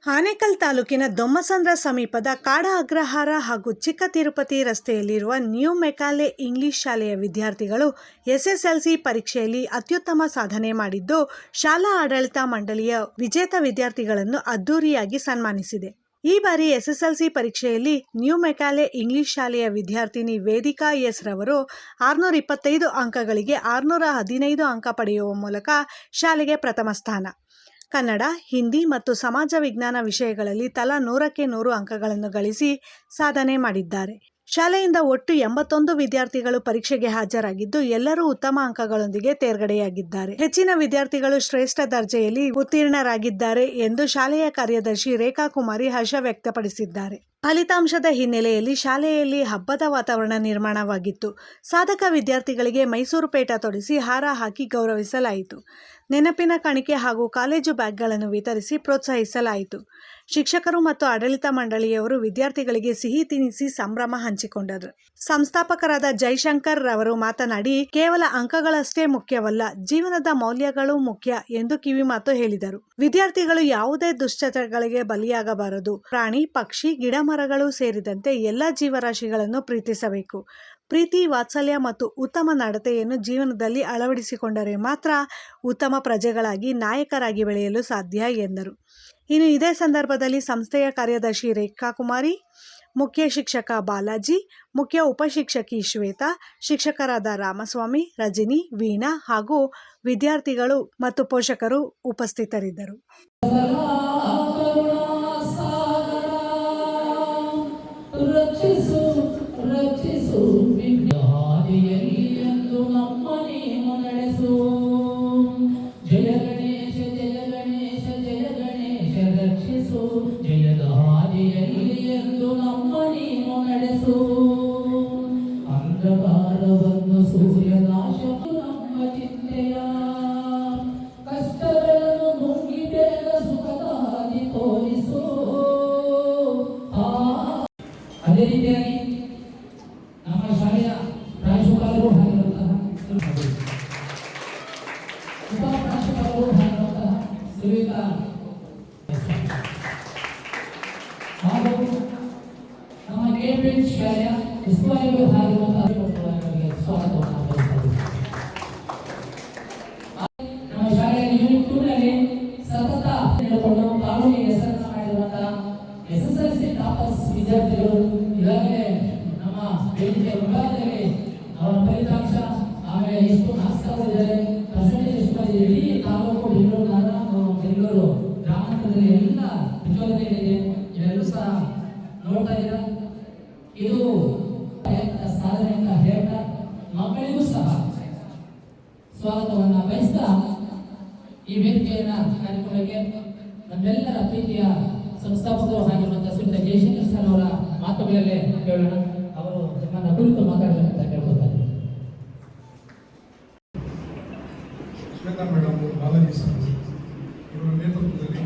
ಆನೇಕಲ್ ತಾಲೂಕಿನ ದೊಮ್ಮಸಂದ್ರ ಸಮೀಪದ ಕಾಡ ಅಗ್ರಹಾರ ಹಾಗೂ ಚಿಕ್ಕ ತಿರುಪತಿ ರಸ್ತೆಯಲ್ಲಿರುವ ನ್ಯೂ ಮೆಕಾಲೆ ಇಂಗ್ಲಿಷ್ ಶಾಲೆಯ ವಿದ್ಯಾರ್ಥಿಗಳು ಎಸ್ಎಸ್ಎಲ್ಸಿ ಪರೀಕ್ಷೆಯಲ್ಲಿ ಅತ್ಯುತ್ತಮ ಸಾಧನೆ ಮಾಡಿದ್ದು, ಶಾಲಾ ಆಡಳಿತ ಮಂಡಳಿಯ ವಿಜೇತ ವಿದ್ಯಾರ್ಥಿಗಳನ್ನು ಅದ್ದೂರಿಯಾಗಿ ಸನ್ಮಾನಿಸಿದೆ. ಈ ಬಾರಿ ಎಸ್ಎಸ್ಎಲ್ಸಿ ಪರೀಕ್ಷೆಯಲ್ಲಿ ನ್ಯೂ ಮೆಕಾಲೆ ಇಂಗ್ಲಿಷ್ ಶಾಲೆಯ ವಿದ್ಯಾರ್ಥಿನಿ ವೇದಿಕಾ ಎಸ್ ರವರು 625 ಅಂಕಗಳಿಗೆ 615 ಅಂಕ ಪಡೆಯುವ ಮೂಲಕ ಶಾಲೆಗೆ ಪ್ರಥಮ ಸ್ಥಾನ, ಕನ್ನಡ, ಹಿಂದಿ ಮತ್ತು ಸಮಾಜ ವಿಜ್ಞಾನ ವಿಷಯಗಳಲ್ಲಿ ತಲಾ 100ಕ್ಕೆ 100 ಅಂಕಗಳನ್ನು ಗಳಿಸಿ ಸಾಧನೆ ಮಾಡಿದ್ದಾರೆ. ಶಾಲೆಯಿಂದ ಒಟ್ಟು 81 ವಿದ್ಯಾರ್ಥಿಗಳು ಪರೀಕ್ಷೆಗೆ ಹಾಜರಾಗಿದ್ದು, ಎಲ್ಲರೂ ಉತ್ತಮ ಅಂಕಗಳೊಂದಿಗೆ ತೇರ್ಗಡೆಯಾಗಿದ್ದಾರೆ. ಹೆಚ್ಚಿನ ವಿದ್ಯಾರ್ಥಿಗಳು ಶ್ರೇಷ್ಠ ದರ್ಜೆಯಲ್ಲಿ ಉತ್ತೀರ್ಣರಾಗಿದ್ದಾರೆ ಎಂದು ಶಾಲೆಯ ಕಾರ್ಯದರ್ಶಿ ರೇಖಾ ಕುಮಾರಿ ಹರ್ಷ ವ್ಯಕ್ತಪಡಿಸಿದ್ದಾರೆ. ಫಲಿತಾಂಶದ ಹಿನ್ನೆಲೆಯಲ್ಲಿ ಶಾಲೆಯಲ್ಲಿ ಹಬ್ಬದ ವಾತಾವರಣ ನಿರ್ಮಾಣವಾಗಿತ್ತು. ಸಾಧಕ ವಿದ್ಯಾರ್ಥಿಗಳಿಗೆ ಮೈಸೂರು ಪೇಟ ತೊಡಿಸಿ ಹಾರ ಹಾಕಿ ಗೌರವಿಸಲಾಯಿತು. ನೆನಪಿನ ಕಾಣಿಕೆ ಹಾಗೂ ಕಾಲೇಜು ಬ್ಯಾಗ್ಗಳನ್ನು ವಿತರಿಸಿ ಪ್ರೋತ್ಸಾಹಿಸಲಾಯಿತು. ಶಿಕ್ಷಕರು ಮತ್ತು ಆಡಳಿತ ಮಂಡಳಿಯವರು ವಿದ್ಯಾರ್ಥಿಗಳಿಗೆ ಸಿಹಿ ತಿನಿಸಿ ಸಂಭ್ರಮ ಹಂಚಿಕೊಂಡರು. ಸಂಸ್ಥಾಪಕರಾದ ಜೈಶಂಕರ್ ರವರು ಮಾತನಾಡಿ, ಕೇವಲ ಅಂಕಗಳಷ್ಟೇ ಮುಖ್ಯವಲ್ಲ, ಜೀವನದ ಮೌಲ್ಯಗಳು ಮುಖ್ಯ ಎಂದು ಕಿವಿಮಾತು ಹೇಳಿದರು. ವಿದ್ಯಾರ್ಥಿಗಳು ಯಾವುದೇ ದುಶ್ಚಟಗಳಿಗೆ ಬಲಿಯಾಗಬಾರದು. ಪ್ರಾಣಿ, ಪಕ್ಷಿ, ಗಿಡ ಮರಗಳು ಸೇರಿದಂತೆ ಎಲ್ಲ ಜೀವರಾಶಿಗಳನ್ನು ಪ್ರೀತಿಸಬೇಕು. ಪ್ರೀತಿ, ವಾತ್ಸಲ್ಯ ಮತ್ತು ಉತ್ತಮ ನಡತೆಯನ್ನು ಜೀವನದಲ್ಲಿ ಅಳವಡಿಸಿಕೊಂಡರೆ ಮಾತ್ರ ಉತ್ತಮ ಪ್ರಜೆಗಳಾಗಿ ನಾಯಕರಾಗಿ ಬೆಳೆಯಲು ಸಾಧ್ಯ ಎಂದರು. ಇನ್ನು ಇದೇ ಸಂದರ್ಭದಲ್ಲಿ ಸಂಸ್ಥೆಯ ಕಾರ್ಯದರ್ಶಿ ರೇಖಾ ಕುಮಾರಿ, ಮುಖ್ಯ ಶಿಕ್ಷಕ ಬಾಲಾಜಿ, ಮುಖ್ಯ ಉಪಶಿಕ್ಷಕಿ ಶ್ವೇತಾ, ಶಿಕ್ಷಕರಾದ ರಾಮಸ್ವಾಮಿ, ರಜನಿ, ವೀಣಾ ಹಾಗೂ ವಿದ್ಯಾರ್ಥಿಗಳು ಮತ್ತು ಪೋಷಕರು ಉಪಸ್ಥಿತರಿದ್ದರು. ಜಯದ ಹಾದಿಯಲ್ಲಿ ಎಂದು ನಮ್ಮ ನೀನು ನಡೆಸು, ಅಂಧಕಾರವನ್ನು ಸೂರ್ಯನಾಶವು ನಮ್ಮ ಚಿಂತೆಯ ಕಷ್ಟಗಳನ್ನು ನುಂಗಿ ಬೇಗ ಸುಖದ ಹಾದಿ ತೋರಿಸು. ಅದೇ ರೀತಿಯಾಗಿ ನಮ್ಮ ಶಾಲೆಯ ಪ್ರಾಂಶುಪಾಲರು ಆಗಿರುವಂತಹ ಉಪ ಪ್ರಾಂಶುಪಾಲರು ಆಗಿರುವಂತಹ ಶ್ರೀಯುತ ಹಾಗೂ ನಮ್ಮ ಕೇಂಬ್ರಿಡ್ಜ್ ಶಾಲೆಯ ಉಸ್ತುವಾರಿಗಳು ಆಗಿರುವಂತಹ ಸ್ವಾಗತವನ್ನು ಬಯಸುತ್ತೇವೆ. ನಮ್ಮ ಶಾಲೆಯಲ್ಲಿ ಯೂನಿಟ್ 2 ನಲ್ಲಿ ಸತತ ಹೇಳಿಕೊಂಡು ತಾಲೂಕಿಗೆ ಹೆಸರನ್ನು ಮಾಡಿರುವಂತಹ ಎಸ್ಎಸ್ಎಲ್ಸಿ ಟಾಪರ್ಸ್ ವಿದ್ಯಾರ್ಥಿಗಳು ಈಗಾಗಲೇ ನಮ್ಮ ವೇದಿಕೆಯ ವಿಭಾಗದಲ್ಲಿ ಅವರ ಫಲಿತಾಂಶ, ಆಮೇಲೆ ಎಷ್ಟು ಮಾರ್ಕ್ಸ್ ತಗೊಂಡಿದ್ದಾರೆ, ಪರ್ಸೆಂಟೇಜ್ ಎಷ್ಟು ಬಂದಿದೆ, ಇಡೀ ತಾಲೂಕು ಬೆಂಗಳೂರು ಗ್ರಾಮಾಂತರದಲ್ಲಿ ಎಲ್ಲ ಪ್ರಚೋದನೆಗಳಿದೆ. ಇವೆಲ್ಲೂ ಸಹ ನೋಡ್ತಾ ಇದ್ದೀರಾ. ಇದು ಸಾಧನೆ ಅಂತ ಹೇಳ್ತಾ ಮಕ್ಕಳಿಗೂ ಸಹ ಸ್ವಾಗತವನ್ನು ಬಯಸ್ತಾ ಈ ವೇದಿಕೆಯನ್ನ ಕಾರ್ಯಕ್ರಮಕ್ಕೆ ನಮ್ಮೆಲ್ಲರ ಪ್ರೀತಿಯ ಸಂಸ್ಥಾಪಕರು ಆಗಿರುವಂತಹ ಶ್ರೀಯುತ ಜಯಶಂಕರ್ ಸರ್ ಅವರ ಮಾತುಗಳಲ್ಲೇ ಕೇಳೋಣ. ಅವರು ನಮ್ಮನ್ನ ಕುರಿತು ಮಾತಾಡಬೇಕಂತ ಕೇಳ್ಕೊತಾರೆ. ಶ್ವೇತಾ ಮೇಡಮ್, ಬಾಲಾಜಿ ಸರ್ ಇವರ ನೇತೃತ್ವದಲ್ಲಿ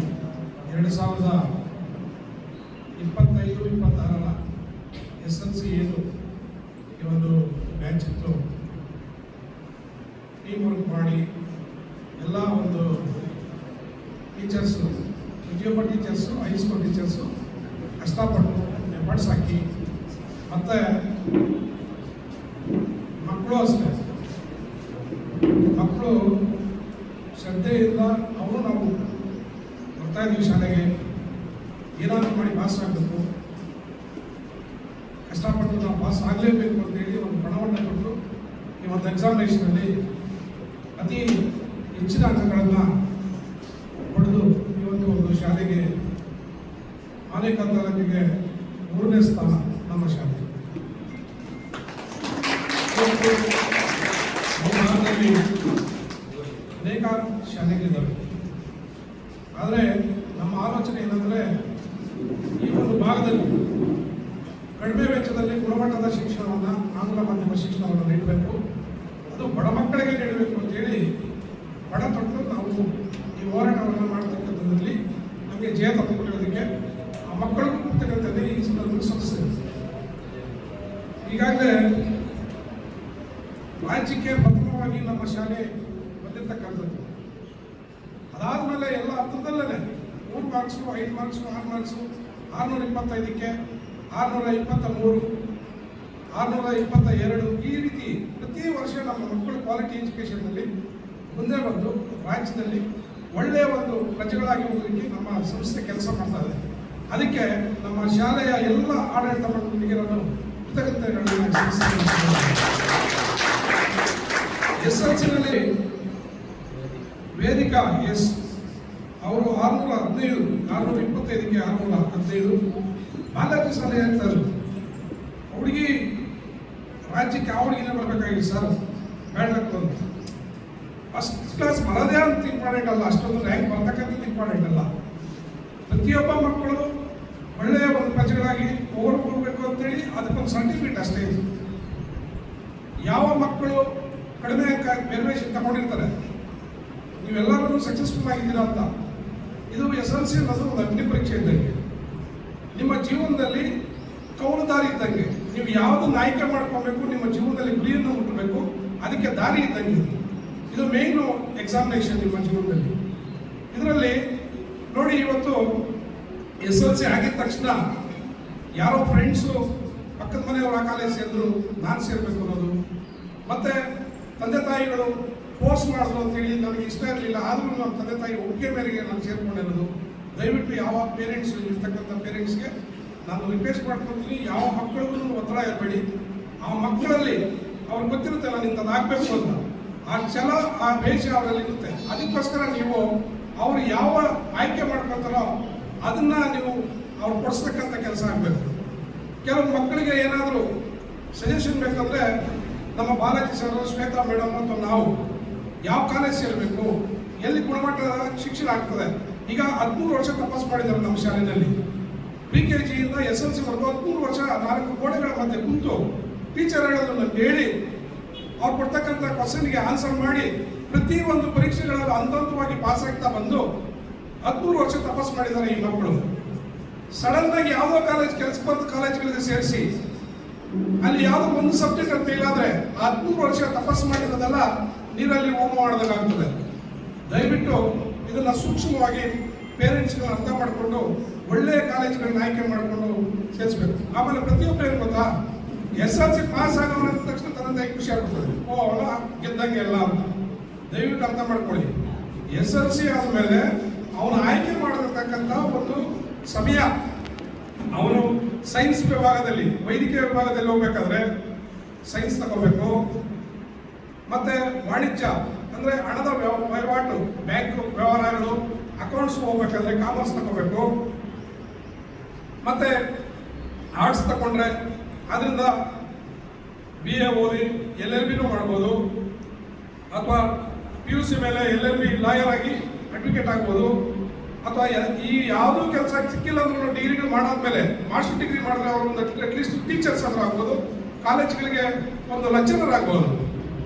2025-26 SLC ಏನು ಈ ಒಂದು ಬ್ಯಾಚ್ ಇತ್ತು, ಟೀಮ್ ವರ್ಕ್ ಮಾಡಿ ಎಲ್ಲ ಒಂದು ಟೀಚರ್ಸು, ಪ್ರತಿಯೊಬ್ಬ ಟೀಚರ್ಸು, ಹೈಸ್ಕೂಲ್ ಟೀಚರ್ಸು ಕಷ್ಟಪಟ್ಟು ಎಫರ್ಟ್ಸ್ ಹಾಕಿ, ಮತ್ತು ಮಕ್ಕಳು ಅಷ್ಟೇ, ಮಕ್ಕಳು ಶ್ರದ್ಧೆಯಿಂದ ಅವರು ನಾವು ಬರ್ತಾ ಇದ್ದೀವಿ ಶಾಲೆಗೆ, ಏನಾದರೂ ಮಾಡಿ ಪಾಸ್ ಆಗಬೇಕು, ಕಷ್ಟಪಟ್ಟು ನಾವು ಪಾಸ್ ಆಗಲೇಬೇಕು ಅಂತೇಳಿ ಒಂದು ಪಣವನ್ನು ಕೊಟ್ಟು ಈ ಒಂದು ಎಕ್ಸಾಮಿನೇಷನಲ್ಲಿ ಅತಿ ಹೆಚ್ಚಿನ ಅಂಕಗಳನ್ನು ಪಡೆದು ಇವತ್ತು ಒಂದು ಶಾಲೆಗೆ ಆನೇಕಲ್ ತಾಲೂಕಿಗೆ 3ನೇ ಸ್ಥಾನ ನಮ್ಮ ಶಾಲೆ. ಭಾರತದಲ್ಲಿ ಅನೇಕ ಶಾಲೆಗಳಿದ್ದಾವೆ, ಆದರೆ ನಮ್ಮ ಆಲೋಚನೆ ಏನಂದರೆ ಈ ಒಂದು ಭಾಗದಲ್ಲಿ ಕಡಿಮೆ ವೆಚ್ಚದಲ್ಲಿ ಗುಣಮಟ್ಟದ ಶಿಕ್ಷಣವನ್ನು, ಆಂಗ್ಲ ಮಾಧ್ಯಮ ಶಿಕ್ಷಣವನ್ನು ನೀಡಬೇಕು, ಅದು ಬಡ ಮಕ್ಕಳಿಗೆ ನೀಡಬೇಕು ಅಂತೇಳಿ ಬಡ ತೊಟ್ಟು ನಾವು ಈ ಹೋರಾಟವನ್ನು ಮಾಡ್ತಕ್ಕಂಥದ್ರಲ್ಲಿ ನಮಗೆ ಜಯ ತಂದುಕೊಟ್ಟಿರೋದಕ್ಕೆ ಆ ಮಕ್ಕಳಿಗೂ ಕೊಡ್ತಕ್ಕಂಥದ್ದೇ ಈ ಸಂದರ್ಭದಲ್ಲಿ ಸಂಸ್ಥೆ. ಈಗಾಗಲೇ ರಾಜ್ಯಕ್ಕೆ ಪ್ರಥಮವಾಗಿ ನಮ್ಮ ಶಾಲೆ ಬಂದಿರತಕ್ಕಂಥದ್ದು. ಅದಾದಮೇಲೆ ಎಲ್ಲ ಹಂತದಲ್ಲೇ 3 ಮಾರ್ಕ್ಸು, 5 ಮಾರ್ಕ್ಸು, 6 ಮಾರ್ಕ್ಸು, 625ಕ್ಕೆ 623, 622, ಈ ರೀತಿ ಪ್ರತಿ ವರ್ಷ ನಮ್ಮ ಮಕ್ಕಳು ಕ್ವಾಲಿಟಿ ಎಜುಕೇಷನ್ನಲ್ಲಿ ಮುಂದೆ ಬಂದು ರಾಜ್ಯದಲ್ಲಿ ಒಳ್ಳೆಯ ಒಂದು ಪ್ರಜೆಗಳಾಗಿ ಹೋಗಲಿಕ್ಕೆ ನಮ್ಮ ಸಂಸ್ಥೆ ಕೆಲಸ ಮಾಡ್ತಾ ಇದೆ. ಅದಕ್ಕೆ ನಮ್ಮ ಶಾಲೆಯ ಎಲ್ಲ ಆಡಳಿತ ಮಂಡಳಿಗೆ ನಾನು ಕೃತಜ್ಞತೆಗಳನ್ನು SLCನಲ್ಲಿ ವೇದಿಕಾ ಎಸ್ ಅವರು 615, 625ಕ್ಕೆ 615. ಬಾಲಾಜಿ ಶಾಲೆ ಹೇಳ್ತಾರೆ ಹುಡುಗಿ ರಾಜ್ಯಕ್ಕೆ ಆ ಹುಡುಗಿನೇ ಬರಬೇಕಾಗಿತ್ತು ಸರ್, ಬೇಡ ಅಂತ. ಫಸ್ಟ್ ಕ್ಲಾಸ್ ಬರೋದೇ ಅಂತ ಇಂಪಾರ್ಟೆಂಟ್ ಅಲ್ಲ, ಅಷ್ಟೊಂದು ರ್ಯಾಂಕ್ ಬರ್ತಕ್ಕಂಥದ್ದು ಇಂಪಾರ್ಟೆಂಟ್ ಅಲ್ಲ. ಪ್ರತಿಯೊಬ್ಬ ಮಕ್ಕಳು ಒಳ್ಳೆಯ ಒಂದು ಪ್ರಜೆಗಳಾಗಿ ಹೋಗಬೇಕು ಅಂತೇಳಿ ಅದಕ್ಕೊಂದು ಸರ್ಟಿಫಿಕೇಟ್ ಅಷ್ಟೇ ಇದೆ. ಯಾವ ಮಕ್ಕಳು ಕಡಿಮೆ ಅಂಕ ವೇರಿಯೇಷನ್ ತಗೊಂಡಿರ್ತಾರೆ, ನೀವೆಲ್ಲರೂ ಸಕ್ಸಸ್ಫುಲ್ ಆಗಿದ್ದೀರಾ ಅಂತ, ಇದು SLC ಅನ್ನೋದು ಒಂದು ಅಗ್ನಿ ಪರೀಕ್ಷೆ ಇದ್ದಂಗೆ. ನಿಮ್ಮ ಜೀವನದಲ್ಲಿ ಕೌಲು ದಾರಿ ಇದ್ದಂಗೆ. ನೀವು ಯಾವುದನ್ನು ಆಯ್ಕೆ ಮಾಡ್ಕೊಬೇಕು, ನಿಮ್ಮ ಜೀವನದಲ್ಲಿ ಗುರಿಯನ್ನು ಮುಟ್ಟಬೇಕು, ಅದಕ್ಕೆ ದಾರಿ ಇದ್ದಂಗೆ. ಇದು ಮೇಯ್ನು ಎಕ್ಸಾಮಿನೇಷನ್ ನಿಮ್ಮ ಜೀವನದಲ್ಲಿ. ಇದರಲ್ಲಿ ನೋಡಿ, ಇವತ್ತು SLC ಆಗಿದ ತಕ್ಷಣ ಯಾರೋ ಫ್ರೆಂಡ್ಸು ಪಕ್ಕದ ಮನೆಯವರು ಆ ಕಾಲೇಜ್ ಸೇರಿದ್ರು, ನಾನು ಸೇರಬೇಕು ಅನ್ನೋದು, ಮತ್ತು ತಂದೆ ತಾಯಿಗಳು ಫೋರ್ಸ್ ಮಾಡಿದ್ರು ಅಂತೇಳಿ ನನಗೆ ಇಷ್ಟ ಇರಲಿಲ್ಲ, ಆದರೂ ನಮ್ಮ ತಂದೆ ತಾಯಿ ಒಪ್ಪಿಗೆ ಮೇರೆಗೆ ನಾನು ಸೇರ್ಕೊಂಡಿರೋದು. ದಯವಿಟ್ಟು ಯಾವ ಪೇರೆಂಟ್ಸ್ ಇರ್ತಕ್ಕಂಥ ಪೇರೆಂಟ್ಸ್ಗೆ ನಾನು ರಿಕ್ವೆಸ್ಟ್ ಮಾಡ್ಕೊತೀನಿ, ಯಾವ ಮಕ್ಕಳಿಗೂ ಒತ್ತಡ ಇರಬೇಡಿ. ಆ ಮಕ್ಕಳಲ್ಲಿ ಅವ್ರಿಗೆ ಗೊತ್ತಿರುತ್ತೆ ನಾನು ಇಂಥದ್ದು ಆಗಬೇಕು ಅಂತ, ಆ ಛಲ, ಆ ವೇಷ ಅವರಲ್ಲಿ ಇರುತ್ತೆ. ಅದಕ್ಕೋಸ್ಕರ ನೀವು ಅವರು ಯಾವ ಆಯ್ಕೆ ಮಾಡ್ಕೊತಾರೋ ಅದನ್ನು ನೀವು ಅವ್ರು ಕೊಡಿಸ್ತಕ್ಕಂಥ ಕೆಲಸ ಆಗಬೇಕು. ಕೆಲವು ಮಕ್ಕಳಿಗೆ ಏನಾದರೂ ಸಜೆಷನ್ ಬೇಕಂದರೆ ನಮ್ಮ ಬಾಲಾಜಿ ಸರ್, ಶ್ವೇತಾ ಮೇಡಮ್ ಮತ್ತು ನಾವು ಯಾವ ಕಾಲೇಜ್ ಸೇರಬೇಕು, ಎಲ್ಲಿ ಗುಣಮಟ್ಟದ ಶಿಕ್ಷಣ ಆಗ್ತದೆ. ಈಗ 13 ವರ್ಷ ತಪಾಸ್ ಮಾಡಿದ್ದಾರೆ ನಮ್ಮ ಶಾಲೆಯಲ್ಲಿ. PKG ಇಂದ SLCವರೆಗೂ 13 ವರ್ಷ 4 ಗೋಡೆಗಳ ಮಧ್ಯೆ ಕುಂತು ಟೀಚರ್ ಹೇಳೋದನ್ನು ಕೇಳಿ ಅವ್ರು ಕೊಡ್ತಕ್ಕಂಥ ಕ್ವಶನ್ಗೆ ಆನ್ಸರ್ ಮಾಡಿ ಪ್ರತಿ ಒಂದು ಪರೀಕ್ಷೆಗಳಲ್ಲಿ ಹಂತವಾಗಿ ಪಾಸ್ ಆಗ್ತಾ ಬಂದು 13 ವರ್ಷ ತಪಾಸ್ ಮಾಡಿದ್ದಾರೆ ಈ ಮಕ್ಕಳು. ಸಡನ್ ಆಗಿ ಯಾವುದೋ ಕೆಲಸ ಬಂದ ಕಾಲೇಜ್ಗಳಿಗೆ ಸೇರಿಸಿ ಅಲ್ಲಿ ಯಾವುದೋ ಒಂದು ಸಬ್ಜೆಕ್ಟ್ ಅಂತ ಇಲ್ಲಾದ್ರೆ 13 ವರ್ಷ ತಪಾಸ್ ಮಾಡಿರೋದೆಲ್ಲ ನೀರಲ್ಲಿ ಹೋಮ ಮಾಡೋದಾಗ್ತದೆ. ದಯವಿಟ್ಟು ಇದನ್ನ ಸೂಕ್ಷ್ಮವಾಗಿ ಪೇರೆಂಟ್ಸ್ಗಳನ್ನ ಅರ್ಥ ಮಾಡಿಕೊಂಡು ಒಳ್ಳೆಯ ಕಾಲೇಜ್ಗಳನ್ನ ಆಯ್ಕೆ ಮಾಡಿಕೊಂಡು ಸೇರಿಸ್ಬೇಕು. ಆಮೇಲೆ ಪ್ರತಿಯೊಬ್ಬರು ಏನು ಗೊತ್ತಾ, SLC ಪಾಸ್ ಆಗೋಣ ಅಂದ ತಕ್ಷಣ ತಂದೆ ಖುಷಿ ಆಗ್ಬಿಡ್ತದೆ, ಓ ಅವನ ಗೆದ್ದಂಗೆ ಎಲ್ಲ ಅಂತ. ದಯವಿಟ್ಟು ಅರ್ಥ ಮಾಡ್ಕೊಳ್ಳಿ, SLC ಆದಮೇಲೆ ಅವನು ಆಯ್ಕೆ ಮಾಡಿರ್ತಕ್ಕಂಥ ಒಂದು ಸಮಯ, ಅವನು ಸೈನ್ಸ್ ವಿಭಾಗದಲ್ಲಿ, ವೈದ್ಯಕೀಯ ವಿಭಾಗದಲ್ಲಿ ಹೋಗ್ಬೇಕಾದ್ರೆ ಸೈನ್ಸ್ ತಗೋಬೇಕು. ಮತ್ತೆ ವಾಣಿಜ್ಯ ಅಂದರೆ ಹಣದ ವಹಿವಾಟು, ಬ್ಯಾಂಕ್ ವ್ಯವಹಾರಗಳು, ಅಕೌಂಟ್ಸ್ ಹೋಗ್ಬೇಕಾದ್ರೆ ಕಾಮರ್ಸ್ ತಗೋಬೇಕು. ಮತ್ತೆ ಆರ್ಟ್ಸ್ ತಗೊಂಡ್ರೆ ಅದರಿಂದ BA ಓದಿ LLBನೂ ಮಾಡ್ಬೋದು, ಅಥವಾ PUC ಮೇಲೆ LLB ಲಾಯರ್ ಆಗಿ ಅಡ್ವೊಕೇಟ್ ಆಗ್ಬೋದು, ಅಥವಾ ಈ ಯಾವುದೂ ಕೆಲಸ ಸಿಕ್ಕಿಲ್ಲ ಅಂದ್ರೂ ಡಿಗ್ರಿಗಳು ಮಾಡಾದ್ಮೇಲೆ ಮಾಸ್ಟರ್ ಡಿಗ್ರಿ ಮಾಡಿದ್ರೆ ಅವರು ಒಂದು ಅಟ್ಲೀಸ್ಟ್ ಟೀಚರ್ಸ್ ಆದ್ರೂ ಆಗ್ಬೋದು, ಕಾಲೇಜ್ಗಳಿಗೆ ಒಂದು ಲೆಕ್ಚರರ್ ಆಗ್ಬೋದು.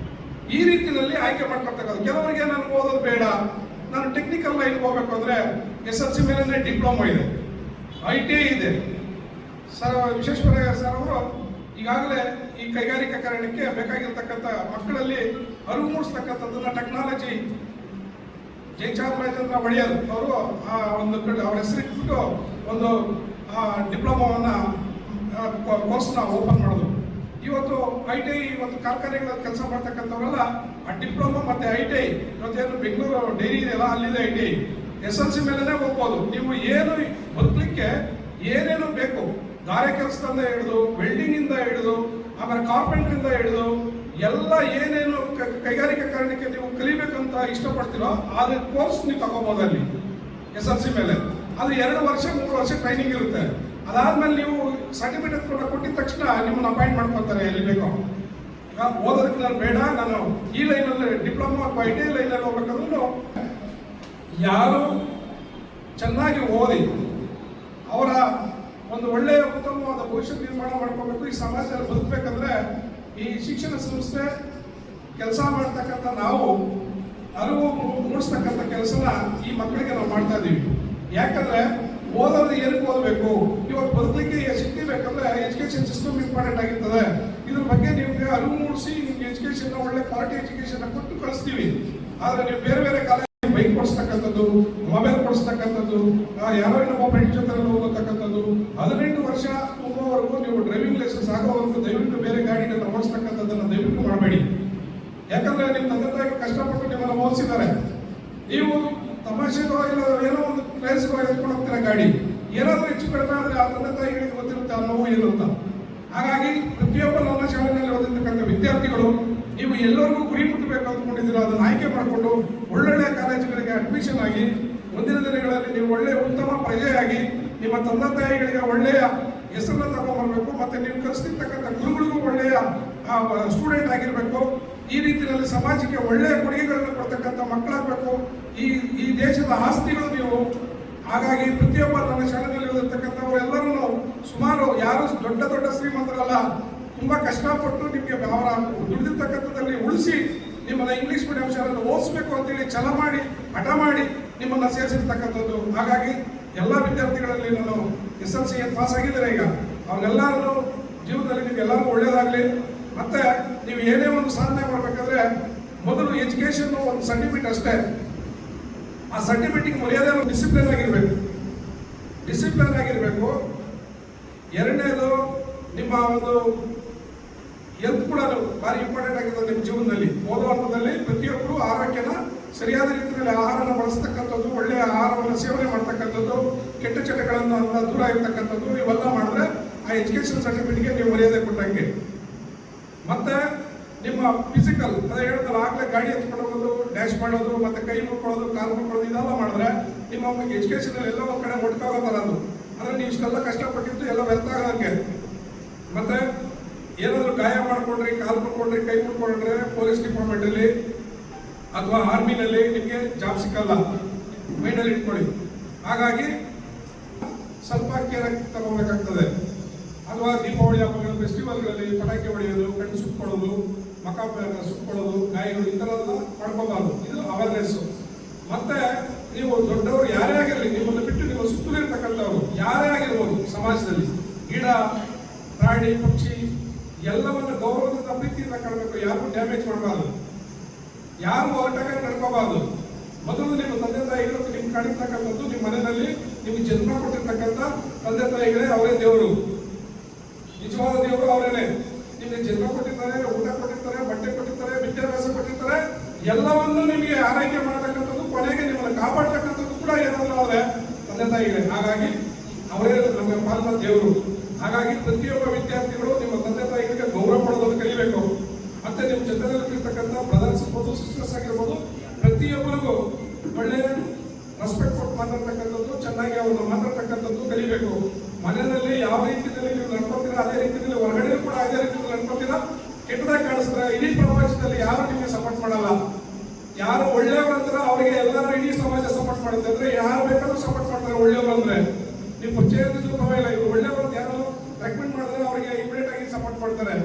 ಈ ರೀತಿಯಲ್ಲಿ ಆಯ್ಕೆ ಮಾಡ್ಕೊಳ್ತಕ್ಕಂಥ. ಕೆಲವರಿಗೆ ನಾನು ಓದೋದು ಬೇಡ, ನಾನು ಟೆಕ್ನಿಕಲ್ ಲೈನ್ ಹೋಗ್ಬೇಕು ಅಂದರೆ SLC ಮೇಲೆ ಡಿಪ್ಲೊಮಾ ಇದೆ, ITI ಇದೆ. ಸರ್ ವಿಶ್ವೇಶ್ವರಯ್ಯ ಸರ್ ಅವರು ಈಗಾಗಲೇ ಈ ಕೈಗಾರಿಕೀಕರಣಕ್ಕೆ ಬೇಕಾಗಿರ್ತಕ್ಕಂಥ ಮಕ್ಕಳಲ್ಲಿ ಅರಿವು ಮೂಡಿಸ್ತಕ್ಕಂಥದ್ದನ್ನ ಟೆಕ್ನಾಲಜಿ ಜಯಚಾಮರಾಜೇಂದ್ರ ಒಡೆಯರ್ ಅವರು ಒಂದು ಅವ್ರ ಹೆಸರಿಟ್ಬಿಟ್ಟು ಒಂದು ಡಿಪ್ಲೊಮಾವನ್ನು ಕೋರ್ಸ್ನ ಓಪನ್ ಮಾಡೋದು. ಇವತ್ತು ITI ಇವತ್ತು ಕಾರ್ಖಾನೆಗಳಲ್ಲಿ ಕೆಲಸ ಮಾಡ್ತಕ್ಕಂಥವರೆಲ್ಲ ಆ ಡಿಪ್ಲೊಮಾ ಮತ್ತು ITI ಇವತ್ತೇನು ಬೆಂಗಳೂರು ಡೈರಿ ಇದೆಯಲ್ಲ ಅಲ್ಲಿದೆ ITI. SLC ಮೇಲೆನೇ ಹೋಗ್ಬೋದು. ನೀವು ಏನು ಬದುಕಲಿಕ್ಕೆ ಏನೇನು ಬೇಕು, ಗಾರೆ ಕೆಲಸದಿಂದ ಹಿಡಿದು, ವೆಲ್ಡಿಂಗ್ ಇಂದ ಹಿಡಿದು, ಆಮೇಲೆ ಕಾರ್ಪೆಂಟ್ರಿಂದ ಹಿಡಿದು ಎಲ್ಲ ಏನೇನು ಕೈಗಾರಿಕೀಕರಣಕ್ಕೆ ನೀವು ಕಲಿಬೇಕಂತ ಇಷ್ಟಪಡ್ತೀರೋ ಅದ್ರ ಕೋರ್ಸ್ ನೀವು ತಗೋಬಹುದು ಅಲ್ಲಿ SLC ಮೇಲೆ. ಅದು 2 ವರ್ಷ 3 ವರ್ಷ ಟ್ರೈನಿಂಗ್ ಇರುತ್ತೆ. ಅದಾದ್ಮೇಲೆ ನೀವು ಸರ್ಟಿಫಿಕೇಟ್ ಕೊಟ್ಟಿದ ತಕ್ಷಣ ನಿಮ್ಮನ್ನು ಅಪಾಯಿಂಟ್ ಮಾಡ್ಕೊತಾರೆ ಎಲ್ಲಿ ಬೇಕೋ. ಈಗ ಓದೋದಕ್ಕೆ ನಾನು ಬೇಡ, ನಾನು ಈ ಲೈನಲ್ಲಿ ಡಿಪ್ಲೊಮಾ ಅಥವಾ ITI ಲೈನಲ್ಲಿ ಹೋಗ್ಬೇಕಂದ್ರೂ ಯಾರು ಚೆನ್ನಾಗಿ ಓದಿ ಅವರ ಒಂದು ಒಳ್ಳೆಯ ಉತ್ತಮವಾದ ಭವಿಷ್ಯ ನಿರ್ಮಾಣ ಮಾಡ್ಕೋಬೇಕು. ಈ ಸಮಾಜದಲ್ಲಿ ಬದುಕಬೇಕಂದ್ರೆ ಈ ಶಿಕ್ಷಣ ಸಂಸ್ಥೆ ಕೆಲಸ ಮಾಡ್ತಕ್ಕಂಥ ನಾವು ಅರಿವು ಮೂಡಿಸ್ತಕ್ಕಂಥ ಕೆಲಸನ ಈ ಮಕ್ಕಳಿಗೆ ನಾವು ಮಾಡ್ತಾ ಇದ್ದೀವಿ. ಯಾಕಂದ್ರೆ ಓದೋದು ಏನಕ್ಕೆ ಓದಬೇಕು, ಇವತ್ತು ಬದುಕಲಿಕ್ಕೆ ಶಕ್ತಿ ಬೇಕಂದ್ರೆ ಎಜುಕೇಶನ್ ಸಿಸ್ಟಮ್ ಇಂಪಾರ್ಟೆಂಟ್ ಆಗಿರ್ತದೆ. ಇದ್ರ ಬಗ್ಗೆ ನಿಮ್ಗೆ ಅರಿವು ಮೂಡಿಸಿ ನಿಮ್ಗೆ ಎಜುಕೇಶನ್ ಒಳ್ಳೆ ಕ್ವಾಲಿಟಿ ಎಜುಕೇಶನ್ ಕೊಟ್ಟು ಕಳಿಸ್ತೀವಿ. ಆದ್ರೆ ನೀವು ಬೇರೆ ಬೇರೆ ಕಾಲೇಜ್ ಬೈಕ್ ಕೊಡಿಸ್ತಕ್ಕಂಥದ್ದು, ಮೊಬೈಲ್ ಕೊಡಿಸ್ತಕ್ಕಂಥದ್ದು, ಯಾರೋ ಯಾಕಂದ್ರೆ ನಿಮ್ಮ ತಂದೆ ತಾಯಿ ಕಷ್ಟಪಟ್ಟು ನಿಮ್ಮನ್ನು ಓದಿಸಿದ್ದಾರೆ. ನೀವು ತಮಾಷೆಗೋ ಇಲ್ಲ ಏನೋ ಒಂದು ಕ್ಲೈಸ್ಗೋ ಎತ್ಕೊಂಡು ಹೋಗ್ತೀರ ಗಾಡಿ, ಏನಾದರೂ ಹೆಚ್ಚು ಕಡಿಮೆ ಆದರೆ ಆ ತಂದೆ ತಾಯಿಗಳಿಗೆ ಗೊತ್ತಿರುತ್ತೆ ಆ ನೋವು ಏನು ಅಂತ. ಹಾಗಾಗಿ ಪ್ರತಿಯೊಬ್ಬ ನನ್ನ ಶಾಲೆಯಲ್ಲಿ ಓದಿರ್ತಕ್ಕಂಥ ವಿದ್ಯಾರ್ಥಿಗಳು ನೀವು ಎಲ್ಲರಿಗೂ ಗುರಿ ಮುಟ್ಟಬೇಕು ಅಂದ್ಕೊಂಡಿದ್ದೀರೋ ಅದನ್ನು ಆಯ್ಕೆ ಮಾಡಿಕೊಂಡು ಒಳ್ಳೊಳ್ಳೆಯ ಕಾಲೇಜುಗಳಿಗೆ ಅಡ್ಮಿಷನ್ ಆಗಿ ಮುಂದಿನ ದಿನಗಳಲ್ಲಿ ನೀವು ಒಳ್ಳೆಯ ಉತ್ತಮ ಪ್ರಜೆಯಾಗಿ ನಿಮ್ಮ ತಂದೆ ತಾಯಿಗಳಿಗೆ ಒಳ್ಳೆಯ ಹೆಸರನ್ನು ತಗೊಂಡ್ಬರ್ಬೇಕು. ಮತ್ತೆ ನೀವು ಕಲಿಸ್ತಿರ್ತಕ್ಕಂಥ ಗುರುಗಳಿಗೂ ಒಳ್ಳೆಯ ಸ್ಟೂಡೆಂಟ್ ಆಗಿರಬೇಕು. ಈ ರೀತಿಯಲ್ಲಿ ಸಮಾಜಕ್ಕೆ ಒಳ್ಳೆಯ ಕೊಡುಗೆಗಳನ್ನು ಕೊಡ್ತಕ್ಕಂಥ ಮಕ್ಕಳಾಗಬೇಕು. ಈ ದೇಶದ ಆಸ್ತಿಗಳು ನೀವು. ಹಾಗಾಗಿ ಪ್ರತಿಯೊಬ್ಬ ನನ್ನ ಶಾಲೆಯಲ್ಲಿ ಓದಿರ್ತಕ್ಕಂಥವ್ರು ಎಲ್ಲರೂ ಸುಮಾರು ಯಾರು ದೊಡ್ಡ ಶ್ರೀಮಂತರಲ್ಲ, ತುಂಬ ಕಷ್ಟಪಟ್ಟು ನಿಮಗೆ ಅವರ ದುಡಿದಿರ್ತಕ್ಕಂಥದ್ದಲ್ಲಿ ಉಳಿಸಿ ನಿಮ್ಮನ್ನು ಇಂಗ್ಲೀಷ್ ಮೀಡಿಯಂ ಶಾಲೆಯಲ್ಲಿ ಓದಿಸ್ಬೇಕು ಅಂತೇಳಿ ಛಲ ಮಾಡಿ ಹಠ ಮಾಡಿ ನಿಮ್ಮನ್ನು ಸೇರಿಸಿರ್ತಕ್ಕಂಥದ್ದು. ಹಾಗಾಗಿ ಎಲ್ಲ ವಿದ್ಯಾರ್ಥಿಗಳಲ್ಲಿ ನಾನು SLC ಏನು ಪಾಸ್ ಆಗಿದ್ದಾರೆ ಈಗ ಅವರೆಲ್ಲರೂ ಜೀವನದಲ್ಲಿ ನಿಮಗೆಲ್ಲರೂ ಒಳ್ಳೆಯದಾಗಲಿ. ಮತ್ತು ನೀವು ಏನೇ ಒಂದು ಸಾಧನೆ ಮಾಡಬೇಕಾದ್ರೆ ಮೊದಲು ಎಜುಕೇಷನ್ ಒಂದು ಸರ್ಟಿಫಿಕೇಟ್ ಅಷ್ಟೇ. ಆ ಸರ್ಟಿಫಿಕೇಟಿಗೆ ಮರ್ಯಾದೆ ಡಿಸಿಪ್ಲಿನ್ ಆಗಿರಬೇಕು. ಎರಡನೇದು ನಿಮ್ಮ ಒಂದು ಹೆಲ್ತ್ ಕೂಡ ಭಾರಿ ಇಂಪಾರ್ಟೆಂಟ್ ಆಗಿದೆ ನಿಮ್ಮ ಜೀವನದಲ್ಲಿ. ಓದುವ ಹಂತದಲ್ಲಿ ಪ್ರತಿಯೊಬ್ಬರು ಆರೋಗ್ಯನ ಸರಿಯಾದ ರೀತಿಯಲ್ಲಿ ಆಹಾರನ ಬಳಸ್ತಕ್ಕಂಥದ್ದು, ಒಳ್ಳೆಯ ಆಹಾರವನ್ನು ಸೇವನೆ ಮಾಡ್ತಕ್ಕಂಥದ್ದು, ಕೆಟ್ಟ ಚಟಗಳನ್ನು ದೂರ ಇರ್ತಕ್ಕಂಥದ್ದು, ಇವೆಲ್ಲ ಮಾಡಿದ್ರೆ ಆ ಎಜುಕೇಷನ್ ಸರ್ಟಿಫಿಕೇಟ್ಗೆ ನೀವು ಮರ್ಯಾದೆ ಕೊಟ್ಟಂಗೆ. ಮತ್ತೆ ನಿಮ್ಮ ಫಿಸಿಕಲ್ ಅದೇ ಹೇಳಿದ್ರೆ ಆಗಲೇ ಗಾಡಿ ಎತ್ಕೊಂಡು ಹೋಗೋದು, ಡ್ಯಾಶ್ ಮಾಡೋದು, ಮತ್ತೆ ಕೈ ಮುಟ್ಕೊಳ್ಳೋದು, ಕಾಲು ಮುಟ್ಕೊಳ್ಳೋದು ಇದೆಲ್ಲ ಮಾಡಿದ್ರೆ ನಿಮ್ಮ ಎಜುಕೇಷನಲ್ಲಿ ಎಲ್ಲ ಒಂದು ಕಡೆ ಮುಟ್ಕಾಗೋ ಥರ ಅದು. ಅಂದರೆ ನೀವು ಇಷ್ಟೆಲ್ಲ ಕಷ್ಟಪಟ್ಟಿದ್ದು ಎಲ್ಲ ವ್ಯರ್ಥ ಆಗೋಂಗೆ. ಮತ್ತೆ ಏನಾದರೂ ಗಾಯ ಮಾಡ್ಕೊಂಡ್ರಿ, ಕಾಲು ಮುಟ್ಕೊಂಡ್ರಿ, ಕೈ ಮುಟ್ಕೊಂಡ್ರೆ ಪೊಲೀಸ್ ಡಿಪಾರ್ಟ್ಮೆಂಟಲ್ಲಿ ಅಥವಾ ಆರ್ಮಿನಲ್ಲಿ ನಿಮಗೆ ಜಾಬ್ ಸಿಕ್ಕಲ್ಲ, ಮೈಂಡಲ್ಲಿ ಇಟ್ಕೊಳ್ಳಿ. ಹಾಗಾಗಿ ಸ್ವಲ್ಪ ಕೇರ್ ತಗೋಬೇಕಾಗ್ತದೆ. ಅಥವಾ ದೀಪಾವಳಿ ಹಬ್ಬಗಳು, ಫೆಸ್ಟಿವಲ್ಗಳಲ್ಲಿ ಪಟಾಕಿ ಹೊಡೆಯೋದು, ಕಣ್ಣು ಸುಟ್ಕೊಳ್ಳೋದು, ಮಕ ಸುಟ್ಕೊಳ್ಳೋದು, ಗಾಯಗಳು ಈ ಥರದೆಲ್ಲ ಮಾಡ್ಕೋಬಾರ್ದು. ಇದು ಅವೇರ್ನೆಸ್ಸು. ಮತ್ತೆ ನೀವು ದೊಡ್ಡವರು ಯಾರೇ ಆಗಿರಲಿ, ನಿಮ್ಮನ್ನು ಬಿಟ್ಟು ನೀವು ಸುತ್ತಲಿರ್ತಕ್ಕಂಥವ್ರು ಯಾರೇ ಆಗಿರ್ಬೋದು ಸಮಾಜದಲ್ಲಿ, ಗಿಡ, ಪ್ರಾಣಿ, ಪಕ್ಷಿ ಎಲ್ಲವನ್ನು ಗೌರವದಿಂದ ಪ್ರೀತಿಯಿಂದ ಕಾಣಬೇಕು. ಯಾರಿಗೂ ಡ್ಯಾಮೇಜ್ ಮಾಡಬಾರ್ದು, ಯಾರು ಹೊರಟಾಗಿ ನಡ್ಕೋಬಾರ್ದು. ಮೊದಲು ನಿಮ್ಮ ತಂದೆ ತಾಯಿಗಳು ನಿಮ್ಗೆ ಕಾಣಿರ್ತಕ್ಕಂಥದ್ದು ನಿಮ್ಮ ಮನೆಯಲ್ಲಿ ನಿಮ್ಗೆ ಜನ್ಮ ಕೊಟ್ಟಿರ್ತಕ್ಕಂಥ ತಂದೆ ತಾಯಿಗಳೇ ಅವರೇ ದೇವರು, ನಿಜವಾದ ದೇವರು ಅವರೇನೆ. ನಿಮಗೆ ಜನ್ಮ ಕೊಟ್ಟಿರ್ತಾರೆ, ಊಟ ಕೊಟ್ಟಿರ್ತಾರೆ, ಬಟ್ಟೆ ಕೊಟ್ಟಿರ್ತಾರೆ, ವಿದ್ಯಾಭ್ಯಾಸ ಕೊಟ್ಟಿರ್ತಾರೆ, ಎಲ್ಲವನ್ನೂ ನಿಮಗೆ ಆರೈಕೆ ಮಾಡತಕ್ಕಂಥದ್ದು, ಕೊನೆಗೆ ನಿಮ್ಮನ್ನು ಕಾಪಾಡ್ತಕ್ಕಂಥದ್ದು ಕೂಡ ಏನಾದರೂ ಅವರೇ ತಂದೆ ತಾಯಿಗಳೇ. ಹಾಗಾಗಿ ಅವರೇ ನಮ್ಮ ಪಾಲಿನ ದೇವರು. ಹಾಗಾಗಿ ಪ್ರತಿಯೊಬ್ಬ ವಿದ್ಯಾರ್ಥಿಗಳು ನಿಮ್ಮ ತಂದೆ ತಾಯಿಗಳಿಗೆ ಗೌರವ ಕೊಡೋದನ್ನು ಕಲಿಬೇಕು. ಮತ್ತೆ ನಿಮ್ಮ ಜೊತೆಯಲ್ಲಿರ್ತಕ್ಕಂಥ ಬ್ರದರ್ಸ್ ಇರ್ಬೋದು, ಸಿಸ್ಟರ್ಸ್ ಆಗಿರ್ಬೋದು, ಪ್ರತಿಯೊಬ್ಬರಿಗೂ ಒಳ್ಳೆಯ ರೆಸ್ಪೆಕ್ಟ್ ಕೊಟ್ಟು ಮಾತಾಡ್ತಕ್ಕಂಥದ್ದು, ಚೆನ್ನಾಗಿ ಅವ್ರನ್ನ ಮಾತಾಡ್ತಕ್ಕಂಥದ್ದು ಕಲಿಬೇಕು. ಮನೆಯಲ್ಲಿ ಯಾವ ರೀತಿಯಲ್ಲಿ ನೀವು ನಡ್ಕೊತೀರಾ ಅದೇ ರೀತಿಯಲ್ಲಿ ಹೊರಗಡೆ ಕೂಡ ಅದೇ ರೀತಿಯಲ್ಲಿ ನಡ್ಕೊತೀರಾ. ಕೆಟ್ಟದಾಗಿ ಕಾಣಿಸಿದ್ರೆ ಇಡೀ ಪ್ರಪಂಚದಲ್ಲಿ ಯಾರು ನಿಮಗೆ ಸಪೋರ್ಟ್ ಮಾಡಲ್ಲ. ಯಾರು ಒಳ್ಳೆಯವರು ಅಂತಾರೆ ಅವರಿಗೆ ಎಲ್ಲರೂ ಇಡೀ ಸಮಾಜ ಸಪೋರ್ಟ್ ಮಾಡುತ್ತೆ. ಅಂದ್ರೆ ಯಾರು ಬೇಕಾದ್ರೂ ಸಪೋರ್ಟ್ ಮಾಡ್ತಾರೆ ಒಳ್ಳೆಯವರು ಅಂದ್ರೆ. ನೀವು ಪರಿಚಯದ ಪರವಾಗಿಲ್ಲ, ಇವರು ಒಳ್ಳೆಯವರು ಅಂತ ಯಾರು ರೆಕಮೆಂಡ್ ಮಾಡಿದ್ರೆ ಅವರಿಗೆ ಇಮಿಡಿಯೇಟ್ ಆಗಿ ಸಪೋರ್ಟ್ ಮಾಡ್ತಾರೆ.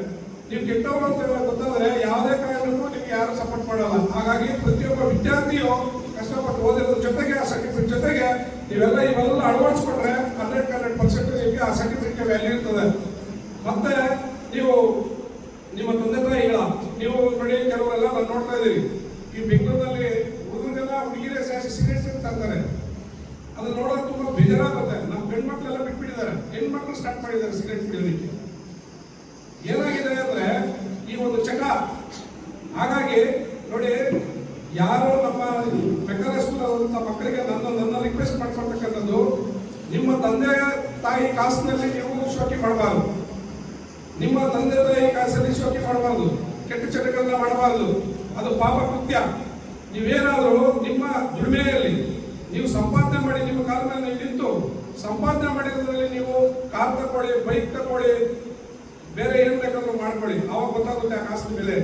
ನೀವು ಕೆಟ್ಟವರು ಅಂತ ಗೊತ್ತಾದ್ರೆ ಯಾವುದೇ ಕಾರಣಕ್ಕೂ ನಿಮ್ಗೆ ಯಾರು ಸಪೋರ್ಟ್ ಮಾಡಲ್ಲ. ಹಾಗಾಗಿ ಪ್ರತಿಯೊಬ್ಬ ವಿದ್ಯಾರ್ಥಿಯು ಕಷ್ಟಪಟ್ಟು ಓದಿರೋದ್ರ ಜೊತೆಗೆ ಆ ಸರ್ಟಿಫಿಕೇಟ್ ಜೊತೆಗೆ ಇವೆಲ್ಲ ಅಳವಡಿಸ್ಕೊಂಡ್ರೆ 100% ನಿಮಗೆ ಆ ಸರ್ಟಿಫಿಕೇಟ್ಗೆ ವ್ಯಾಲ್ಯೂ ಇರ್ತದೆ. ಮತ್ತೆ ನೀವು ನಿಮ್ಮ ತಂದೆ ತಾಯಿಗಳ ನೀವು ನೋಡಿ, ಕೆಲವರೆಲ್ಲ ನಾನು ನೋಡ್ತಾ ಇದ್ದೀರಿ ಈ ಬೆಂಗಳೂರಿನಲ್ಲಿ ಹುಡುಗರಿಗೆಲ್ಲ ಹುಡುಗಿರೇ ಸಿಗರೇಟ್ಸ್ ಅಂತ ಅಂತಾರೆ. ಅದನ್ನ ನೋಡೋದು ತುಂಬಾ ಬೇಜಾರಾಗುತ್ತೆ. ನಮ್ಮ ಗಂಡ್ಮಕ್ಳೆಲ್ಲ ಬಿಟ್ಬಿಟ್ಟಿದ್ದಾರೆ, ಹೆಣ್ಮಕ್ಳು ಸ್ಟಾರ್ಟ್ ಮಾಡಿದ್ದಾರೆ ಸಿಗರೇಟ್ ಕುಡಿಯೋದಕ್ಕೆ. ಏನಾಗಿದೆ ಅಂದ್ರೆ ಈ ಒಂದು ಚಟ. ಹಾಗಾಗಿ ನೋಡಿ, ಯಾರು ನಮ್ಮ ಮೆಕ್ಕಲ ಸ್ಕೂಲ್ ಮಕ್ಕಳಿಗೆ ನನ್ನ ರಿಕ್ವೆಸ್ಟ್ ಮಾಡ್ಕೊಳ್ತಕ್ಕಂಥದ್ದು, ನಿಮ್ಮ ತಂದೆ ತಾಯಿ ಕಾಸಿನಲ್ಲಿ ನೀವು ಶೋಕಿ ಮಾಡಬಾರ್ದು. ನಿಮ್ಮ ತಂದೆ ತಾಯಿ ಕಾಸಲ್ಲಿ ಶೋಕಿ ಮಾಡಬಾರ್ದು, ಕೆಟ್ಟ ಚಟಗಳನ್ನ ಮಾಡಬಾರ್ದು. ಅದು ಪಾಪ ಕೃತ್ಯ. ನೀವೇನಾದರೂ ನಿಮ್ಮ ದುಡಿಮೆಯಲ್ಲಿ ನೀವು ಸಂಪಾದನೆ ಮಾಡಿ, ನಿಮ್ಮ ಕಾಲ ಮೇಲೆ ನೀವು ನಿಂತು ಸಂಪಾದನೆ ಮಾಡಿರೋದ್ರಲ್ಲಿ ನೀವು ಕಾರ್ ತಗೊಳ್ಳಿ, ಬೈಕ್ ತಗೊಳ್ಳಿ, ಬೇರೆ ಏನು ಬೇಕಾದ್ರೂ ಮಾಡ್ಕೊಳ್ಳಿ. ಅವಾಗ ಗೊತ್ತಾಗುತ್ತೆ ಆ ಕಾಸಿನ ಬೆಲೆ.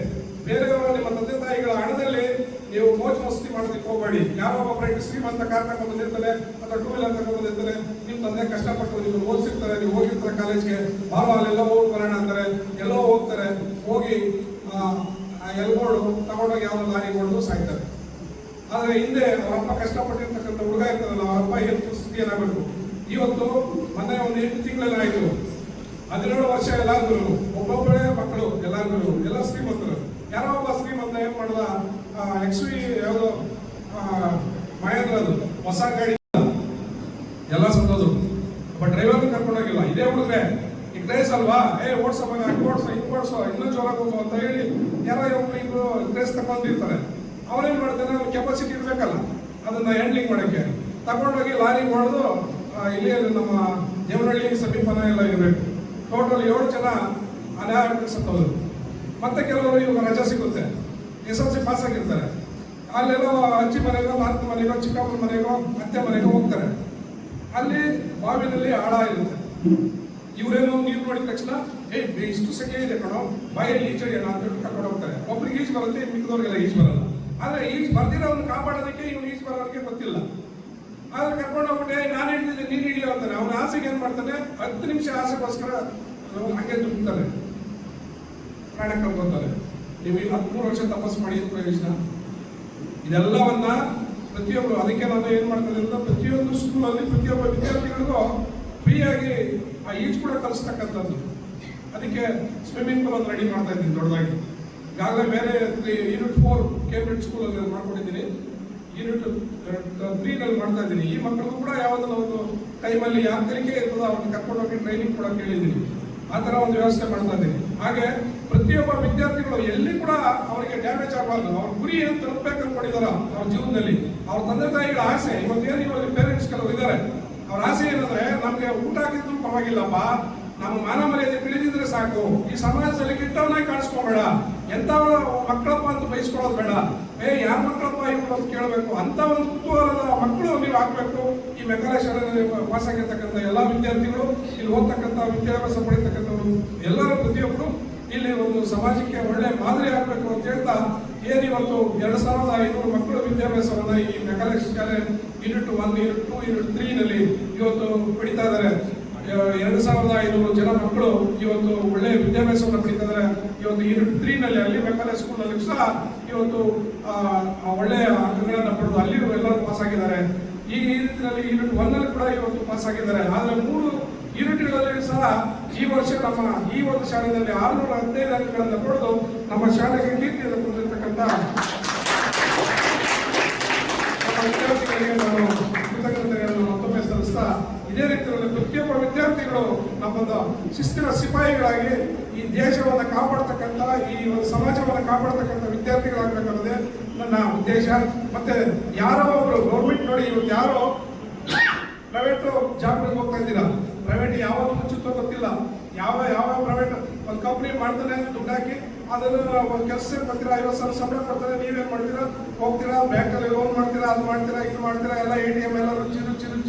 ಬೇರೆಯವರ ನಿಮ್ಮ ತಂದೆ ತಾಯಿಗಳ ಹಣದಲ್ಲಿ ನೀವು ಮೋಜ್ ಮಸ್ತಿ ಮಾಡೋದಕ್ಕೆ ಹೋಗಬೇಡಿ. ಯಾರೋ ಒಬ್ಬರಿಗೆ ಶ್ರೀಮಂತ ಕಾರ್ ತಗೊಂಡು ಬಂದಿರ್ತಾರೆ ಅಥವಾ ಟೂ ವೀಲರ್ ತಗೊಂಡು ಬಂದಿರ್ತಾರೆ. ನಿಮ್ಮ ತಂದೆ ಕಷ್ಟಪಟ್ಟು ನೀವು ಓದಿಸಿರ್ತಾರೆ, ನೀವು ಹೋಗಿರ್ತಾರೆ ಕಾಲೇಜ್ಗೆ, ಅಲ್ಲೆಲ್ಲ ಹೋಗಿ ಬರೋಣ ಅಂತಾರೆ, ಎಲ್ಲೋ ಹೋಗ್ತಾರೆ, ಹೋಗಿ ಎಲ್ಬೋರ್ಡು ತಗೊಂಡೋಗಿ ಯಾವ ಲಾರಿ ಹೊಡೆದು ಸಾಯ್ತಾರೆ. ಆದರೆ ಹಿಂದೆ ಅವರಪ್ಪ ಕಷ್ಟಪಟ್ಟಿರ್ತಕ್ಕಂಥ ಹುಡುಗ ಇರ್ತಾರಲ್ಲ, ಅವರಪ್ಪ ಏನು ಸ್ಥಿತಿ ಏನಾಗಬೇಕು. ಇವತ್ತು ಮೊನ್ನೆ ಒಂದು 8 ತಿಂಗಳಲ್ಲಿ ಆಯಿತು, 17 ವರ್ಷ ಎಲ್ಲಾರ್ಗು ಒಬ್ಬೊಬ್ಬರೇ ಮಕ್ಕಳು, ಎಲ್ಲಾರ್ಗು ಎಲ್ಲ ಶ್ರೀಮಂತರು. ಯಾರೋ ಒಬ್ಬ ಶ್ರೀಮಂತ ಏನ್ ಮಾಡಿದ, XV ಯಾವುದೋ ಮಹೇಂದ್ರ, ಅದು ಹೊಸ ಗಾಡಿ ಎಲ್ಲ ಸಂತೋದ್ರು. ಒಬ್ಬ ಡ್ರೈವರ್ನ ಕರ್ಕೊಂಡೋಗಿಲ್ಲ. ಇದೇ ಹುಡುಗ್ರೆ ಈಗ ರೇಸ್ ಅಲ್ವಾ, ಓಡಿಸೋ ಮಗ, ಓಡಿಸೋ, ಹಿಂಗೆ ಓಡಿಸೋ, ಇನ್ನೂ ಜೋರಾಗಿ ಹೋಗು ಅಂತ ಹೇಳಿ ಯಾರೋ ಒಬ್ಬರು ರೇಸ್ ತಗೊಂಡಿರ್ತಾರೆ. ಅವ್ರೇನು ಮಾಡ್ತಾನೆ, ಅವ್ರ ಕೆಪಾಸಿಟಿ ಇರಬೇಕಲ್ಲ ಅದನ್ನ ಹ್ಯಾಂಡ್ಲಿಂಗ್ ಮಾಡೋಕ್ಕೆ. ತಗೊಂಡೋಗಿ ಲಾರಿ ಹೊಡೆದು ಇಲ್ಲಿ ನಮ್ಮ ದೇವನಹಳ್ಳಿ ಸಮೀಪನ ಎಲ್ಲ ಇರಬೇಕು. ಟೋಟಲ್ 7 ಜನ ಅನಾಹುತ ಸತ್ತವರು. ಮತ್ತೆ ಕೆಲವರು ಇವಾಗ ರಜಾ ಸಿಗುತ್ತೆ, SLC ಪಾಸ್ ಆಗಿರ್ತಾರೆ. ಅಲ್ಲೆಲ್ಲ ಅಜ್ಜಿ ಮನೆಗೋ, ತಾತ ಮನೆಗೋ, ಚಿಕ್ಕಪ್ಪನ ಮನೆಗೋ, ಅತ್ತೆ ಮನೆಗೋ ಹೋಗ್ತಾರೆ. ಅಲ್ಲಿ ಬಾವಿನಲ್ಲಿ ಆಳ ಇರುತ್ತೆ. ಇವರೇನೋ ನೀರು ನೋಡಿದ ತಕ್ಷಣ ಇಷ್ಟು ಸೆಕೆ ಇದೆ ಕಣೋ, ಬಾಯಲ್ಲಿ ಈಜೋಣ ಅಂತ ಕರ್ಕೊಂಡು ಹೋಗ್ತಾರೆ. ಒಬ್ರಿಗೆ ಈಜು ಬರುತ್ತೆ, ಮಿಕ್ಕಿದವ್ರಿಗೆಲ್ಲ ಈಜು ಬರಲ್ಲ. ಆದ್ರೆ ಈಜು ಬರ್ದಿರೋದನ್ನ ಕಾಪಾಡೋದಕ್ಕೆ ಇವನು ಈಜು ಬರೋದಕ್ಕೆ ಗೊತ್ತಿಲ್ಲ. ಆದ್ರೆ ಕರ್ಕೊಂಡು ಹೋಗ್ಬಿಟ್ಟೆ ನಾನು ಹಿಡಿದಿದ್ದೆ ನೀನು ಹಿಡಿಯೋ ಅಂತಾನೆ. ಅವನ ಆಸೆಗೆ ಏನ್ ಮಾಡ್ತಾನೆ, 10 ನಿಮಿಷ ಆಸೆಗೋಸ್ಕರ ಹಂಗೆ ತುಂಬ್ತಾನೆ, ಪ್ರಾಣ ಕಳ್ಕೊತಾರೆ. ನೀವು 13 ವರ್ಷ ತಪಸ್ ಮಾಡಿ ಪ್ರಯೋಜನ. ಇದೆಲ್ಲವನ್ನ ಪ್ರತಿಯೊಬ್ಬರು, ಅದಕ್ಕೆ ನಾನು ಏನ್ ಮಾಡ್ತಾರೆ ಅಂದ್ರೆ ಪ್ರತಿಯೊಂದು ಸ್ಕೂಲಲ್ಲಿ ಪ್ರತಿಯೊಬ್ಬ ವಿದ್ಯಾರ್ಥಿಗಳಿಗೂ ಫ್ರೀಯಾಗಿ ಆ ಈಜು ಕೂಡ ಕಲಿಸ್ತಕ್ಕಂಥದ್ದು. ಅದಕ್ಕೆ ಸ್ವಿಮ್ಮಿಂಗ್ ಪೂಲ್ ರೆಡಿ ಮಾಡ್ತಾ ಇದ್ದೀನಿ ದೊಡ್ಡದಾಗಿ. ಈಗಾಗಲೇ ಬೇರೆ ಯೂನಿಟ್ 4 ಕೇಂಬ್ರಿಡ್ಜ್ ಸ್ಕೂಲಲ್ಲಿ ಮಾಡ್ಕೊಂಡಿದ್ದೀನಿ, ಯೂನಿಟ್ 3 ನಲ್ಲಿ ಮಾಡ್ತಾ ಇದ್ದೀನಿ. ಈ ಮಕ್ಕಳಿಗೂ ಕೂಡ ಯಾವುದನ್ನ ಒಂದು ಟೈಮಲ್ಲಿ ಯಾವ ಕಲಿಕೆ ಇರ್ತದೋ ಅವ್ರನ್ನ ಕರ್ಕೊಂಡೋಗಿ ಟ್ರೈನಿಂಗ್ ಕೂಡ ಕೇಳಿದ್ದೀನಿ. ಆ ಥರ ಒಂದು ವ್ಯವಸ್ಥೆ ಮಾಡ್ತಾ ಇದ್ದೀನಿ. ಹಾಗೆ ಪ್ರತಿಯೊಬ್ಬ ವಿದ್ಯಾರ್ಥಿಗಳು ಎಲ್ಲಿ ಕೂಡ ಅವರಿಗೆ ಡ್ಯಾಮೇಜ್ ಆಗಬಾರ್ದು, ಅವ್ರ ಗುರಿ ಏನು ತಲುಪಬೇಕು ಅನ್ಕೊಂಡಿದಾರ ಅವ್ರ ಜೀವನದಲ್ಲಿ, ಅವ್ರ ತಂದೆ ತಾಯಿಗಳ ಆಸೆ. ಇವತ್ತೇನು ಇವಲ್ಲಿ ಪೇರೆಂಟ್ಸ್ ಕೆಲವರು ಇದ್ದಾರೆ, ಅವ್ರ ಆಸೆ ಏನಂದ್ರೆ ನಮ್ಗೆ ಊಟ ಹಾಕಿದ್ರು ಪರವಾಗಿಲ್ಲಪ್ಪ, ನಮ್ಮ ಮಾನ ಮರ್ಯಾದೆ ತಿಳಿದಿದ್ರೆ ಸಾಕು, ಈ ಸಮಾಜದಲ್ಲಿ ಕೆಟ್ಟವನಾಗಿ ಕಾಣಿಸ್ಕೋಬೇಡ, ಎಂಥವ್ರ ಮಕ್ಕಳಪ್ಪ ಅಂತ ಬಯಸ್ಕೊಳ್ಳೋದು ಬೇಡ, ಯಾರ ಮಕ್ಕಳಪ್ಪ ಇವ್ರು ಅಂತ ಕೇಳಬೇಕು ಅಂತ ಒಂದು ಕುತೂಹಲದ ಮಕ್ಕಳು ನೀವು ಹಾಕ್ಬೇಕು. ಈ ಮೆಕಾಲೆ ಶಾಲೆಯಲ್ಲಿ ಪಾಸ್ ಆಗಿರ್ತಕ್ಕಂಥ ಎಲ್ಲ ವಿದ್ಯಾರ್ಥಿಗಳು, ಇಲ್ಲಿ ಓದ್ತಕ್ಕಂಥ ವಿದ್ಯಾಭ್ಯಾಸ ಪಡಿತಕ್ಕಂಥವ್ರು ಎಲ್ಲರೂ ಪ್ರತಿಯೊಬ್ಬರು ಇಲ್ಲಿ ಒಂದು ಸಮಾಜಕ್ಕೆ ಒಳ್ಳೆ ಮಾದರಿ ಆಗಬೇಕು ಅಂತ ಹೇಳ್ತಾ, ಏನಿವತ್ತು 2500 ಮಕ್ಕಳು ವಿದ್ಯಾಭ್ಯಾಸವನ್ನ ಈ ಮೆಕಾಲೆ ಶಾಲೆ ಯೂನಿಟ್ 1, ಯೂನಿಟ್ 2, ಯೂನಿಟ್ 3 ನಲ್ಲಿ ಇವತ್ತು ಪಡಿತಾ ಇದ್ದಾರೆ. 2500 ಜನ ಮಕ್ಕಳು ಇವತ್ತು ಒಳ್ಳೆ ವಿದ್ಯಾಭ್ಯಾಸವನ್ನು ಪಡಿತಾ ಇದ್ದಾರೆ. ಇವತ್ತು ಯೂನಿಟ್ 3 ನಲ್ಲಿ ಅಲ್ಲಿ ಮೆಕಾಲೆ ಸ್ಕೂಲ್ ನಲ್ಲಿ ಸಹ ಇವತ್ತು ಒಳ್ಳೆಯ ಅಂಕಗಳನ್ನು ಪಡೆದು ಅಲ್ಲಿ ಎಲ್ಲರೂ ಪಾಸ್ ಆಗಿದ್ದಾರೆ. ಈ ರೀತಿಯಲ್ಲಿ ಯೂನಿಟ್ 1 ನಲ್ಲಿ ಕೂಡ ಇವತ್ತು ಪಾಸ್ ಆಗಿದ್ದಾರೆ. ಆದ್ರೆ 3 ಯೂನಿಟ್ಗಳಲ್ಲಿ ಸಹ ಈ ವರ್ಷ ನಮ್ಮ ಈ ಒಂದು ಶಾಲೆಯಲ್ಲಿ 615 ಅಂಕಗಳನ್ನು ಪಡೆದು ನಮ್ಮ ಶಾಲೆಗೆ ಕೀರ್ತಿಯನ್ನು ತಂದಿರತಕ್ಕಂಥ ನಮ್ಮ ವಿದ್ಯಾರ್ಥಿಗಳಿಗೆ ನಾನು ಕೃತಜ್ಞತೆಗಳನ್ನು ಮತ್ತೊಮ್ಮೆ ಸಲ್ಲಿಸ್ತಾ, ಇದೇ ರೀತಿಯಲ್ಲಿ ಪ್ರತಿಯೊಬ್ಬ ವಿದ್ಯಾರ್ಥಿಗಳು ನಮ್ಮೊಂದು ಶಿಸ್ತಿನ ಸಿಪಾಯಿಗಳಾಗಿ ಈ ದೇಶವನ್ನು ಕಾಪಾಡ್ತಕ್ಕಂಥ, ಈ ಒಂದು ಸಮಾಜವನ್ನು ಕಾಪಾಡ್ತಕ್ಕಂಥ ವಿದ್ಯಾರ್ಥಿಗಳಾಗಬೇಕನ್ನೋದೇ ನನ್ನ ಉದ್ದೇಶ. ಮತ್ತೆ ಯಾರೋ ಒಬ್ರು ಗೌರ್ಮೆಂಟ್ ನೋಡಿ, ಇವತ್ತು ಯಾರೋ ಪ್ರೈವೇಟ್ ಜಾಬ್ಗಳಿಗೆ ಹೋಗ್ತಾ ಇದ್ದೀರಾ, ಪ್ರೈವೇಟ್ ಯಾವಾಗ ಮುಚ್ಚುತ್ತೋ ಗೊತ್ತಿಲ್ಲ, ಯಾವ ಪ್ರೈವೇಟ್ ಒಂದು ಕಂಪ್ನಿ ಮಾಡ್ತಾನೆ, ದುಡ್ಡು ಹಾಕಿ ಅದನ್ನು ಒಂದು ಕೆಲಸಕ್ಕೆ ಬರ್ತೀರಾ, 50,000 ಸಂಬಳ ಕೊಡ್ತಾರೆ, ನೀವೇನು ಮಾಡ್ತೀರಾ, ಹೋಗ್ತೀರಾ ಬ್ಯಾಂಕಲ್ಲಿ ಲೋನ್ ಮಾಡ್ತೀರಾ, ಅದು ಮಾಡ್ತೀರಾ, ಇದು ಮಾಡ್ತೀರಾ, ಎಲ್ಲ ATM ಎಲ್ಲ ರುಚಿ